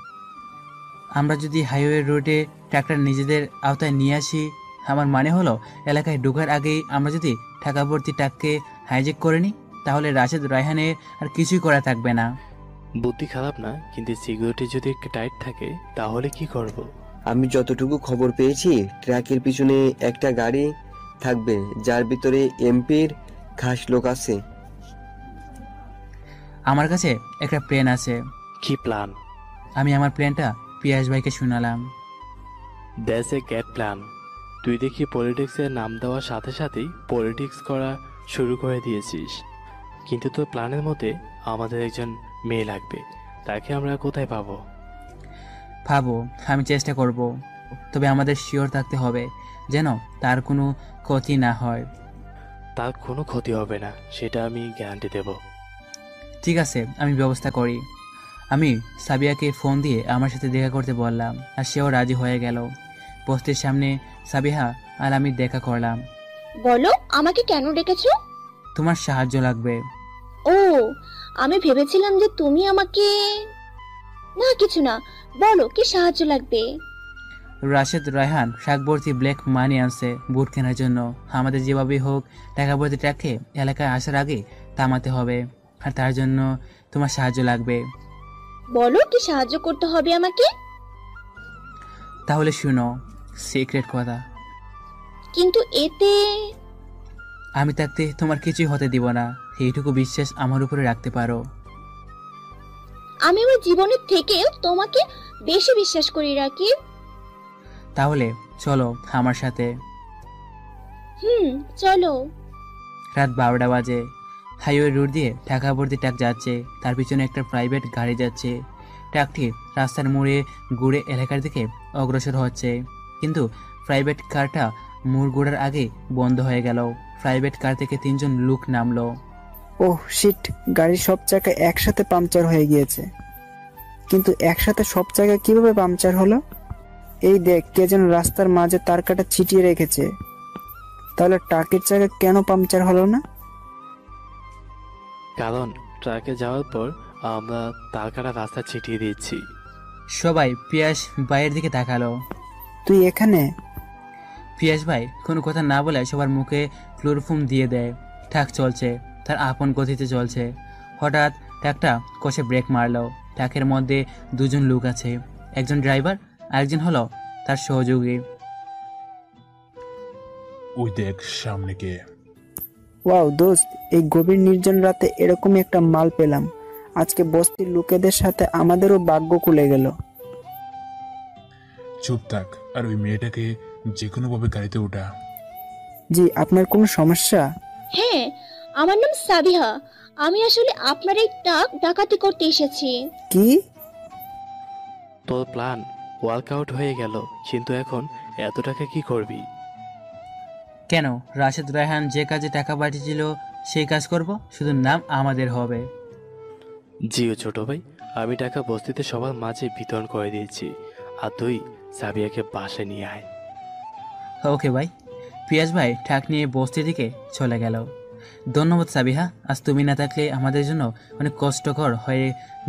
আমরা যদি হাইওয়ে রোডে ট্রাক্টর নিজেদের আওতায় নিয়ে আসি, আমার মানে হলো এলাকায় ঢোকার আগেই আমরা যদি টাকা ভর্তি ট্রাককে হাইজ্যাক করে নিই, তাহলে রাশেদ রায়হানের আর কিছুই করা থাকবে না। বুদ্ধি খারাপ না, কিন্তু সিকিউরিটি যদি একটু টাইট থাকে তাহলে কি করব? আমি যতটুকু খবর পেয়েছি ট্রাকের পিছনে একটা গাড়ি থাকবে যার ভিতরে এমপির খাস লোক আছে। আমার কাছে একটা প্ল্যান আছে। কি প্ল্যান? আমি আমার প্ল্যানটা পিয়াস ভাইকে শুনালাম। That's a great plan. তুই দেখি পলিটিক্সের নাম দেওয়ার সাথে সাথেই পলিটিক্স করা শুরু করে দিয়েছিস। কিন্তু তোর প্ল্যানের মধ্যে আমাদের একজন মেয়ে লাগবে, তাকে আমরা কোথায় পাবো? ভাবো, আমি চেষ্টা করব, তবে আমাদের শিওর থাকতে হবে যেন তার কোনো ক্ষতি না হয়। তার কোনো ক্ষতি হবে না, সেটা আমি গ্যারান্টি দেব। ঠিক আছে, আমি ব্যবস্থা করি। আমি সাবিয়াকে ফোন দিয়ে আমার সাথে দেখা করতে বললাম, আর সেও রাজি হয়ে গেল। বস্তির সামনে সাবিহা আর আমি দেখা করলাম। বলো, আমাকে কেন ডেকেছো? তোমার সাহায্য লাগবে। ও, আমি ভেবেছিলাম যে তুমি আমাকে... না, কিছু না, বলো কি সাহায্য লাগবে? রাশেদ রায়হান শাকভর্তি ব্ল্যাক মানি আনছে বুট কেনার জন্য। আমাদের যেভাবেই হোক টাকা ভর্তি ট্রাককে এলাকায় আসার আগে থামাতে হবে, আর তার জন্য তোমার সাহায্য লাগবে। বলো কি সাহায্য করতে হবে আমাকে? তাহলে শুনো, সিক্রেট কথা। কিন্তু এতে... আমি থাকতে তোমার কিছুই হতে দিব না, এইটুকু বিশ্বাস আমার উপরে রাখতে পারো। আমি আমার জীবনের থেকেও তোমাকে বেশি বিশ্বাস করি রাকিব। তাহলে চলো আমার সাথে। চলো। রাত 12টা বাজে। হাইওয়ে রোড দিয়ে টাকা ভর্তি ট্রাক যাচ্ছে, তার পিছনে একটা প্রাইভেট গাড়ি যাচ্ছে। ট্রাকটি রাস্তার মোড়ে ঘুরে এলাকার দিকে অগ্রসর হচ্ছে, কিন্তু প্রাইভেট কারটা মোড় ঘোরার আগে বন্ধ হয়ে গেল। প্রাইভেট কার থেকে 3 জন লোক নামলো। ওহ শিট, গাড়ির সব চাকা একসাথে পাংচার হয়ে গিয়েছে। কিন্তু একসাথে সব চাকা কিভাবে পাংচার হলো? এই দেখ, কে যেন রাস্তার মাঝে তার কাটা ছিটিয়ে রেখেছে। তাহলে ট্রাকের চাকা কেন পাংচার হলো না? কারণ ট্রাকে যাওয়ার পর আমরা তার কাটা রাস্তা ছিটিয়ে দিচ্ছি। সবাই পিয়াস ভাইয়ের দিকে তাকালো। তুই এখানে? পিয়াস ভাই কোনো কথা না বলে সবার মুখে ক্লোরোফর্ম দিয়ে দেয়। ট্রাক চলছে, তার আপন গতিতে চলছে। হঠাৎ ট্রাকটা কষে ব্রেক মারলো। ট্রাকের মধ্যে 2 জন লোক আছে, একজন ড্রাইভার, আরেকজন হলো তার সহযোগী। ওই দেখ সামনে কে। ওয়াও দোস্ত, এই গভীর নির্জন রাতে এরকম একটা মাল পেলাম। আজকে বস্তির লোকেদের সাথে আমাদেরও ভাগ্য খুলে গেল। চুপ থাক, আর ওই মেয়েটাকে যে কোনো ভাবে গাড়িতে ওঠা। জি, আপনার কোনো সমস্যা? হ্যাঁ, আমার নাম সাবিহা। আমি আসলে আপনার এই ট্রাক ডাকাতি করতে এসেছি। কি? তোর প্ল্যান ওয়ার্কআউট হয়ে গেল, কিন্তু এখন এত টাকা কি করবি? কেন, রাশেদ রায়হান যে কাজে টাকা পাঠিয়েছিল সেই কাজ করব, শুধু নাম আমাদের হবে। জিও ছোট ভাই, আমি টাকা বস্তিতে সবার মাঝে বিতরণ করে দিয়েছি, আর তুই সাবিয়াকে বাসায় নিয়ে আয়। ওকে ভাই। পিয়াস ভাই ট্রাক নিয়ে বস্তির দিকে চলে গেল। ধন্যবাদ সাবিহা, আজ তুমি না থাকলে আমাদের জন্য অনেক কষ্টকর হয়ে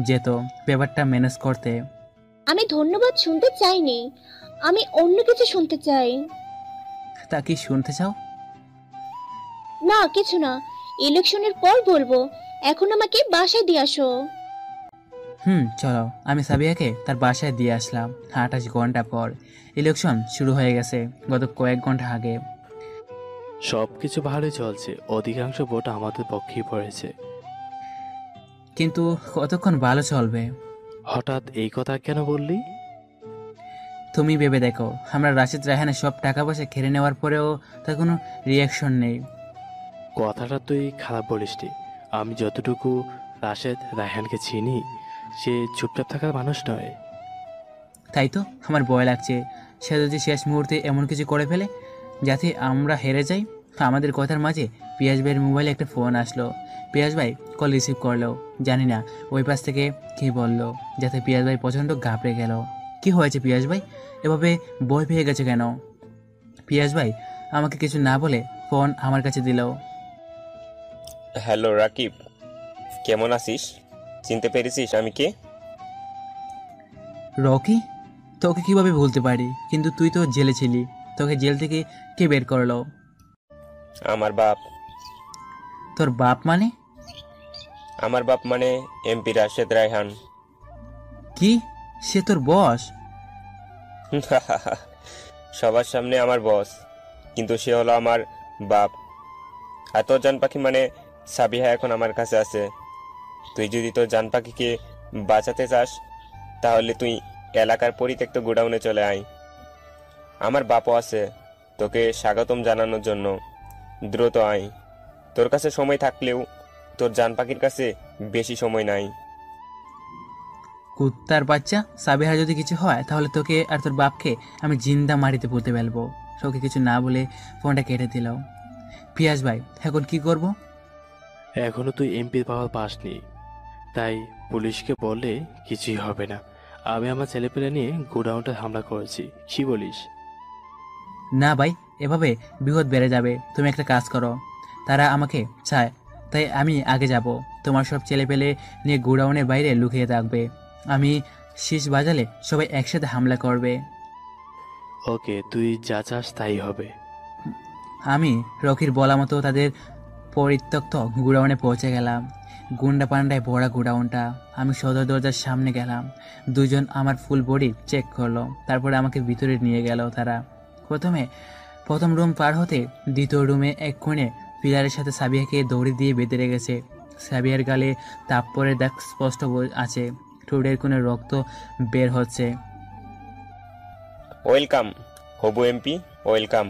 যেত ব্যাপারটা ম্যানেজ করতে। আমি ধন্যবাদ শুনতে চাইনি, আমি অন্য কিছু শুনতে চাই। তা কি শুনতে চাও? না কিছু না, ইলেকশনের পর বলবো, এখন আমাকে বাসায় দিয়ে আসো। চলো। আমি সাবিয়াকে তার বাসায় দিয়ে আসলাম 28 ঘন্টা পর। ইলেকশন শুরু হয়ে গেছে গত কয়েক ঘন্টা আগে। সবকিছু ভালোই চলছে, অধিকাংশ ভোট আমাদের পক্ষেই পড়েছে। কিন্তু কতক্ষণ ভালো চলবে? হঠাৎ এই কথা কেন বললি? তুমি ভেবে দেখো, আমরা রাশিদ রায়হানের সব টাকা পয়সা কেড়ে নেওয়ার পরেও তার কোনো রিয়াকশন নেই। কথাটা তুই খারাপ বলিসনি। আমি যতটুকু রাশেদ রায়হানকে চিনি, সে চুপচাপ থাকার মানুষ নয়। তাই তো আমার ভয় লাগছে, সে যদি শেষ মুহূর্তে এমন কিছু করে ফেলে যাতে আমরা হেরে যাই। আমাদের কথার মাঝে পিয়াজ ভাইয়ের মোবাইলে একটা ফোন আসলো। পিয়াজ ভাই কল রিসিভ করলো। জানি না ওই পাশ থেকে কী বললো, যাতে পিয়াজ ভাই প্রচণ্ড ঘাবড়ে গেল। কি হয়েছে পিয়াজ ভাই, এভাবে ভয় পেয়ে গেছে কেন? পিয়াজ ভাই আমাকে কিছু না বলে ফোন আমার কাছে দিল। হ্যালো রাকিব, কেমন আছিস? চিনতে পেরেছিস আমি কে? রকি? তোকে কিভাবে ভুলতে পারি? কিন্তু তুই তো জেলে ছিলি, তোকে জেল থেকে কে বের করলো? আমার বাপ। তোর বাপ মানে? আমার বাপ মানে এমপি রাশেদ রায়হান। কি? সে তোর বস? সবার সামনে আমার বস, কিন্তু সে হলো আমার বাপ। আর তোর জান পাখি মানে সাবিহা এখন আমার কাছে আছে। তুই যদি তোর জান পাখিকে বাঁচাতে চাস তাহলে তুই এলাকার পরিত্যক্ত গোডাউনে চলে আয়। আমার বাপও আছে তোকে স্বাগতম জানানোর জন্য। দ্রুত আয়, তোর কাছে সময় থাকলেও তোর জান পাখির কাছে বেশি সময় নাই। কুত্তার বাচ্চা, সাবিহার যদি কিছু হয় তাহলে তোকে আর তোর বাপকে আমি জিন্দা মাটিতে পুঁতে ফেলবো। তোকে কিছু না বলে ফোনটা কেটে দিল। পিয়াজ ভাই এখন কি করব? এখনো তুই এমপির পাওয়ার পাসনি, তাই পুলিশকে বললে কিছুই হবে না। আমি আমার ছেলেপেলে নিয়ে গোডাউনটা হামলা করেছি, কি বলিস? না ভাই, এভাবে বিপদ বেড়ে যাবে। তুমি একটা কাজ করো, তারা আমাকে চায় তাই আমি আগে যাব। তোমার সব ছেলেপেলে নিয়ে গোডাউনের বাইরে লুকিয়ে থাকবে। আমি শীষ বাজালে সবাই একসাথে হামলা করবে। ওকে, তুই যা চাস তাই হবে। আমি রকির বলা মতো তাদের পরিত্যক্ত গোডাউনে পৌঁছে গেলাম। গুন্ডা পান্ডায় ভরা গোডাউনটা। আমি সদর দরজার সামনে গেলাম। দুজন আমার ফুল বডি চেক করলো, তারপরে আমাকে ভিতরে নিয়ে গেল তারা। প্রথম রুম পার হতে দ্বিতীয় রুমে এক কোণে পিলারের সাথে সাবিয়াকে দড়ি দিয়ে বেঁধে রেখেছে। সাবিয়ার গালে তাপ পরে দাগ স্পষ্ট আছে, ঠোঁটের কোণে রক্ত বের হচ্ছে। ওয়েলকাম হবু এমপি, ওয়েলকাম।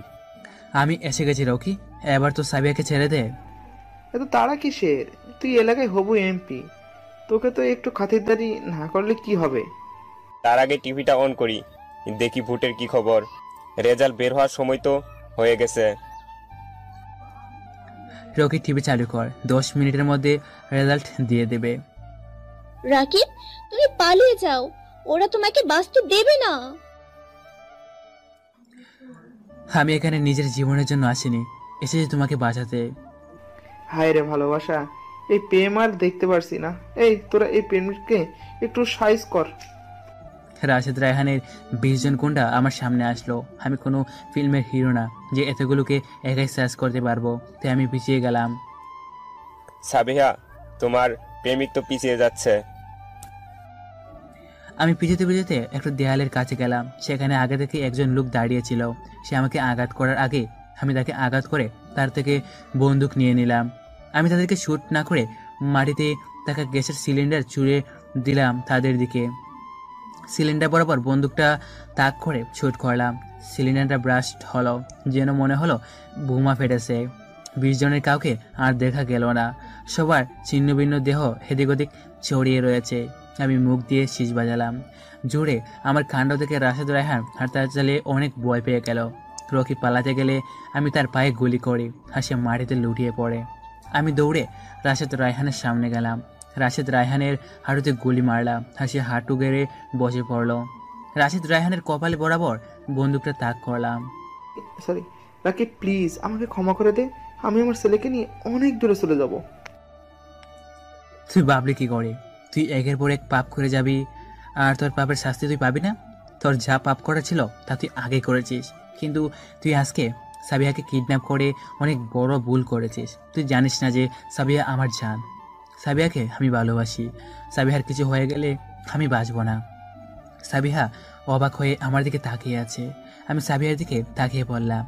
আমি এসে গেছি রকি, এবার তো সাবিয়াকে ছেড়ে দে। এত তাড়া কিসের? তুই এলাকায় হবু এমপি, তোকে তো একটু খাতিরদারি না করলে কি হবে? তার আগে টিভিটা অন করি, দেখি ভোটের কি খবর। রেজাল্ট বের হওয়ার সময় তো হয়ে গেছে। রকি টিভি চালু কর, 10 মিনিটের মধ্যে রেজাল্ট দিয়ে দেবে। রাকিব তুমি পালিয়ে যাও, ওরা তোমাকে বাঁচতে দেবে না। আমি এখানে নিজের জীবনের জন্য আসিনি, এসেছি তোমাকে বাঁচাতে। হায় রে ভালোবাসা, এই প্রেম আর দেখতে পারছি না। এই তোরা এই প্রেমকে একটু সাইজ কর। রাশেদ রায়হানের 20 জন গুন্ডা আমার সামনে আসলো। আমি কোনো ফিল্মের হিরো না যে এতগুলোকে একাই সার্চ করতে পারবো, তাই আমি পিছিয়ে গেলাম। সাবিহা, তোমার প্রেমিক তো পিছিয়ে যাচ্ছে। আমি পিছুতে একটা দেয়ালের কাছে গেলাম। সেখানে আগে থেকে একজন লোক দাঁড়িয়েছিল। সে আমাকে আঘাত করার আগে আমি তাকে আঘাত করে তার থেকে বন্দুক নিয়ে নিলাম। আমি তাদেরকে শুট না করে মাটিতে থাকা গ্যাসের সিলিন্ডার ছুঁড়ে দিলাম তাদের দিকে। সিলিন্ডার বরাবর বন্দুকটা তাক করে শুট করলাম। সিলিন্ডারটা ব্রাস্ট হলো, যেন মনে হলো বোমা ফেটেছে। 20 জনের কাউকে আর দেখা গেল না। সবার ছিন্ন ভিন্ন দেহ এদিক ওদিক ছড়িয়ে রয়েছে। আমি মুখ দিয়ে শীষ বাজালাম জোরে। আমার কাণ্ড থেকে রাশেদ রায়হান হাঁটতে চালিয়ে অনেক ভয় পেয়ে গেল। রকি পালাতে গেলে আমি তার পায়ে গুলি করি, আর সে মাটিতে লুটিয়ে পড়ে। আমি দৌড়ে রাশেদ রায়হানের সামনে গেলাম। রাশেদ রায়হানের হাঁটুতে গুলি মারলাম, আর সে হাঁটু গেড়ে বসে পড়ল। রাশেদ রায়হানের কপালে বরাবর বন্দুকটা তাক করলাম। সরি রাকিব, প্লিজ আমাকে ক্ষমা করে দে। আমি আমার ছেলেকে নিয়ে অনেক দূরে চলে যাব। তুই ভাবলি কি করে? তুই একের পর এক পাপ করে যাবি, আর তোর পাপের শাস্তি তুই পাবি না। তোর যা পাপ করা ছিল তা তুই আগে করেছিস, কিন্তু তুই আজকে সাবিহাকে কিডন্যাপ করে অনেক বড় ভুল করেছিস। তুই জানিস না যে সাবিহা আমার জান। সাবিহাকে আমি ভালোবাসি। সাবিহার কিছু হয়ে গেলে আমি বাঁচব না। সাবিহা অবাক হয়ে আমার দিকে তাকিয়ে আছে। আমি সাবিহার দিকে তাকিয়ে বললাম,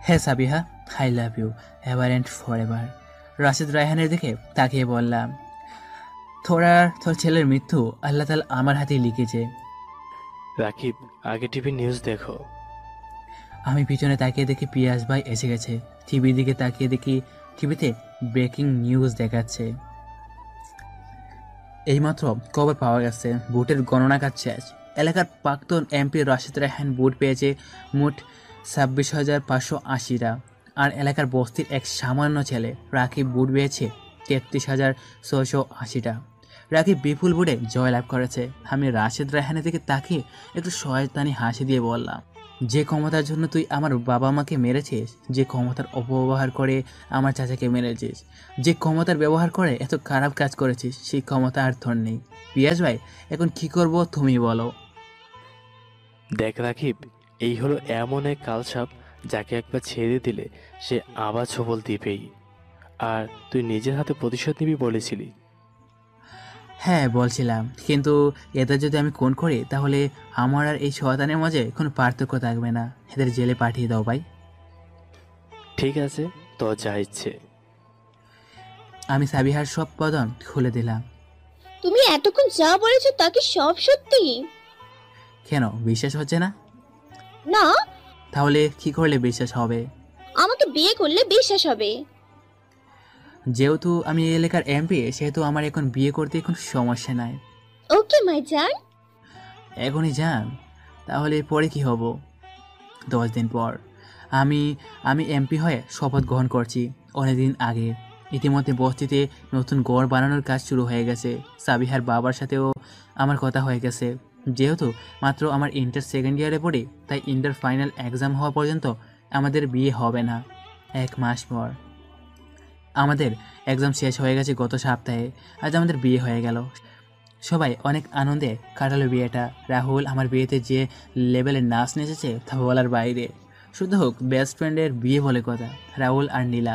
হ্যাঁ Sabiha, I love you ever and for ever. Rashed রায়হানের দিকে তাকিয়ে বললাম, তোর ছেলের মৃত্যু আল্লাহ তাআলা আমার হাতেই লিখেছে। রাকিব, আগে টিভি নিউজ দেখো। আমি পিছনে তাকিয়ে দেখি পিয়াস ভাই এসে গেছে। টিভির দিকে তাকিয়ে দেখি টিভিতে ব্রেকিং নিউজ দেখাচ্ছে। এইমাত্র খবর পাওয়া গেছে ভোটের গণনা কাজ শেষ। এলাকার প্রাক্তন এমপি রাশেদ রায়হান ভোট পেয়েছে মোট 26,580টা। আর এলাকার বস্তির এক সামান্য ছেলে রাকিব ভোট পেয়েছে 33,680টা। রাকিব বিপুল ভোটে জয়লাভ করেছে। আমি রাশেদ রায়হানের দিকে তাকিয়ে একটু শয়তানি হাসি দিয়ে বললাম, যে ক্ষমতার জন্য তুই আমার বাবা মাকে মেরেছিস, যে ক্ষমতার অপব্যবহার করে আমার চাচাকে মেরেছিস, যে ক্ষমতার ব্যবহার করে এত খারাপ কাজ করেছিস, সেই ক্ষমতা আর তোর নেই। পিয়াস ভাই, এখন কি করব তুমি বলো। দেখ রাকিব, এই হলো এমন এক কালসাপ যাকে একবার ছেড়ে দিলে সে আবার ছবল দিবেই। আর তুই নিজের হাতে প্রতিশোধ নিবি বলেছিলি। হ্যাঁ বলছিলাম, কিন্তু এতে যদি আমি খুন করি তাহলে আমার আর এই শয়তানের মাঝে কোনো পার্থক্য থাকবে না। এদের জেলে পাঠিয়ে দাও ভাই। ঠিক আছে, তো যা ইচ্ছে। আমি সাবিহার সব বদন খুলে দিলাম। তুমি এতক্ষণ যা বলেছো তা কি সব সত্যি? কেন বিশ্বাস হচ্ছে না? না। তাহলে কি করলে বিশ্বাস হবে? আমাকে বিয়ে করলে বিশ্বাস হবে। যেহেতু আমি এই এলাকার এমপি, সেহেতু আমার এখন বিয়ে করতে কোনো সমস্যা নাই। ওকে মাই জান। এখনই যান? তাহলে পরে কি হব? 10 দিন পর আমি এমপি হয়ে শপথ গ্রহণ করছি অনেকদিন আগে। ইতিমধ্যে বস্তিতে নতুন গড় বানানোর কাজ শুরু হয়ে গেছে। সাবিহার বাবার সাথেও আমার কথা হয়ে গেছে। যেহেতু মাত্র আমার ইন্টার সেকেন্ড ইয়ারে পড়ি, তাই ইন্টার ফাইনাল এক্সাম হওয়া পর্যন্ত আমাদের বিয়ে হবে না। 1 মাস পর আমাদের এক্সাম শেষ হয়ে গেছে গত সপ্তাহে। আজ আমাদের বিয়ে হয়ে গেল। সবাই অনেক আনন্দে কাটালো বিয়েটা। রাহুল আমার বিয়েতে যে লেভেলের নাচ নেচেছে তা বলার বাইরে। শুধু হোক বেস্ট ফ্রেন্ডের বিয়ে বলে কথা। রাহুল আর নীলা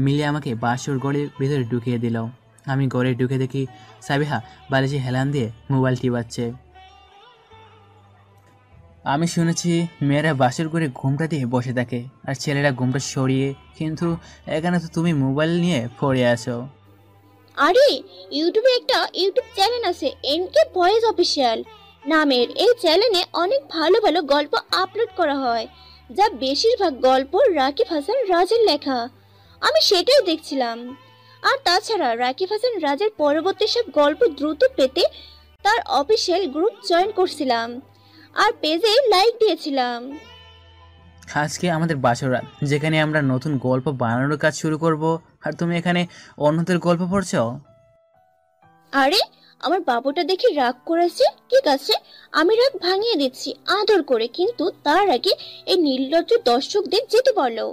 মিলে আমাকে বাসর ঘরের ভিতরে ঢুকিয়ে দিল। আমি ঘরে ঢুকে দেখি সাবিহা বালিশে হেলান দিয়ে মোবাইল টিপাচ্ছে। আমি শুনেছি মেয়েরা বাসর ঘরে ঘুমটা দিয়ে বসে থাকে আর ছেলেরা ঘুমটা সরিয়ে, কিন্তু এখানে তো তুমি মোবাইল নিয়ে পড়ে আছো। আরে ইউটিউবে একটা ইউটিউব চ্যানেল আছে, এনকে ভয়েস অফিসিয়াল নামের। এই চ্যানেলে অনেক ভালো ভালো গল্প আপলোড করা হয়, যা বেশিরভাগ গল্প রাকিব হাসান রাজের লেখা। আমি সেটাই দেখছিলাম। আর তাছাড়া রাকিব হাসান রাজের পরবর্তী সব গল্প দ্রুত পেতে তার অফিসিয়াল গ্রুপ জয়েন করছিলাম আর পেজে লাইক দিয়েছিলাম। আজকে আমাদের বাসরাত, যেখানে আমরা নতুন গল্প বানানোর কাজ শুরু করব, আর তুমি এখানে অন্যদের গল্প পড়ছো। আরে আমার বাবুটা দেখে রাগ করেছে। ঠিক আছে, আমি রাগ ভাঙিয়ে দিচ্ছি আদর করে, কিন্তু তার আগে এই নির্লজ্জ দর্শকদের যেতে বলো।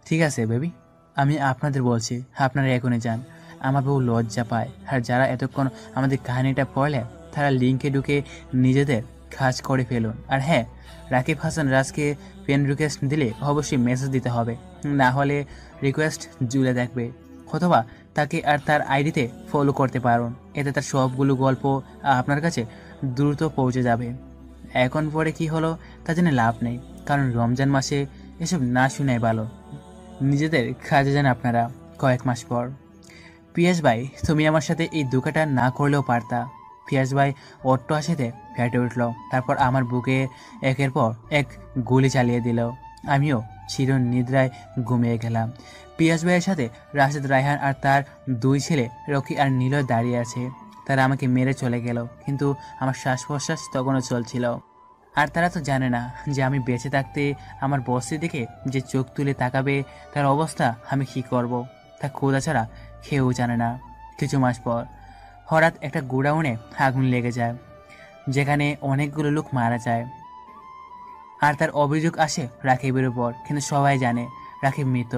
ঠিক আছে বেবি, আমি আপনাদের বলছি আপনারা এখনই যান। আমার বউ লজ্জা পায়। আর যারা এতক্ষণ আমাদের কাহিনীটা পড়লে তারা লিঙ্কে ঢুকে নিজেদের কাজ করে ফেলুন। আর হ্যাঁ, রাকিব হাসান রাজকে ফ্রেন্ড রিকোয়েস্ট দিলে অবশ্যই মেসেজ দিতে হবে, না হলে রিকোয়েস্ট জুড়ে দেখবে, অথবা তাকে আর তার আইডিতে ফলো করতে পারুন। এতে তার সবগুলো গল্প আপনার কাছে দ্রুত পৌঁছে যাবে। এখন পরে কি হলো তা জেনে লাভ নেই, কারণ রমজান মাসে এসব না শুনে ভালো। নিজেদের কাজে যান আপনারা। কয়েক মাস পর, পিয়াস ভাই তুমি আমার সাথে এই দুঃখটা না করলেও পারতা। পিয়াস ভাই অট্ট হাসিতে ফেটে উঠল, তারপর আমার বুকে একের পর এক গুলি চালিয়ে দিল। আমিও চির নিদ্রায় ঘুমিয়ে গেলাম। পিয়াস ভাইয়ের সাথে রাশেদ রায়হান আর তার 2 ছেলে রকি আর নীলয় দাঁড়িয়ে আছে। তারা আমাকে মেরে চলে গেল, কিন্তু আমার শ্বাস প্রশ্বাস তখনও চলছিল। আর তারা তো জানে না যে আমি বেঁচে থাকতে আমার বস্তির দিকে যে চোখ তুলে তাকাবে তার অবস্থা আমি কী করব, তা খোদা ছাড়া কেউ জানে না। কিছু মাস পর হঠাৎ একটা গোডাউনে আগুন লেগে যায়, যেখানে অনেকগুলো লোক মারা যায়। আর তার অভিযোগ আসে রাকিবের উপর, কিন্তু সবাই জানে রাকিব মৃত।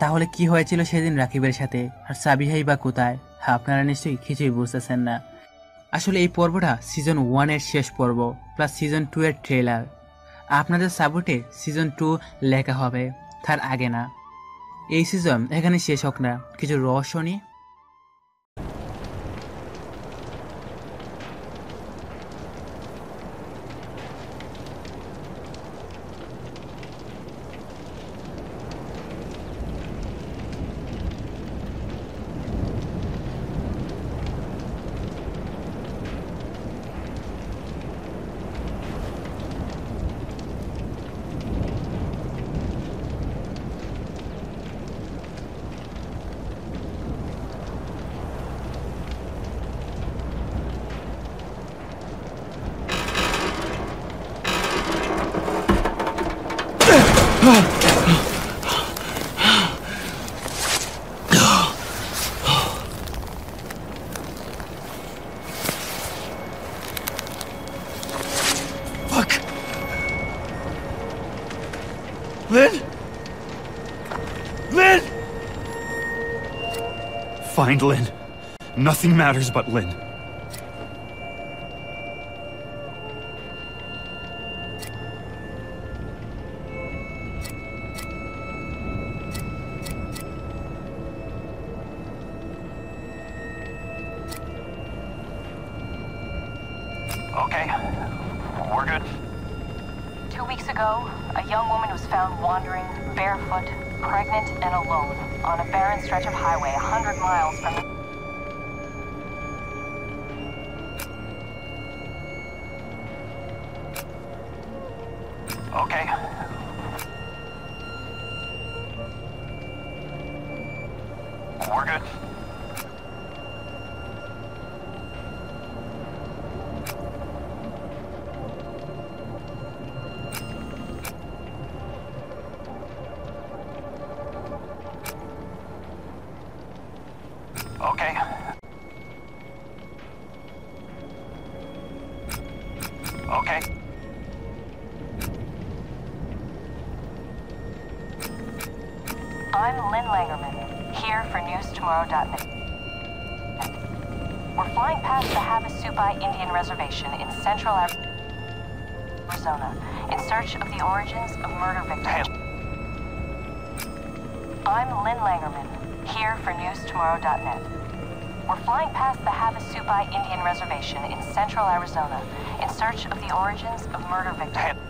তাহলে কি হয়েছিল সেদিন রাকিবের সাথে? আর সাবিহাই বা কোথায়? আপনারা নিশ্চয়ই কিছুই বুঝতেছেন না। আসলে এই পর্বটা সিজন 1 এর শেষ পর্ব প্লাস সিজন 2 এর ট্রেলার। আপনাদের সাপোর্টে সিজন 2 লেখা হবে, তার আগে না। এই সিজন এখানে শেষ হোক না, কিছু রহস্য নিয়ে। Lynn? Lynn! Find Lynn. Nothing matters but Lynn. Okay, we're good. 2 weeks ago, a young woman was found wandering, barefoot, pregnant, and alone on a barren stretch of highway 100 miles from the... Okay. We're good. Okay. Okay. I'm Lynn Langerman, here for NewsTomorrow.net. We're flying past the Havasupai Indian Reservation in central Arizona in search of the origins of murder victims. I'm Lynn Langerman, here for NewsTomorrow.net. We're flying past the Havasupai Indian Reservation in central Arizona in search of the origins of murder victims.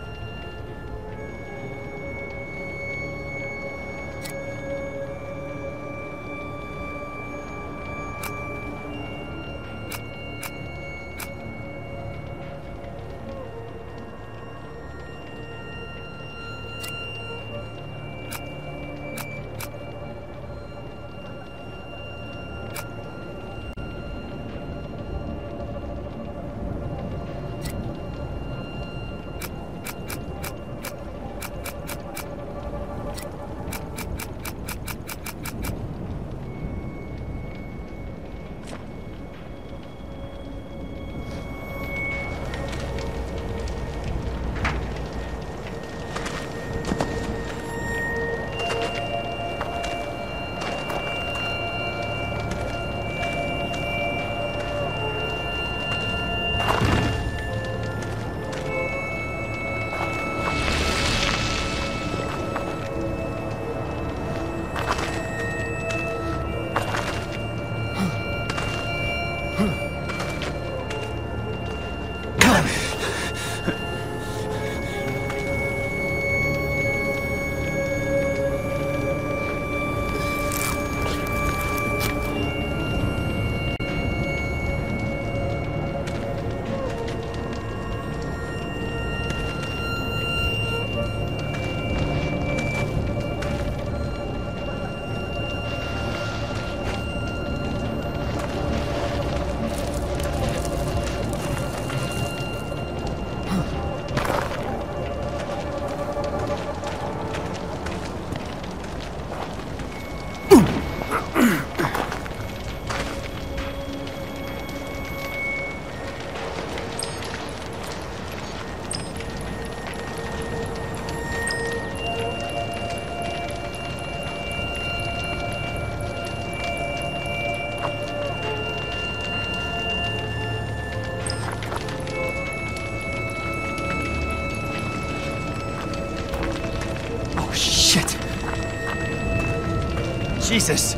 Jesus.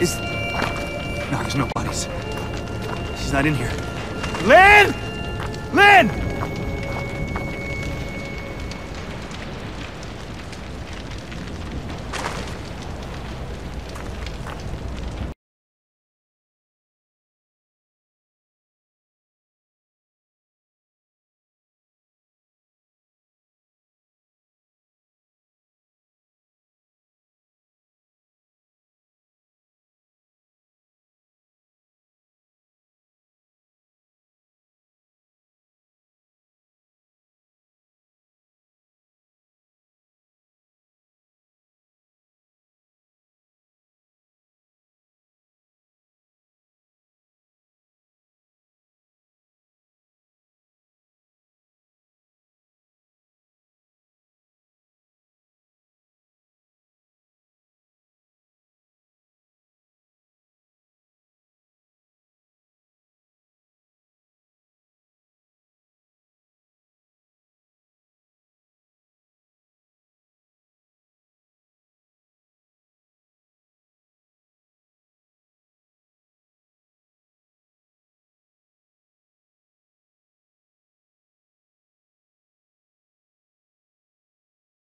Is... No, there's no bodies. She's not in here. Lynn! Lynn!